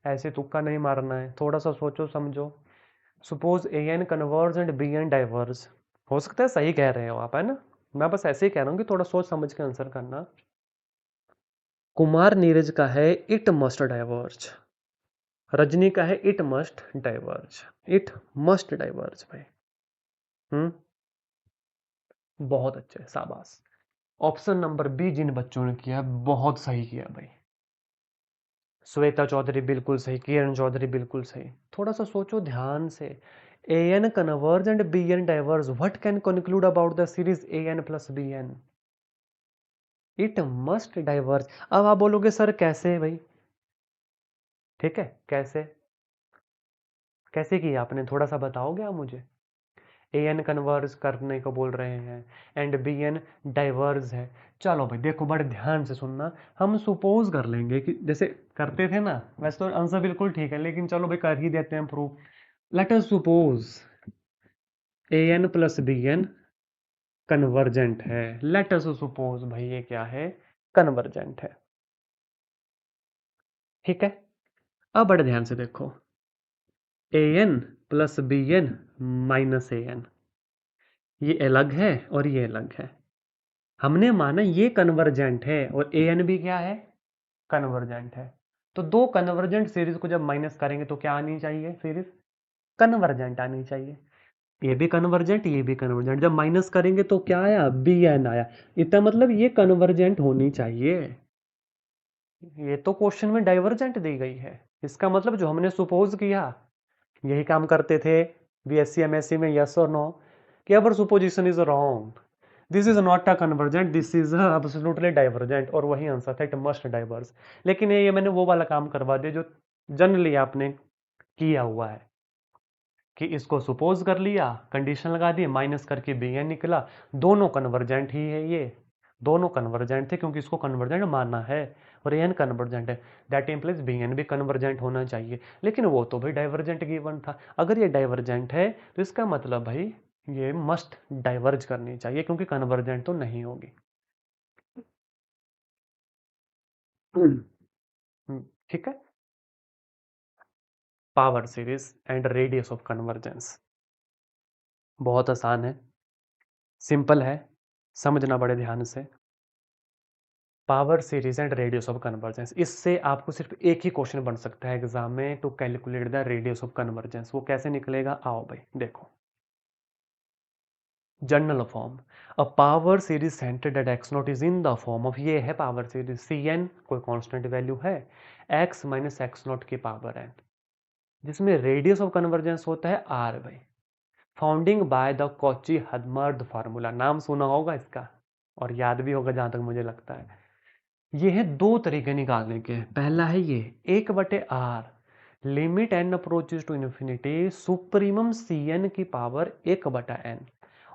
ऐसे तुक्का नहीं मारना है, थोड़ा सा सोचो समझो। Suppose a n converge and B n diverge, हो सकता है सही कह रहे हो आप, है ना। मैं बस ऐसे ही कह रहा हूँ कि थोड़ा सोच समझ के आंसर करना। कुमार नीरज का है इट मस्ट डाइवर्ज, रजनी का है it must diverge. It must diverge भाई। हम्म। बहुत अच्छे, शाबाश। ऑप्शन नंबर बी जिन बच्चों ने किया बहुत सही किया भाई। श्वेता चौधरी बिल्कुल सही, किरण चौधरी बिल्कुल सही। थोड़ा सा सोचो ध्यान से। A n converge and B n diverge, what can conclude about the series a n plus B n? It must diverge. अब आप बोलोगे सर कैसे भाई? ठीक है, कैसे? कैसे किया आपने, थोड़ा सा बताओगे आप मुझे? ए एन कन्वर्ज करने को बोल रहे हैं एंड बी एन डाइवर्ज है। चलो भाई देखो, बड़े ध्यान से सुनना। हम सुपोज कर लेंगे कि जैसे करते थे ना, वैसे तो आंसर बिल्कुल ठीक है, लेकिन चलो भाई कर ही देते हैं proof. Let us suppose a n plus B n convergent है। लेट अस सपोज भाई ये क्या है, कन्वर्जेंट है। ठीक है। अब बड़े ध्यान से देखो, a n plus B n minus a n, ये अलग है और ये अलग है। हमने माना ये कन्वर्जेंट है और ए एन भी क्या है, कन्वर्जेंट है। तो दो कन्वर्जेंट सीरीज को जब माइनस करेंगे तो क्या आनी चाहिए सीरीज, कन्वर्जेंट आनी चाहिए। ये भी कन्वर्जेंट, ये भी कन्वर्जेंट, जब माइनस करेंगे तो क्या आया, बी एन आया। इतना मतलब ये कन्वर्जेंट होनी चाहिए। ये तो क्वेश्चन में डाइवर्जेंट दी गई है। इसका मतलब जो हमने सुपोज किया, यही काम करते थे बीएससी एमएससी में, यस और नो, कि our supposition is wrong, this is not a convergent, this is absolutely divergent, और वही आंसर था, इट मस्ट डाइवर्ज। लेकिन ये मैंने वो वाला काम करवा दिया जो जनरली आपने किया हुआ है, कि इसको सुपोज कर लिया, कंडीशन लगा दी, माइनस करके बी एन निकला। दोनों कन्वर्जेंट ही है ये, दोनों कन्वर्जेंट थे क्योंकि इसको कन्वर्जेंट मानना है, और एन कन्वर्जेंट है। दैट इम्प्लाइज बी एन भी कन्वर्जेंट होना चाहिए। लेकिन वो तो भाई डाइवर्जेंट गिवन था। अगर ये डाइवर्जेंट है तो इसका मतलब भाई ये मस्ट डाइवर्ज करनी चाहिए, क्योंकि कन्वर्जेंट तो नहीं होगी। ठीक है। Power series and radius of convergence बहुत आसान है, सिंपल है, समझना बड़े ध्यान से। Power series and radius of convergence, इससे आपको सिर्फ एक ही क्वेश्चन बन सकता है एग्जाम में, to calculate the radius of convergence. वो कैसे निकलेगा, आओ भाई देखो। General form, a power series centered at x naught is in the form of, ये है पावर सीरीज, सी एन कोई कांस्टेंट वैल्यू है, एक्स माइनस एक्स नॉट की पावर एन, जिसमें रेडियस ऑफ कन्वर्जेंस होता है आर भाई। Founding by the Cauchy Hadamard formula, नाम सुना होगा इसका और याद भी होगा जहां तक मुझे लगता है। ये है दो तरीके निकालने के। पहला है ये, एक बटे r, limit n approaches to infinity supremum c n की पावर एक बटा एन।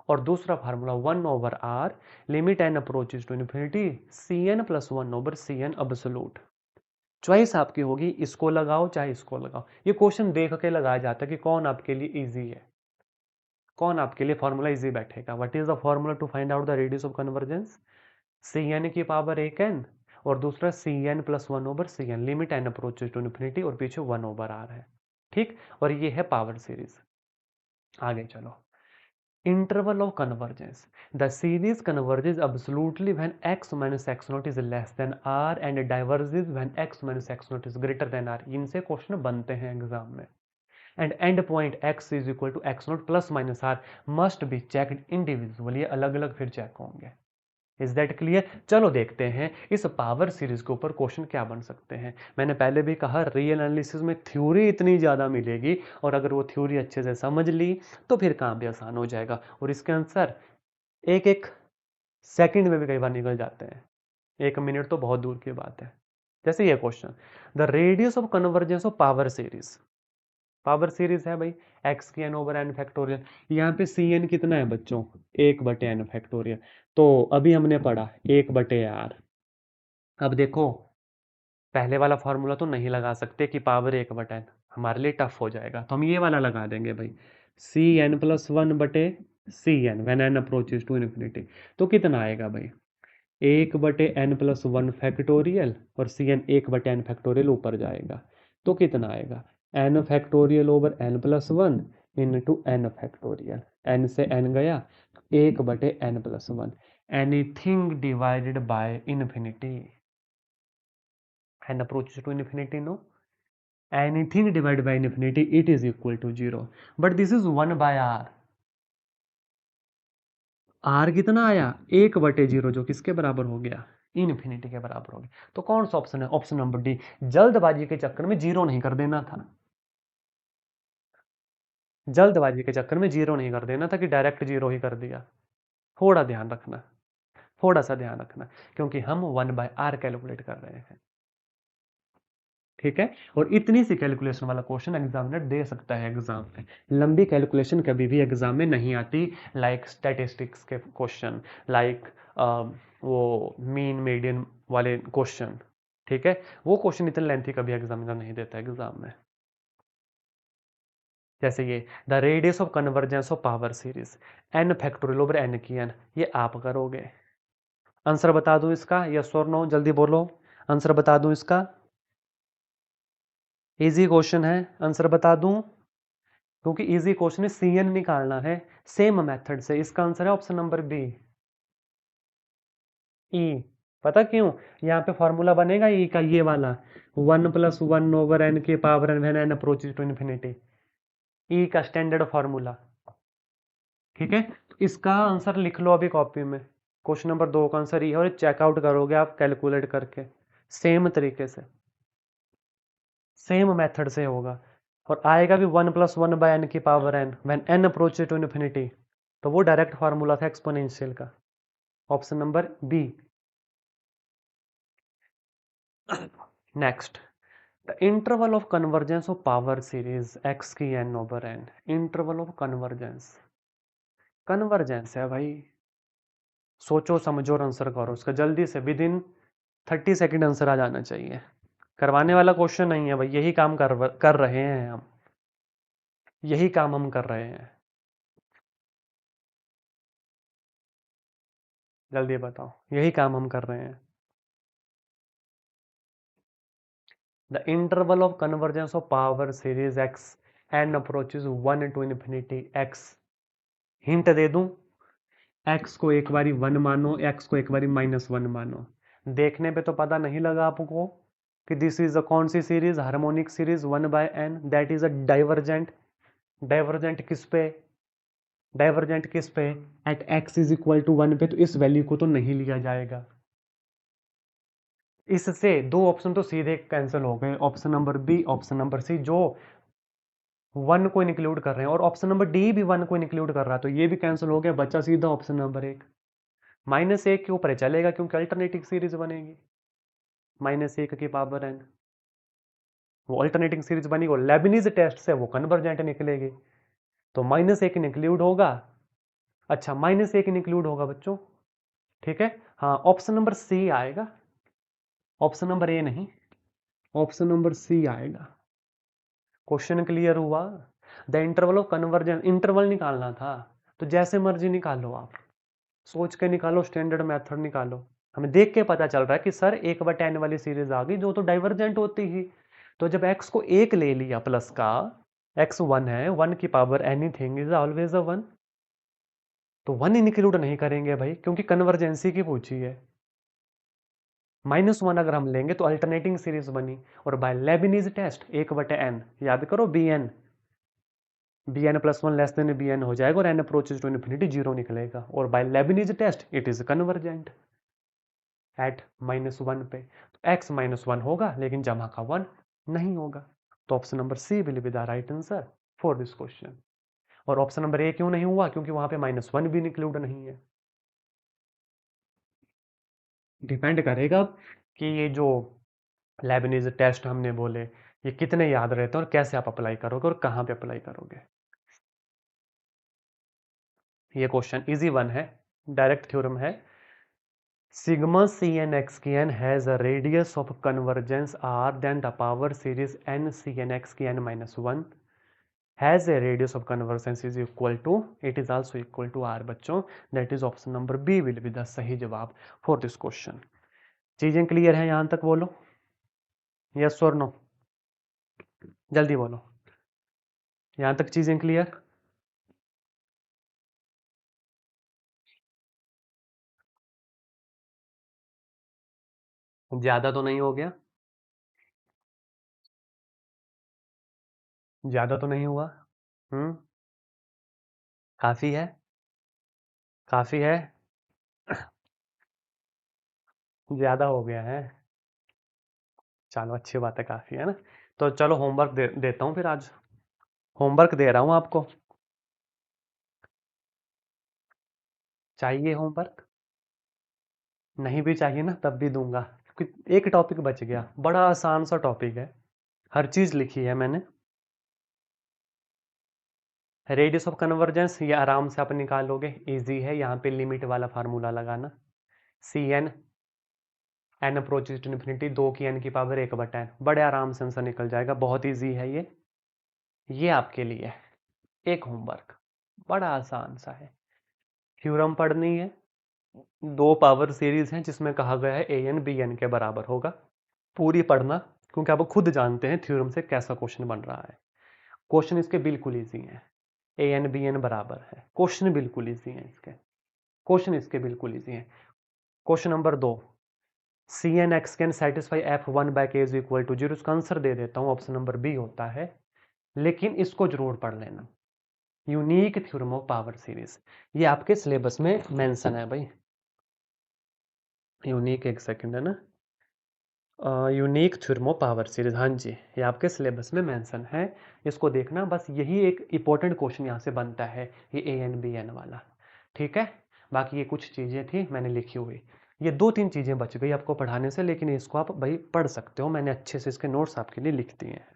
और दूसरा formula one over r, limit n approaches to infinity c n plus one over c n absolute. Choice आपकी होगी, इसको लगाओ चाहे इसको लगाओ। ये क्वेश्चन देख के लगाया जाता है कि कौन आपके लिए इजी है, कौन आपके लिए फॉर्मूला इजी बैठेगा। What is the formula to find out the radius of convergence, c n की पावर एक एन, और दूसरा c n plus one over c n, limit n approaches to infinity, और पीछे वन ओवर आर है। ठीक, और ये है पावर सीरीज। आगे चलो, interval of convergence, the series converges absolutely when x minus x naught is less than r and diverges when x minus x naught is greater than r। इनसे question बनते हैं एग्जाम में। And end point x is equal to x not plus minus r must be checked individually, अलग अलग फिर check होंगे। Is that clear? चलो देखते हैं इस पावर सीरीज के ऊपर क्वेश्चन क्या बन सकते हैं। मैंने पहले भी कहा रियल एनालिसिस में थ्योरी इतनी ज़्यादा मिलेगी, और अगर वो थ्योरी अच्छे से समझ ली तो फिर काम भी आसान हो जाएगा, और इसके आंसर एक एक सेकंड में भी कई बार निकल जाते हैं। एक मिनट तो बहुत दूर की बात है। जैसे ये question, the radius of convergence of power series, power series है भाई एक्स की एन ओवर एन फैक्टोरियल। यहाँ पे सी एन कितना है बच्चों, एक बटे एन फैक्टोरियल। तो अभी हमने पढ़ा एक बटे आर। अब देखो, पहले वाला फॉर्मूला तो नहीं लगा सकते कि पावर एक बटे एन, हमारे लिए टफ हो जाएगा, तो हम ये वाला लगा देंगे भाई, सी एन प्लस वन बटे c n when n approaches to infinity. तो कितना आएगा भाई, एक बटे एन प्लस वन फैक्टोरियल, और सी एन एक बटे एन फैक्टोरियल ऊपर जाएगा, तो कितना आएगा, n factorial over n plus one into n factorial. n से n गया, 1/n+1, anything divided by infinity, n approaches to infinity, no, anything divided by infinity it is equal to 0, but this is 1/r, r कितना आया 1/0, जो किसके बराबर हो गया, infinity के बराबर हो गया। तो कौन सा ऑप्शन है, ऑप्शन नंबर डी। जल्दबाजी के चक्कर में जीरो नहीं कर देना था, जल्दबाजी के चक्कर में जीरो नहीं कर देना था कि डायरेक्ट जीरो ही कर दिया। थोड़ा ध्यान रखना, थोड़ा सा ध्यान रखना, क्योंकि हम 1/r कैलकुलेट कर रहे हैं, ठीक है। और इतनी सी कैलकुलेशन वाला क्वेश्चन एग्जामिनर दे सकता है एग्जाम में, लंबी कैलकुलेशन कभी भी एग्जाम में नहीं आती, लाइक स्टैटिस्टिक्स के क्वेश्चन, लाइक वो मीन मीडियन वाले क्वेश्चन, ठीक है, वो क्वेश्चन इतने लेंथी कभी एग्जामिनर नहीं देता एग्जाम में। जैसे ये the radius of convergence of power series n factorial over n की n, ये आप करोगे। आंसर बता दूं इसका, यस और नो, जल्दी बोलो, आंसर बता दूं इसका, इजी क्वेश्चन है, आंसर बता दूं, क्योंकि इजी क्वेश्चन है, CN निकालना है सेम मेथड से। इसका आंसर है ऑप्शन नंबर बी, ई। पता क्यों, यहाँ पे फॉर्मूला बनेगा ई का, ये वाला 1+1/n की power n when n approaches to infinity, e का स्टैंडर्ड फॉर्मूला, ठीक है। तो इसका आंसर लिख लो अभी कॉपी में, क्वेश्चन नंबर 2 का आंसर ई है, और चेकआउट करोगे आप कैलकुलेट करके, सेम तरीके से, सेम मेथड से होगा, और आएगा भी 1+1/n की power n when n approaches to infinity, तो वो डायरेक्ट फार्मूला था एक्सपोनेंशियल का, option number B. Next, the interval of convergence of power series x की n over n, interval of convergence, convergence है भाई, सोचो समझो और आंसर करो उसका जल्दी से, विद इन 30 सेकेंड आंसर आ जाना चाहिए। करवाने वाला क्वेश्चन नहीं है भाई, यही काम कर रहे हैं हम, यही काम हम कर रहे हैं, जल्दी बताओ, यही काम हम कर रहे हैं। The interval of convergence of power series x n approaches 1 to infinity x, hint दे दूं, x को एक बारी 1 मानो, x को एक बारी -1 मानो, देखने पे तो पता नहीं लगा आपको कि दिस इज अ कौन सी series, harmonic series 1/n, that is a divergent, divergent किस पे, डाइवर्जेंट किस पे, at x is equal to 1 पे, तो इस वैल्यू को तो नहीं लिया जाएगा। इससे दो ऑप्शन तो सीधे कैंसिल हो गए, option number B, option number C, जो 1 को इंक्लूड कर रहे हैं, और ऑप्शन नंबर डी भी 1 को इंक्लूड कर रहा है, तो ये भी कैंसिल हो गया, बचा सीधा ऑप्शन नंबर 1, -1 के ऊपर चलेगा क्योंकि अल्टरनेटिंग सीरीज बनेगी, -1 की पावर n, वो अल्टरनेटिंग सीरीज बनेगी, और लेबनीज टेस्ट से वो कन्वर्जेंट निकलेगी, तो -1 इंक्लूड होगा, अच्छा -1 इंक्लूड होगा बच्चों, ठीक है। हाँ, ऑप्शन नंबर सी आएगा, ऑप्शन नंबर ए नहीं, ऑप्शन नंबर सी आएगा। क्वेश्चन क्लियर हुआ, the interval of convergence, interval निकालना था तो जैसे मर्जी निकालो आप, सोच के निकालो, स्टैंडर्ड मेथड निकालो, हमें देख के पता चल रहा है कि सर 1/n वाली सीरीज आ गई जो तो डाइवर्जेंट होती ही, तो जब x को 1 ले लिया प्लस का, x 1 है, 1 की power anything is always a 1, तो 1 इंक्लूड नहीं करेंगे भाई क्योंकि कन्वर्जेंसी की पूछी है, -1 अगर हम लेंगे तो अल्टरनेटिंग सीरीज बनी, और बाय लेबनीज टेस्ट 1/n, याद करो bn+1 लेस देन bn हो जाएगा, और n अप्रोचेस टू इन्फिनिटी 0 निकलेगा, और by Leibniz test it is convergent at -1 पे, तो x -1 होगा लेकिन जमा का 1 नहीं होगा, तो option number C will be the right answer for this question. और ऑप्शन नंबर ए क्यों नहीं हुआ, क्योंकि वहां पे -1 भी इंक्लूड नहीं है। डिपेंड करेगा कि ये जो लेबनीज टेस्ट हमने बोले ये कितने याद रहते हैं, और कैसे आप अप्लाई करोगे और कहाँ पे अप्लाई करोगे। ये क्वेश्चन इजी वन है, डायरेक्ट थ्योरम है, सिग्मा सी एन एक्स की n has a radius of convergence r then the power series n c n x की n -1 has a radius of convergence is equal to, it is also equal to r बच्चों, that is option number B will be the सही जवाब for this question. चीजें clear हैं यहां तक, बोलो yes और नो, जल्दी बोलो, यहां तक चीजें क्लियर। ज़्यादा तो नहीं हो गया? ज़्यादा तो नहीं हुआ? हुँ, काफ़ी है? काफ़ी है? ज़्यादा हो गया है? चलो अच्छी बात है, काफ़ी है ना? तो चलो होमवर्क देता हूँ फिर आज। होमवर्क दे रहा हूँ आपको। चाहिए होमवर्क? नहीं भी चाहिए ना तब भी दूँगा। क्योंकि एक टॉपिक बच गया, बड़ा आसान सा टॉपिक है। हर चीज़ लिखी है मैंने। रेडियस ऑफ कन्वर्जेंस ये आराम से आप निकालोगे, ईज़ी है। यहाँ पे लिमिट वाला फार्मूला लगाना। C n n approaches to infinity 2 की एन की पावर 1/n, बड़े आराम से आंसर निकल जाएगा। बहुत ईजी है ये। आपके लिए एक होमवर्क, बड़ा आसान सा है। थ्योरम पढ़नी है। दो पावर सीरीज हैं जिसमें कहा गया है ए एन बी एन के बराबर होगा। पूरी पढ़ना, क्योंकि आप खुद जानते हैं थ्योरम से कैसा क्वेश्चन बन रहा है। क्वेश्चन इसके बिल्कुल ईजी हैं। ए एन बी एन बराबर है, क्वेश्चन बिल्कुल ईजी हैं इसके। क्वेश्चन इसके बिल्कुल ईजी हैं। Question number 2, c n x can satisfy f one by k is equal to zero. इसका आंसर दे देता हूँ, ऑप्शन नंबर बी होता है। लेकिन इसको जरूर पढ़ लेना। Unique theorem of power series, ये आपके सिलेबस में मेंशन है भाई। यूनिक, एक सेकंड है ना, unique theorem of power series, हाँ जी, ये आपके सिलेबस में मेंशन है। इसको देखना, बस यही एक इंपॉर्टेंट क्वेश्चन यहाँ से बनता है, ये ए एन बी एन वाला। ठीक है, बाकी ये कुछ चीज़ें थी मैंने लिखी हुई। ये दो तीन चीज़ें बच गई आपको पढ़ाने से, लेकिन इसको आप भाई पढ़ सकते हो, मैंने अच्छे से इसके नोट्स आपके लिए लिख दिए हैं।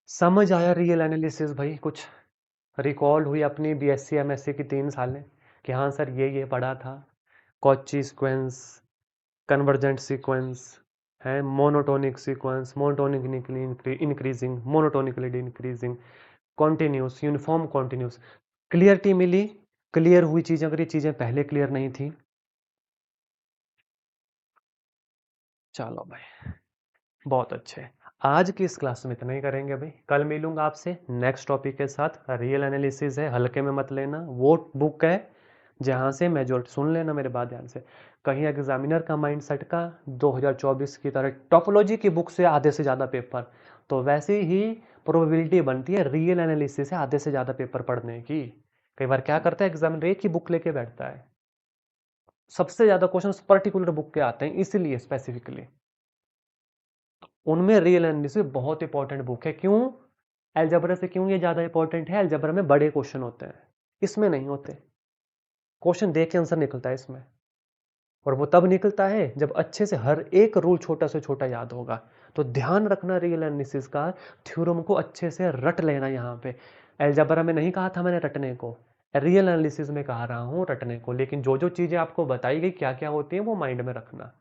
समझ आया रियल एनालिसिस भाई? कुछ रिकॉल हुई अपनी बीएससी एमएससी की 3 सालें कि हाँ सर ये पढ़ा था। कॉची सीक्वेंस, कन्वर्जेंट सीक्वेंस है, monotonic sequence, monotonically increasing, monotonically decreasing, continuous, uniform continuous. Clarity मिली? क्लियर हुई चीज़ें, अगर ये चीज़ें पहले क्लियर नहीं थी। चलो भाई, बहुत अच्छे। आज की इस क्लास में इतना ही करेंगे भाई। कल मिलूंगा आपसे नेक्स्ट टॉपिक के साथ। रियल एनालिसिस है, हल्के में मत लेना। वो बुक है जहाँ से मेजोरिटी, सुन लेना मेरे बात ध्यान से, कहीं एग्जामिनर का माइंडसेट का 2024 की तरह टोपोलॉजी की बुक से आधे से ज़्यादा पेपर, तो वैसे ही प्रोबेबिलिटी बनती है रियल एनालिसिस से आधे से ज़्यादा पेपर पढ़ने की। कई बार क्या करता है एग्जामिनर, एक ही बुक लेके बैठता है, सबसे ज़्यादा क्वेश्चन पर्टिकुलर बुक के आते हैं, इसीलिए स्पेसिफिकली उनमें रियल एनालिसिस बहुत इंपॉर्टेंट बुक है। क्यों? अलजेब्रा से क्यों ये ज़्यादा इंपॉर्टेंट है? अलजेब्रा में बड़े क्वेश्चन होते हैं, इसमें नहीं होते। क्वेश्चन देख के आंसर निकलता है इसमें, और वो तब निकलता है जब अच्छे से हर एक रूल छोटा से छोटा याद होगा। तो ध्यान रखना रियल एनालिसिस का, थ्योरम को अच्छे से रट लेना। यहाँ पे अलजेब्रा में नहीं कहा था मैंने रटने को, रियल एनालिसिस में कहा रहा हूँ रटने को। लेकिन जो जो चीज़ें आपको बताई गई क्या क्या होती हैं वो माइंड में रखना।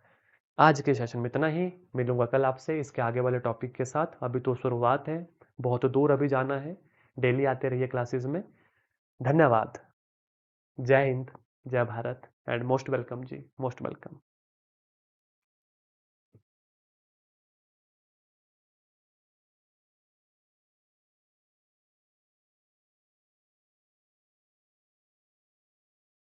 आज के सेशन में इतना ही। मिलूंगा कल आपसे इसके आगे वाले टॉपिक के साथ। अभी तो शुरुआत है, बहुत दूर अभी जाना है। डेली आते रहिए क्लासेस में। धन्यवाद। जय हिंद, जय भारत, एंड मोस्ट वेलकम जी, मोस्ट वेलकम।